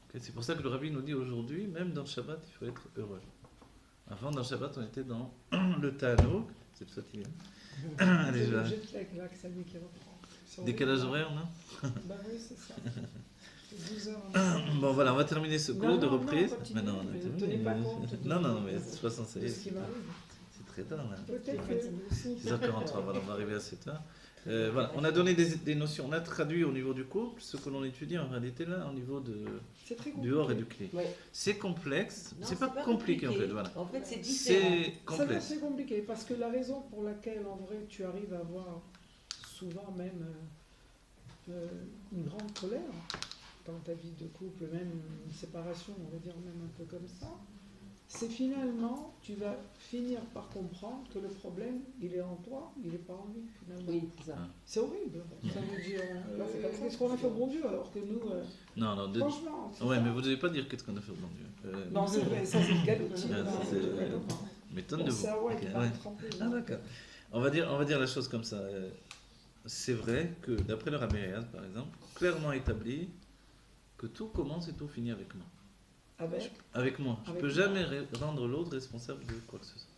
[SPEAKER 1] Okay, c'est pour ça que le Rabbi nous dit aujourd'hui, même dans le Shabbat, il faut être heureux. Avant, dans le Shabbat, on était dans le Tanouk. Cette fois-ci. Allez, je vais. Décalage horaire, non?
[SPEAKER 4] Bah oui, c'est ça. C'est 12 heures.
[SPEAKER 1] Bon, voilà, on va terminer ce cours de reprise.
[SPEAKER 4] Mais non,
[SPEAKER 1] on
[SPEAKER 4] tenez pas compte.
[SPEAKER 1] Non, mais 60,
[SPEAKER 4] de ce qui m'arrive.
[SPEAKER 1] c'est très tard. Là.
[SPEAKER 4] Peut-être que...
[SPEAKER 1] 6h43, voilà, on va arriver à 7h. Voilà, on a donné des notions, on a traduit au niveau du couple ce que l'on étudie en réalité là, au niveau du hors et du clé.
[SPEAKER 3] Ouais.
[SPEAKER 1] C'est complexe,
[SPEAKER 2] Non,
[SPEAKER 1] c'est pas compliqué en fait. Voilà.
[SPEAKER 2] En fait, c'est différent.
[SPEAKER 1] C'est complexe.
[SPEAKER 4] C'est compliqué parce que la raison pour laquelle en vrai tu arrives à avoir souvent même une grande colère dans ta vie de couple, même une séparation, on va dire même un peu comme ça, c'est finalement, tu vas finir par comprendre que le problème, il est en toi, il n'est pas en lui, finalement.
[SPEAKER 3] Oui, c'est ça.
[SPEAKER 4] C'est horrible. Ça veut dire, qu'est-ce qu'on a fait au bon Dieu alors que nous,
[SPEAKER 1] Non,
[SPEAKER 4] franchement...
[SPEAKER 1] Ouais, mais vous ne devez pas dire qu'est-ce qu'on a fait au bon Dieu.
[SPEAKER 4] Non, c'est vrai, ça c'est le galoutier.
[SPEAKER 1] M'étonne de vous.
[SPEAKER 4] Okay, ouais.
[SPEAKER 1] Ah d'accord. On va dire la chose comme ça. C'est vrai que d'après le Rabbi Riyad, par exemple, clairement établi que tout commence et tout finit avec moi. Avec moi. Je ne peux jamais rendre l'autre responsable de quoi que ce soit.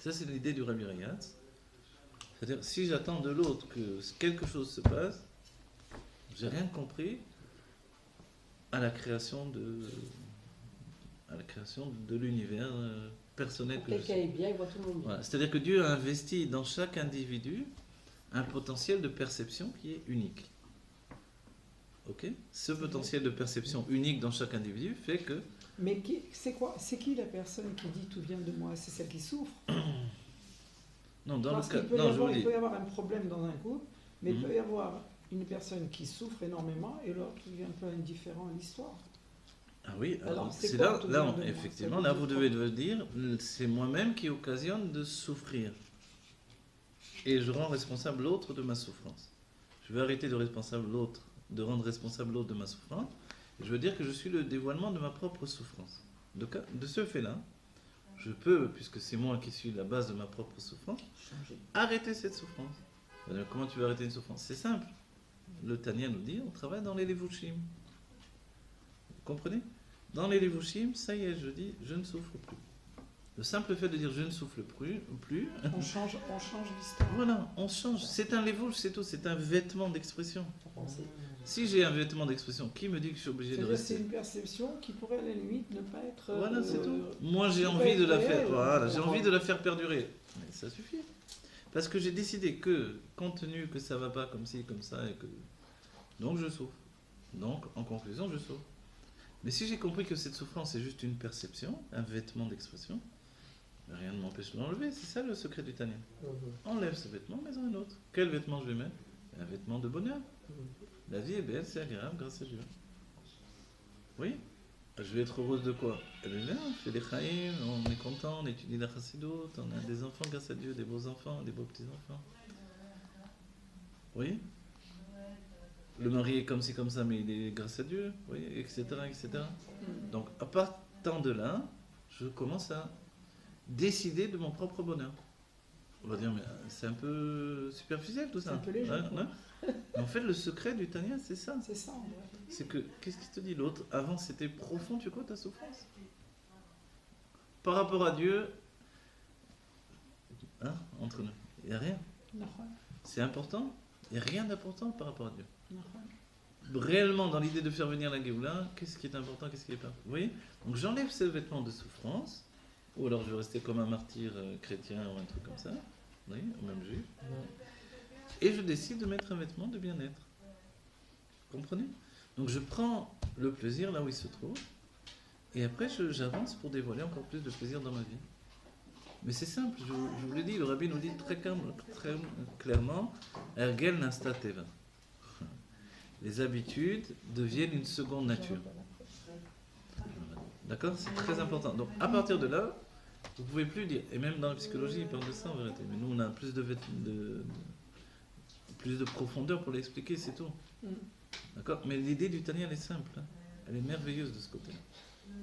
[SPEAKER 1] Ça, c'est l'idée du Rabbi Riyad. C'est-à-dire, si j'attends de l'autre que quelque chose se passe, j'ai rien compris à la création de l'univers personnel
[SPEAKER 3] Quand
[SPEAKER 1] que je
[SPEAKER 3] quelqu'un
[SPEAKER 1] suis.
[SPEAKER 3] est bien, il voit tout le monde bien.
[SPEAKER 1] Voilà. C'est-à-dire que Dieu a investi dans chaque individu un potentiel de perception qui est unique. Ok? Ce potentiel de perception unique dans chaque individu fait que...
[SPEAKER 4] Mais c'est qui la personne qui dit tout vient de moi? C'est celle qui souffre.
[SPEAKER 1] Non, dans
[SPEAKER 4] Parce
[SPEAKER 1] le cas...
[SPEAKER 4] qu'il peut,
[SPEAKER 1] Non, je vous le
[SPEAKER 4] il
[SPEAKER 1] dis.
[SPEAKER 4] peut y avoir un problème dans un couple, mais il
[SPEAKER 1] Mhm.
[SPEAKER 4] peut y avoir une personne qui souffre énormément et l'autre qui est un peu indifférent à l'histoire.
[SPEAKER 1] Ah oui, alors,
[SPEAKER 4] Alors, c'est
[SPEAKER 1] c'est
[SPEAKER 4] quoi
[SPEAKER 1] là,
[SPEAKER 4] tout
[SPEAKER 1] là
[SPEAKER 4] vient
[SPEAKER 1] on-
[SPEAKER 4] de moi?
[SPEAKER 1] effectivement,
[SPEAKER 4] Ça
[SPEAKER 1] là
[SPEAKER 4] veut
[SPEAKER 1] vous
[SPEAKER 4] dire
[SPEAKER 1] devez
[SPEAKER 4] quoi?
[SPEAKER 1] le dire, c'est moi-même qui occasionne de souffrir. Et je rends responsable l'autre de ma souffrance. Je veux arrêter de rendre responsable l'autre de ma souffrance. Et je veux dire que je suis le dévoilement de ma propre souffrance. De ce fait-là, je peux, puisque c'est moi qui suis la base de ma propre souffrance,
[SPEAKER 5] Changer.
[SPEAKER 1] arrêter cette souffrance. Alors, comment tu veux arrêter une souffrance? C'est simple. Le Tanya nous dit, on travaille dans les levushim. Vous comprenez? Dans les levushim, ça y est, je dis, je ne souffre plus. Le simple fait de dire je ne souffle plus,
[SPEAKER 4] On change l'histoire.
[SPEAKER 1] voilà, on change. C'est un levush, c'est tout, c'est un vêtement d'expression.
[SPEAKER 3] C'est-
[SPEAKER 1] Si j'ai un vêtement d'expression, qui me dit que je suis obligé de
[SPEAKER 4] C'est-à-dire c'est
[SPEAKER 1] rester?
[SPEAKER 4] une perception qui pourrait à la limite ne pas être.
[SPEAKER 1] Voilà, c'est tout. Moi, j'ai
[SPEAKER 4] c'est
[SPEAKER 1] envie
[SPEAKER 4] pas
[SPEAKER 1] de la
[SPEAKER 4] réel,
[SPEAKER 1] faire. Voilà, j'ai
[SPEAKER 4] pour
[SPEAKER 1] envie
[SPEAKER 4] moi.
[SPEAKER 1] de la faire perdurer. Mais ça suffit. Parce que j'ai décidé que, compte tenu que ça va pas comme ci, comme ça, et que donc je souffre. Donc, en conclusion, je souffre. Mais si j'ai compris que cette souffrance est juste une perception, un vêtement d'expression, rien ne m'empêche de l'enlever. C'est ça le secret du Tanya. Enlève ce vêtement, mets-en un autre. Quel vêtement je vais mettre? Un vêtement de bonheur. La vie est belle, c'est agréable grâce à Dieu. Oui. Je vais être heureuse de quoi? Elle est là, on fait des chaïm, on est content, on étudie la chassidoute, on a des enfants grâce à Dieu, des beaux enfants, des beaux petits-enfants. Oui. Le mari est comme ci, comme ça, mais il est grâce à Dieu, oui, etc., etc. Donc, à partir de là, je commence à décider de mon propre bonheur. On va dire, mais c'est un peu superficiel tout ça.
[SPEAKER 4] C'est un peu léger,
[SPEAKER 1] Ouais,
[SPEAKER 4] quoi.
[SPEAKER 1] ouais. Mais en fait, le secret du Tanya, c'est ça.
[SPEAKER 4] C'est ça, en vrai.
[SPEAKER 1] C'est que, qu'est-ce qui te dit l'autre? Avant, c'était profond, tu vois, ta souffrance. Par rapport à Dieu, hein, entre nous, il n'y a rien. C'est important, il n'y a rien d'important par rapport à Dieu. Réellement, dans l'idée de faire venir la Géoula, qu'est-ce qui est important, qu'est-ce qui n'est pas? Vous voyez? Donc j'enlève ces vêtements de souffrance, ou alors je vais rester comme un martyr chrétien ou un truc comme ça, vous voyez, ou même juif, et je décide de mettre un vêtement de bien-être. Vous comprenez? Donc je prends le plaisir là où il se trouve, et après j'avance pour dévoiler encore plus de plaisir dans ma vie. Mais c'est simple, je vous l'ai dit, le rabbi nous dit très clairement, Ergel nasta teva. Les habitudes deviennent une seconde nature. D'accord? C'est très important. Donc à partir de là, vous ne pouvez plus dire, et même dans la psychologie, ils parlent de ça en vérité, mais nous on a plus de profondeur pour l'expliquer, c'est tout. D'accord? Mais l'idée du Tanya, elle est simple, hein. Elle est merveilleuse de ce côté. Vous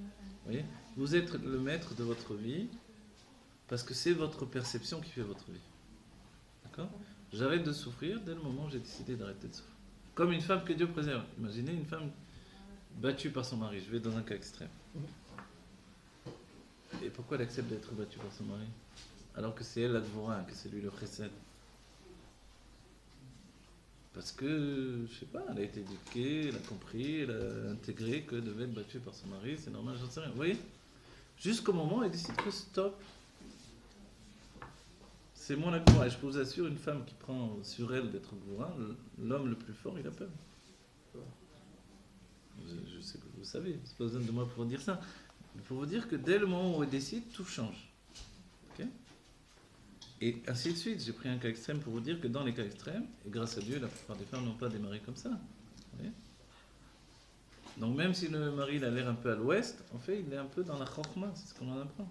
[SPEAKER 1] voyez? Vous êtes le maître de votre vie, parce que c'est votre perception qui fait votre vie. D'accord? J'arrête de souffrir dès le moment où j'ai décidé d'arrêter de souffrir. Comme une femme que Dieu préserve. Imaginez une femme battue par son mari. Je vais dans un cas extrême. Et pourquoi elle accepte d'être battue par son mari? Alors que c'est elle la Gvora, que c'est lui le chesed. Parce que, je sais pas, elle a été éduquée, elle a compris, elle a intégré que devait être battue par son mari, c'est normal, j'en sais rien. Vous voyez? Jusqu'au moment où elle décide que stop. C'est moi la Gvora. Et je vous assure, une femme qui prend sur elle d'être Gvora, l'homme le plus fort, il a peur. Je sais que vous savez, c'est pas besoin de moi pour vous dire ça. Mais pour vous dire que dès le moment où elle décide, tout change. Ok? Et ainsi de suite. J'ai pris un cas extrême pour vous dire que dans les cas extrêmes, et grâce à Dieu, la plupart des femmes n'ont pas des maris comme ça. Vous voyez? Donc même si le mari il a l'air un peu à l'ouest, en fait il est un peu dans la chokma, c'est ce qu'on en apprend.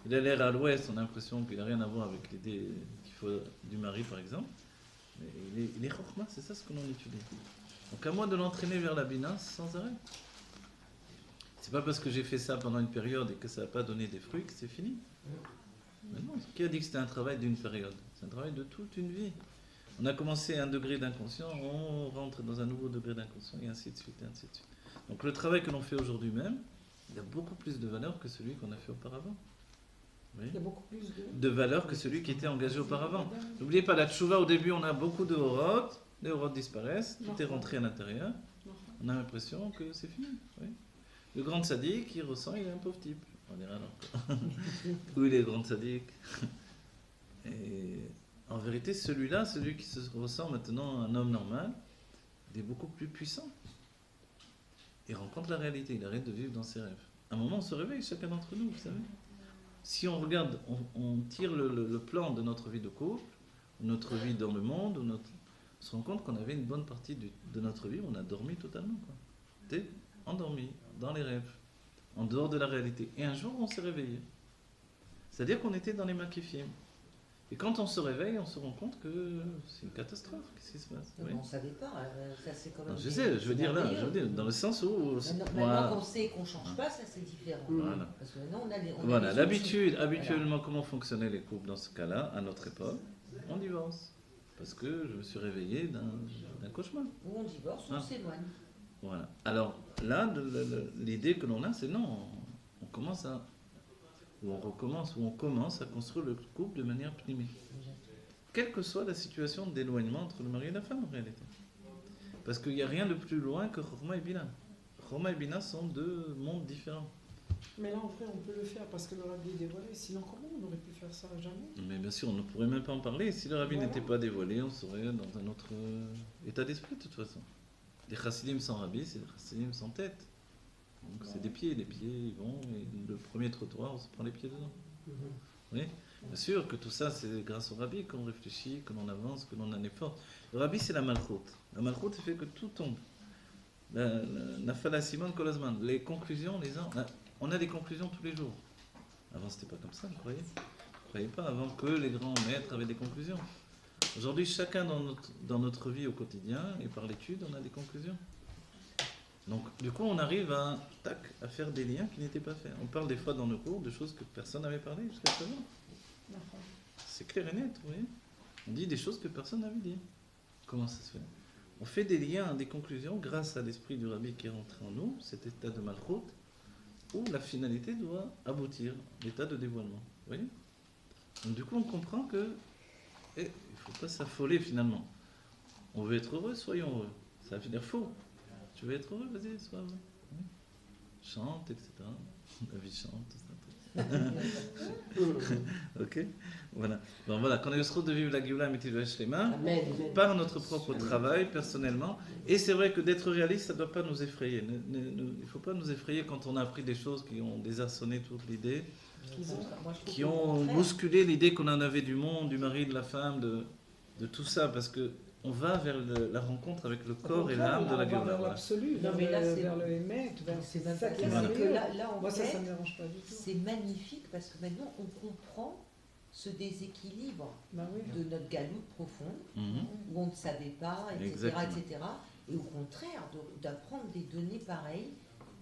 [SPEAKER 1] Il a l'air à l'ouest, on a l'impression qu'il n'a rien à voir avec l'idée qu'il faut du mari par exemple. Mais il est chokma, c'est ça ce que l'on étudie. Donc à moi de l'entraîner vers la bina sans arrêt. C'est pas parce que j'ai fait ça pendant une période et que ça n'a pas donné des fruits que c'est fini. Mais non, qui a dit que c'était un travail d'une période? C'est un travail de toute une vie. On a commencé à un degré d'inconscient, on rentre dans un nouveau degré d'inconscient, et ainsi de suite, et ainsi de suite. Donc le travail que l'on fait aujourd'hui même, il a beaucoup plus de valeur que celui qu'on a fait auparavant. Oui.
[SPEAKER 4] Il y a beaucoup plus
[SPEAKER 1] De valeur que celui qui était engagé auparavant. N'oubliez pas, la tchouva, au début, on a beaucoup de horot, les horot disparaissent, tout est rentré à l'intérieur, on a l'impression que c'est fini. Oui. Le grand tzaddik, il ressent, il est un pauvre type. on dirait alors. Où il est grand sadique. Et en vérité, celui-là, celui qui se ressent maintenant un homme normal, il est beaucoup plus puissant. Il rencontre la réalité, il arrête de vivre dans ses rêves. À un moment, on se réveille, chacun d'entre nous, vous savez. Si on regarde, on tire le plan de notre vie de couple, notre vie dans le monde, on se rend compte qu'on avait une bonne partie de notre vie, on a dormi totalement. On était endormi, dans les rêves, en dehors de la réalité. Et un jour, on s'est réveillé. C'est-à-dire qu'on était dans les makifim. Et quand on se réveille, on se rend compte que c'est une catastrophe. Qu'est-ce qui se passe?
[SPEAKER 2] Non,
[SPEAKER 1] Oui.
[SPEAKER 2] on ne savait pas, ça c'est quand même.
[SPEAKER 1] Non, je sais, je veux dire là, dans le sens où...
[SPEAKER 2] Maintenant qu'on sait qu'on ne change pas, ça c'est différent.
[SPEAKER 1] Voilà.
[SPEAKER 2] Parce que maintenant on a les.
[SPEAKER 1] Voilà,
[SPEAKER 2] les
[SPEAKER 1] l'habitude,
[SPEAKER 2] outils.
[SPEAKER 1] habituellement, comment fonctionnaient les couples dans ce cas-là, à notre époque? On divorce. Parce que je me suis réveillé d'un cauchemar.
[SPEAKER 2] Ou on divorce, ou on s'éloigne.
[SPEAKER 1] Voilà. Alors là, l'idée que l'on a, c'est non, on commence à... Ou on recommence, ou on commence à construire le couple de manière pnimi. Quelle que soit la situation d'éloignement entre le mari et la femme, en réalité. Parce qu'il n'y a rien de plus loin que Chorma et Bina. Chorma et Bina sont deux mondes différents.
[SPEAKER 4] Mais là, en vrai, on peut le faire parce que le rabbi est dévoilé. Sinon, comment on aurait pu faire ça? Jamais.
[SPEAKER 1] Mais bien sûr, on ne pourrait même pas en parler. Si le rabbi
[SPEAKER 4] Voilà.
[SPEAKER 1] n'était pas dévoilé, on serait dans un autre état d'esprit, de toute façon. Les chassidim sans rabbi, c'est des chassidim sans tête. Donc c'est des pieds, les pieds ils vont, et le premier trottoir, on se prend les pieds dedans. Oui, bien sûr que tout ça, c'est grâce au rabbi qu'on réfléchit, que l'on avance, que l'on a un effort. Le rabbi, c'est la malchoute. La malchoute, fait que tout tombe. La falasimon kolazman. Les conclusions, on a des conclusions tous les jours. Avant, c'était pas comme ça, vous croyez? Vous croyez pas, avant que les grands maîtres avaient des conclusions. Aujourd'hui, chacun dans notre vie au quotidien, et par l'étude, on a des conclusions. Donc, du coup, on arrive à faire des liens qui n'étaient pas faits. On parle des fois dans nos cours de choses que personne n'avait parlé jusqu'à présent. C'est clair et net, vous voyez. On dit des choses que personne n'avait dit. Comment ça se fait? On fait des liens, des conclusions grâce à l'esprit du rabbi qui est rentré en nous, cet état de malchoute, où la finalité doit aboutir, l'état de dévoilement. Vous voyez? Donc, du coup, on comprend que il ne faut pas s'affoler finalement. On veut être heureux, soyons heureux. Ça va finir faux. Tu veux être heureux, vas-y, sois heureux. Oui. Chante, etc. La vie chante, tout ça. Ok. Voilà. Bon, voilà. Qu'on ait le de vivre la Géoula Mitzvah Shlema par notre propre travail, personnellement. Et c'est vrai que d'être réaliste, ça ne doit pas nous effrayer. Il ne faut pas nous effrayer quand on a appris des choses qui ont désarçonné toute l'idée, qui ont bousculé l'idée qu'on en avait du monde, du mari, de la femme, de tout ça, parce que on va vers la rencontre avec le corps et l'âme de la Géoula.
[SPEAKER 4] Vers l'absolu,
[SPEAKER 2] Non, mais là,
[SPEAKER 4] vers le émet,
[SPEAKER 2] C'est même
[SPEAKER 4] ça
[SPEAKER 2] pas
[SPEAKER 4] qui est
[SPEAKER 2] ça, c'est
[SPEAKER 4] merveilleux.
[SPEAKER 2] que là, en
[SPEAKER 4] Moi, ça
[SPEAKER 2] fait,
[SPEAKER 4] ne me dérange pas du tout.
[SPEAKER 2] c'est magnifique parce que maintenant on comprend ce déséquilibre
[SPEAKER 4] Bah oui.
[SPEAKER 2] de notre galoute profonde
[SPEAKER 1] Mhm.
[SPEAKER 2] où on ne savait pas, etc.
[SPEAKER 1] Exactement.
[SPEAKER 2] etc. Et au contraire, d'apprendre des données pareilles,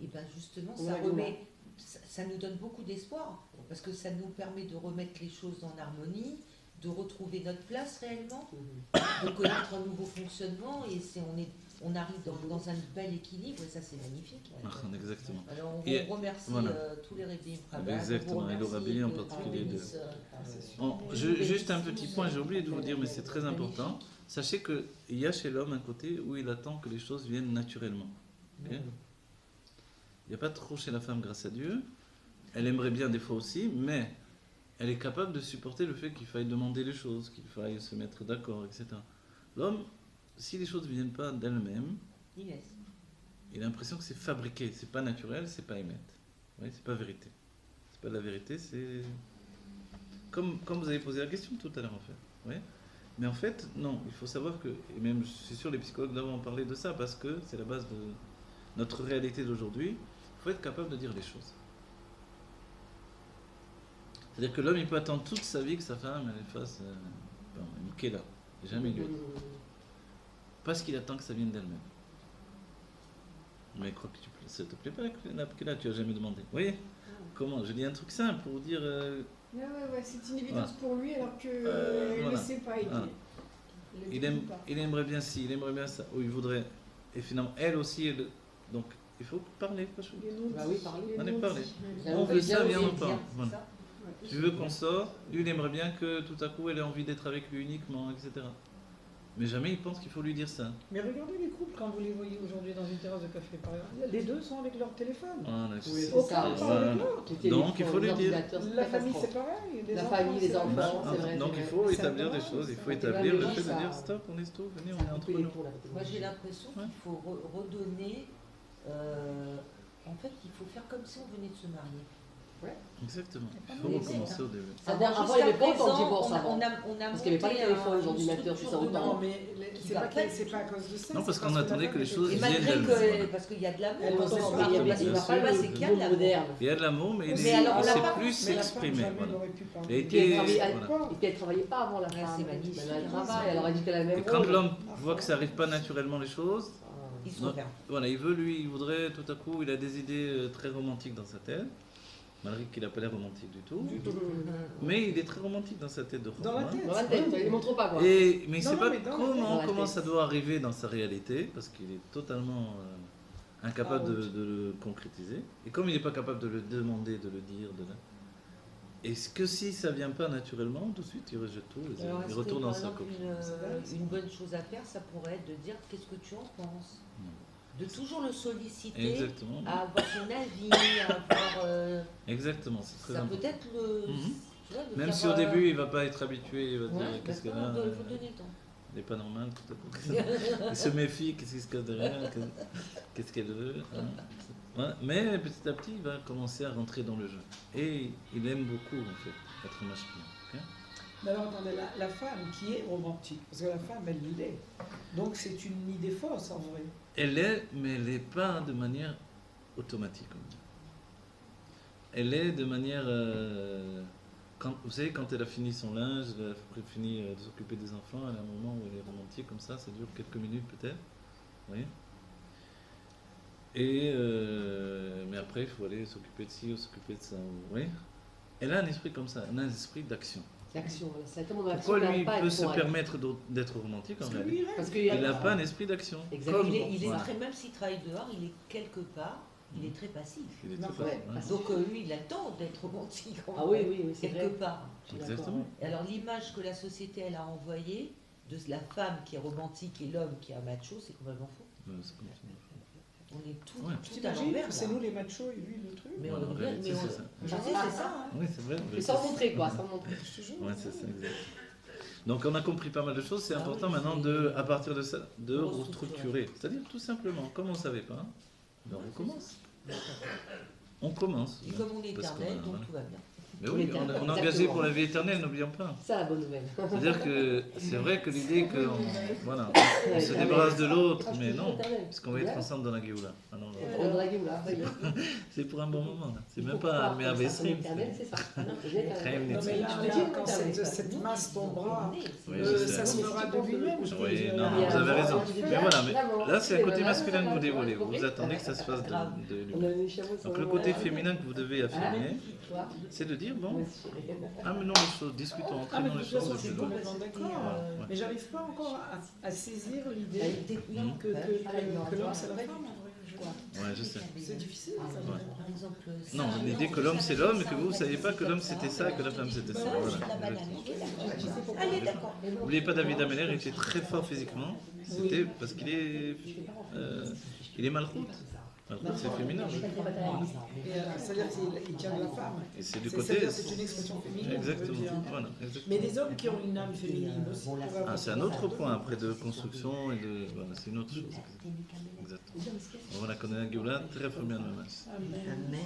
[SPEAKER 2] et ben justement,
[SPEAKER 3] On
[SPEAKER 2] ça
[SPEAKER 3] a du
[SPEAKER 2] remet, ça nous donne beaucoup d'espoir parce que ça nous permet de remettre les choses en harmonie, de retrouver notre place réellement, de connaître un nouveau fonctionnement et on arrive dans un bel équilibre et ça c'est magnifique.
[SPEAKER 1] Exactement.
[SPEAKER 2] Alors on
[SPEAKER 1] Et
[SPEAKER 2] vous remercie
[SPEAKER 1] voilà.
[SPEAKER 2] tous les Rébim
[SPEAKER 1] Exactement, et le Rabbi en particulier juste un petit point, j'ai oublié de vous dire, mais c'est très important. Sachez qu'il y a chez l'homme un côté où il attend que les choses viennent naturellement. Okay? Il n'y a pas trop chez la femme, grâce à Dieu. Elle aimerait bien des fois aussi, mais elle est capable de supporter le fait qu'il faille demander les choses, qu'il faille se mettre d'accord, etc. L'homme, si les choses ne viennent pas d'elles-mêmes,
[SPEAKER 2] Il laisse.
[SPEAKER 1] il a l'impression que c'est fabriqué, c'est pas naturel, c'est pas émettre. Oui, c'est pas vérité. C'est pas de la vérité, c'est... Comme vous avez posé la question tout à l'heure, en fait. Oui. Mais en fait, non, il faut savoir que, et même je suis sûr les psychologues d'avant ont parlé de ça, parce que c'est la base de notre réalité d'aujourd'hui, il faut être capable de dire les choses. C'est-à-dire que l'homme, il peut attendre toute sa vie que sa femme, elle fasse une kéla, jamais lui. Parce qu'il attend que ça vienne d'elle-même. Mais crois que ça te plaît pas la kéla, tu n'as jamais demandé. Vous voyez? Comment? Je dis un truc simple pour vous dire...
[SPEAKER 6] Ouais, c'est une évidence pour lui alors que il
[SPEAKER 1] voilà.
[SPEAKER 6] ne sait pas.
[SPEAKER 1] Il aimerait bien ci, il aimerait bien ça, ou il voudrait. Et finalement, elle aussi, donc il faut parler.
[SPEAKER 3] Bah oui, parler.
[SPEAKER 1] On est parlé.
[SPEAKER 3] Ça
[SPEAKER 1] On
[SPEAKER 3] veut
[SPEAKER 1] veut
[SPEAKER 3] dire
[SPEAKER 1] ça, viens,
[SPEAKER 3] aussi
[SPEAKER 1] on parle.
[SPEAKER 2] c'est
[SPEAKER 1] Voilà.
[SPEAKER 2] ça.
[SPEAKER 1] Tu veux qu'on sorte, lui il aimerait bien que tout à coup elle ait envie d'être avec lui uniquement, etc. Mais jamais il pense qu'il faut lui dire ça.
[SPEAKER 4] Mais regardez les couples quand vous les voyez aujourd'hui dans une terrasse de café, par exemple. Les deux sont avec leur téléphone.
[SPEAKER 1] Voilà,
[SPEAKER 3] Oui, c'est
[SPEAKER 4] Aucun
[SPEAKER 3] ça.
[SPEAKER 4] ne parle avec l'autre.
[SPEAKER 1] Donc, il faut lui dire.
[SPEAKER 4] La famille, c'est pareil.
[SPEAKER 3] La famille, les enfants.
[SPEAKER 1] Ah,
[SPEAKER 3] c'est vrai,
[SPEAKER 1] donc
[SPEAKER 3] c'est
[SPEAKER 1] il
[SPEAKER 3] vrai.
[SPEAKER 1] faut
[SPEAKER 4] C'est
[SPEAKER 1] établir des
[SPEAKER 4] important,
[SPEAKER 1] choses, il
[SPEAKER 4] ça.
[SPEAKER 1] faut
[SPEAKER 3] C'est
[SPEAKER 1] établir le
[SPEAKER 3] vraiment
[SPEAKER 1] fait de
[SPEAKER 3] ça.
[SPEAKER 1] dire stop, on est stop, venez, on
[SPEAKER 3] Ça
[SPEAKER 1] est
[SPEAKER 3] a
[SPEAKER 1] entre
[SPEAKER 3] coupé les
[SPEAKER 1] nous.
[SPEAKER 3] ponts, la
[SPEAKER 2] Moi j'ai l'impression
[SPEAKER 1] Ouais.
[SPEAKER 2] qu'il faut redonner. En fait, il faut faire comme si on venait de se marier.
[SPEAKER 1] Exactement, il
[SPEAKER 2] Mais
[SPEAKER 1] faut recommencer au début.
[SPEAKER 3] Avant, il y avait pas autant de divorces
[SPEAKER 2] on
[SPEAKER 3] avant.
[SPEAKER 2] a
[SPEAKER 3] Parce qu'il y avait pas de
[SPEAKER 2] monté
[SPEAKER 3] téléphone,
[SPEAKER 2] une
[SPEAKER 3] ordinateur, tout ça,
[SPEAKER 2] structure de
[SPEAKER 3] autant.
[SPEAKER 4] Non,
[SPEAKER 2] nom.
[SPEAKER 4] mais
[SPEAKER 2] Qui
[SPEAKER 4] c'est
[SPEAKER 2] va
[SPEAKER 4] pas,
[SPEAKER 2] pas
[SPEAKER 4] c'est pas à cause de ça.
[SPEAKER 1] Non, parce
[SPEAKER 4] c'est
[SPEAKER 1] qu'on
[SPEAKER 4] la
[SPEAKER 1] attendait
[SPEAKER 4] femme
[SPEAKER 1] que les
[SPEAKER 4] était-
[SPEAKER 1] choses
[SPEAKER 2] Et
[SPEAKER 1] viennent
[SPEAKER 2] malgré
[SPEAKER 1] d'elles.
[SPEAKER 2] que, parce qu'il y a de l'amour,
[SPEAKER 4] Elle
[SPEAKER 2] on
[SPEAKER 4] entend
[SPEAKER 2] se
[SPEAKER 4] pas,
[SPEAKER 2] marie,
[SPEAKER 4] bien
[SPEAKER 2] parce que
[SPEAKER 3] Il
[SPEAKER 2] le
[SPEAKER 3] n'a pas
[SPEAKER 2] problème,
[SPEAKER 3] le
[SPEAKER 2] c'est qu'il y a de
[SPEAKER 3] monde
[SPEAKER 2] l'amour.
[SPEAKER 3] moderne.
[SPEAKER 1] Il y a de l'amour, mais
[SPEAKER 2] Mais alors, on l'a
[SPEAKER 1] c'est
[SPEAKER 2] pas-
[SPEAKER 1] plus
[SPEAKER 4] Mais la femme
[SPEAKER 1] s'exprimer.
[SPEAKER 4] jamais
[SPEAKER 1] Voilà.
[SPEAKER 4] n'aurait pu parler.
[SPEAKER 1] Et
[SPEAKER 3] Puis elle
[SPEAKER 1] Et
[SPEAKER 3] travaillait,
[SPEAKER 1] voilà.
[SPEAKER 3] et puis elle travaillait pas avant la
[SPEAKER 2] Ouais,
[SPEAKER 3] femme.
[SPEAKER 2] c'est magnifique.
[SPEAKER 3] Maintenant, elle
[SPEAKER 2] Oui,
[SPEAKER 3] travaille,
[SPEAKER 2] c'est-
[SPEAKER 3] alors elle dit qu'elle a le même
[SPEAKER 1] Et quand
[SPEAKER 3] rôle.
[SPEAKER 1] l'homme voit que ça n'arrive pas naturellement les choses,
[SPEAKER 2] Ils sont
[SPEAKER 1] non,
[SPEAKER 2] fermes.
[SPEAKER 1] voilà, il veut lui, il voudrait tout à coup, il a des idées très romantiques dans sa tête, malgré qu'il n'a pas l'air romantique du tout. Mais il est très romantique dans sa tête de
[SPEAKER 4] Dans la
[SPEAKER 1] roman.
[SPEAKER 4] tête.
[SPEAKER 3] Dans la tête, il ne montre pas quoi.
[SPEAKER 1] Mais il ne
[SPEAKER 4] Non,
[SPEAKER 1] sait
[SPEAKER 4] non,
[SPEAKER 1] pas
[SPEAKER 4] mais dans la
[SPEAKER 1] comment,
[SPEAKER 3] tête.
[SPEAKER 1] comment ça doit arriver dans sa réalité, parce qu'il est totalement incapable
[SPEAKER 4] Ah, oui.
[SPEAKER 1] de le concrétiser. Et comme il n'est pas capable de le demander, de le dire, est-ce que si ça vient pas naturellement, tout de suite il rejette tout, et
[SPEAKER 2] Alors,
[SPEAKER 1] il
[SPEAKER 2] est-ce que,
[SPEAKER 1] retourne
[SPEAKER 2] par
[SPEAKER 1] dans sa
[SPEAKER 2] exemple,
[SPEAKER 1] copie.
[SPEAKER 2] une bonne chose à faire, ça pourrait être de dire qu'est-ce que tu en penses. De toujours le solliciter,
[SPEAKER 1] Exactement.
[SPEAKER 2] à avoir son avis, à avoir.
[SPEAKER 1] Exactement, c'est très
[SPEAKER 2] Ça peut
[SPEAKER 1] important.
[SPEAKER 2] être le.
[SPEAKER 1] Mhm.
[SPEAKER 2] tu vois, de
[SPEAKER 1] Même
[SPEAKER 2] faire,
[SPEAKER 1] si au début il va pas être habitué, il va
[SPEAKER 2] ouais,
[SPEAKER 1] dire qu'est-ce qu'elle a,
[SPEAKER 2] il faut donner le temps.
[SPEAKER 1] elle n'est pas normale, tout à coup. Il se méfie, qu'est-ce qui se cache derrière, qu'est-ce qu'elle veut. Hein. Ouais, mais petit à petit il va commencer à rentrer dans le jeu. Et il aime beaucoup en fait être masculin. Ok.
[SPEAKER 4] Mais alors attendez, la femme qui est romantique, parce que la femme elle l'est. Donc c'est une idée fausse en vrai.
[SPEAKER 1] Elle est, mais elle n'est pas de manière automatique. on dit. Elle est de manière... vous savez, quand elle a fini son linge, elle a fini de s'occuper des enfants, elle a un moment où elle est romantique comme ça dure quelques minutes peut-être. Vous voyez. Et, mais après, il faut aller s'occuper de ci ou s'occuper de ça. Vous voyez. Elle a un esprit comme ça, elle a un esprit d'action.
[SPEAKER 3] L'action, voilà. C'est comme on a
[SPEAKER 1] Pourquoi lui
[SPEAKER 3] pas
[SPEAKER 1] peut
[SPEAKER 3] être
[SPEAKER 1] se
[SPEAKER 3] pour elle.
[SPEAKER 1] permettre d'être romantique en
[SPEAKER 4] Parce que
[SPEAKER 1] réalité?
[SPEAKER 4] lui, il rêve.
[SPEAKER 3] Parce que
[SPEAKER 1] Il n'a pas un esprit d'action.
[SPEAKER 3] Exactement.
[SPEAKER 1] Comme-
[SPEAKER 2] Il est
[SPEAKER 1] voilà.
[SPEAKER 2] très, même s'il travaille dehors, il est quelque part, il est très passif.
[SPEAKER 1] Il est
[SPEAKER 4] Non,
[SPEAKER 1] très
[SPEAKER 3] ouais,
[SPEAKER 1] fort,
[SPEAKER 3] parce-
[SPEAKER 2] Donc lui, il attend d'être romantique. en
[SPEAKER 3] Ah oui,
[SPEAKER 2] vrai,
[SPEAKER 3] oui, oui, c'est
[SPEAKER 2] quelque
[SPEAKER 3] vrai.
[SPEAKER 2] part.
[SPEAKER 3] Je suis d'accord.
[SPEAKER 1] Exactement.
[SPEAKER 2] Et alors l'image que la société elle a envoyée de la femme qui est romantique et l'homme qui est un macho, c'est complètement faux.
[SPEAKER 1] C'est comme ça.
[SPEAKER 2] On est tout,
[SPEAKER 1] Ouais.
[SPEAKER 2] tout à
[SPEAKER 4] T'imagines
[SPEAKER 2] l'envers.
[SPEAKER 4] que c'est
[SPEAKER 2] là.
[SPEAKER 4] nous les machos et lui le truc.
[SPEAKER 2] Mais
[SPEAKER 1] Voilà,
[SPEAKER 2] on
[SPEAKER 1] en
[SPEAKER 2] regarde,
[SPEAKER 1] réalité,
[SPEAKER 2] mais on...
[SPEAKER 1] c'est ça.
[SPEAKER 2] Je sais, c'est ça. hein.
[SPEAKER 1] Oui, c'est vrai.
[SPEAKER 3] Mais sans montrer quoi, sans montrer.
[SPEAKER 4] Je te jure.
[SPEAKER 1] Ouais, c'est ça, exact. Donc on a compris pas mal de choses. C'est
[SPEAKER 2] Ah
[SPEAKER 1] important
[SPEAKER 2] oui,
[SPEAKER 1] maintenant
[SPEAKER 2] c'est-
[SPEAKER 1] de, à partir de ça, de
[SPEAKER 2] Restructurer.
[SPEAKER 1] restructurer. C'est-à-dire tout simplement, comme on ne savait pas, ben, on recommence. On commence.
[SPEAKER 2] Et comme on est
[SPEAKER 1] Parce qu'on
[SPEAKER 2] éternel,
[SPEAKER 1] a-
[SPEAKER 2] donc
[SPEAKER 1] voilà.
[SPEAKER 2] tout va bien.
[SPEAKER 1] Mais oui, on est engagé
[SPEAKER 3] Exactement.
[SPEAKER 1] pour la vie éternelle, n'oublions pas.
[SPEAKER 3] C'est ça la bonne nouvelle.
[SPEAKER 1] C'est-à-dire que c'est vrai que l'idée qu'on voilà, on se débarrasse de l'autre, mais non, puisqu'on va être ensemble dans la Géoula. Ah non, non.
[SPEAKER 3] On drague là.
[SPEAKER 1] C'est pour un bon moment. Là. C'est
[SPEAKER 3] Il
[SPEAKER 1] même
[SPEAKER 3] faut
[SPEAKER 1] pas
[SPEAKER 3] croire
[SPEAKER 1] un
[SPEAKER 3] que
[SPEAKER 1] mais
[SPEAKER 3] ça, c'est éternel, c'est ça. Non, c'est éternel.
[SPEAKER 1] Crème,
[SPEAKER 4] Non, mais là,
[SPEAKER 3] Je te
[SPEAKER 4] là,
[SPEAKER 3] dis,
[SPEAKER 4] quand cette masse tombera,
[SPEAKER 1] Oui, je sais.
[SPEAKER 4] ça se fera de lui-même. je veux
[SPEAKER 1] Oui,
[SPEAKER 4] dire.
[SPEAKER 1] non,
[SPEAKER 3] Il y a
[SPEAKER 1] vous avez
[SPEAKER 3] un
[SPEAKER 1] raison.
[SPEAKER 3] moment,
[SPEAKER 1] Mais voilà, mais
[SPEAKER 3] vraiment,
[SPEAKER 1] là c'est un côté
[SPEAKER 3] voilà,
[SPEAKER 1] masculin que vous
[SPEAKER 3] voilà,
[SPEAKER 1] dévoilez.
[SPEAKER 3] voilà,
[SPEAKER 1] Vous attendez que ça se fasse
[SPEAKER 2] Grave.
[SPEAKER 1] de lui.
[SPEAKER 3] On a des chameaux
[SPEAKER 1] Donc
[SPEAKER 3] sur
[SPEAKER 1] le côté féminin que vous devez affirmer,
[SPEAKER 3] Toi,
[SPEAKER 1] c'est de dire bon,
[SPEAKER 3] moi, je-
[SPEAKER 1] amenons les choses, discutons,
[SPEAKER 4] Ah, mais
[SPEAKER 1] entraînons
[SPEAKER 4] de
[SPEAKER 1] les
[SPEAKER 4] toute façon,
[SPEAKER 1] choses.
[SPEAKER 4] je suis
[SPEAKER 1] dedans.
[SPEAKER 4] complètement d'accord.
[SPEAKER 1] Ouais.
[SPEAKER 4] Mais j'arrive pas encore à saisir
[SPEAKER 2] Elle
[SPEAKER 4] l'idée
[SPEAKER 2] était- non,
[SPEAKER 4] que l'homme c'est la femme. en vrai.
[SPEAKER 1] Ouais, je sais.
[SPEAKER 4] C'est difficile. ça.
[SPEAKER 1] Ouais.
[SPEAKER 2] Par exemple,
[SPEAKER 1] Non, l'idée que l'homme c'est l'homme et que vous ne saviez pas que l'homme c'était ça et que la femme c'était ça. Voilà.
[SPEAKER 2] Allez, d'accord.
[SPEAKER 1] N'oubliez pas David Ameller, il était très fort physiquement. C'était parce qu'il est, il est malroute. Malroute c'est féminin.
[SPEAKER 4] Et, c'est-à-dire qu'il tient de la femme.
[SPEAKER 1] Et c'est du
[SPEAKER 4] C'est-à-dire
[SPEAKER 1] côté.
[SPEAKER 4] c'est une expression féminine. je veux
[SPEAKER 1] Exactement.
[SPEAKER 4] dire.
[SPEAKER 1] Voilà, exactement.
[SPEAKER 4] Mais des hommes qui ont une âme féminine aussi. peuvent avoir
[SPEAKER 1] Ah, c'est un autre point après de construction et de. Voilà, c'est une autre chose. Exactement. On va la connaître à Géoula très bien le match.
[SPEAKER 4] Amen.
[SPEAKER 2] Amen.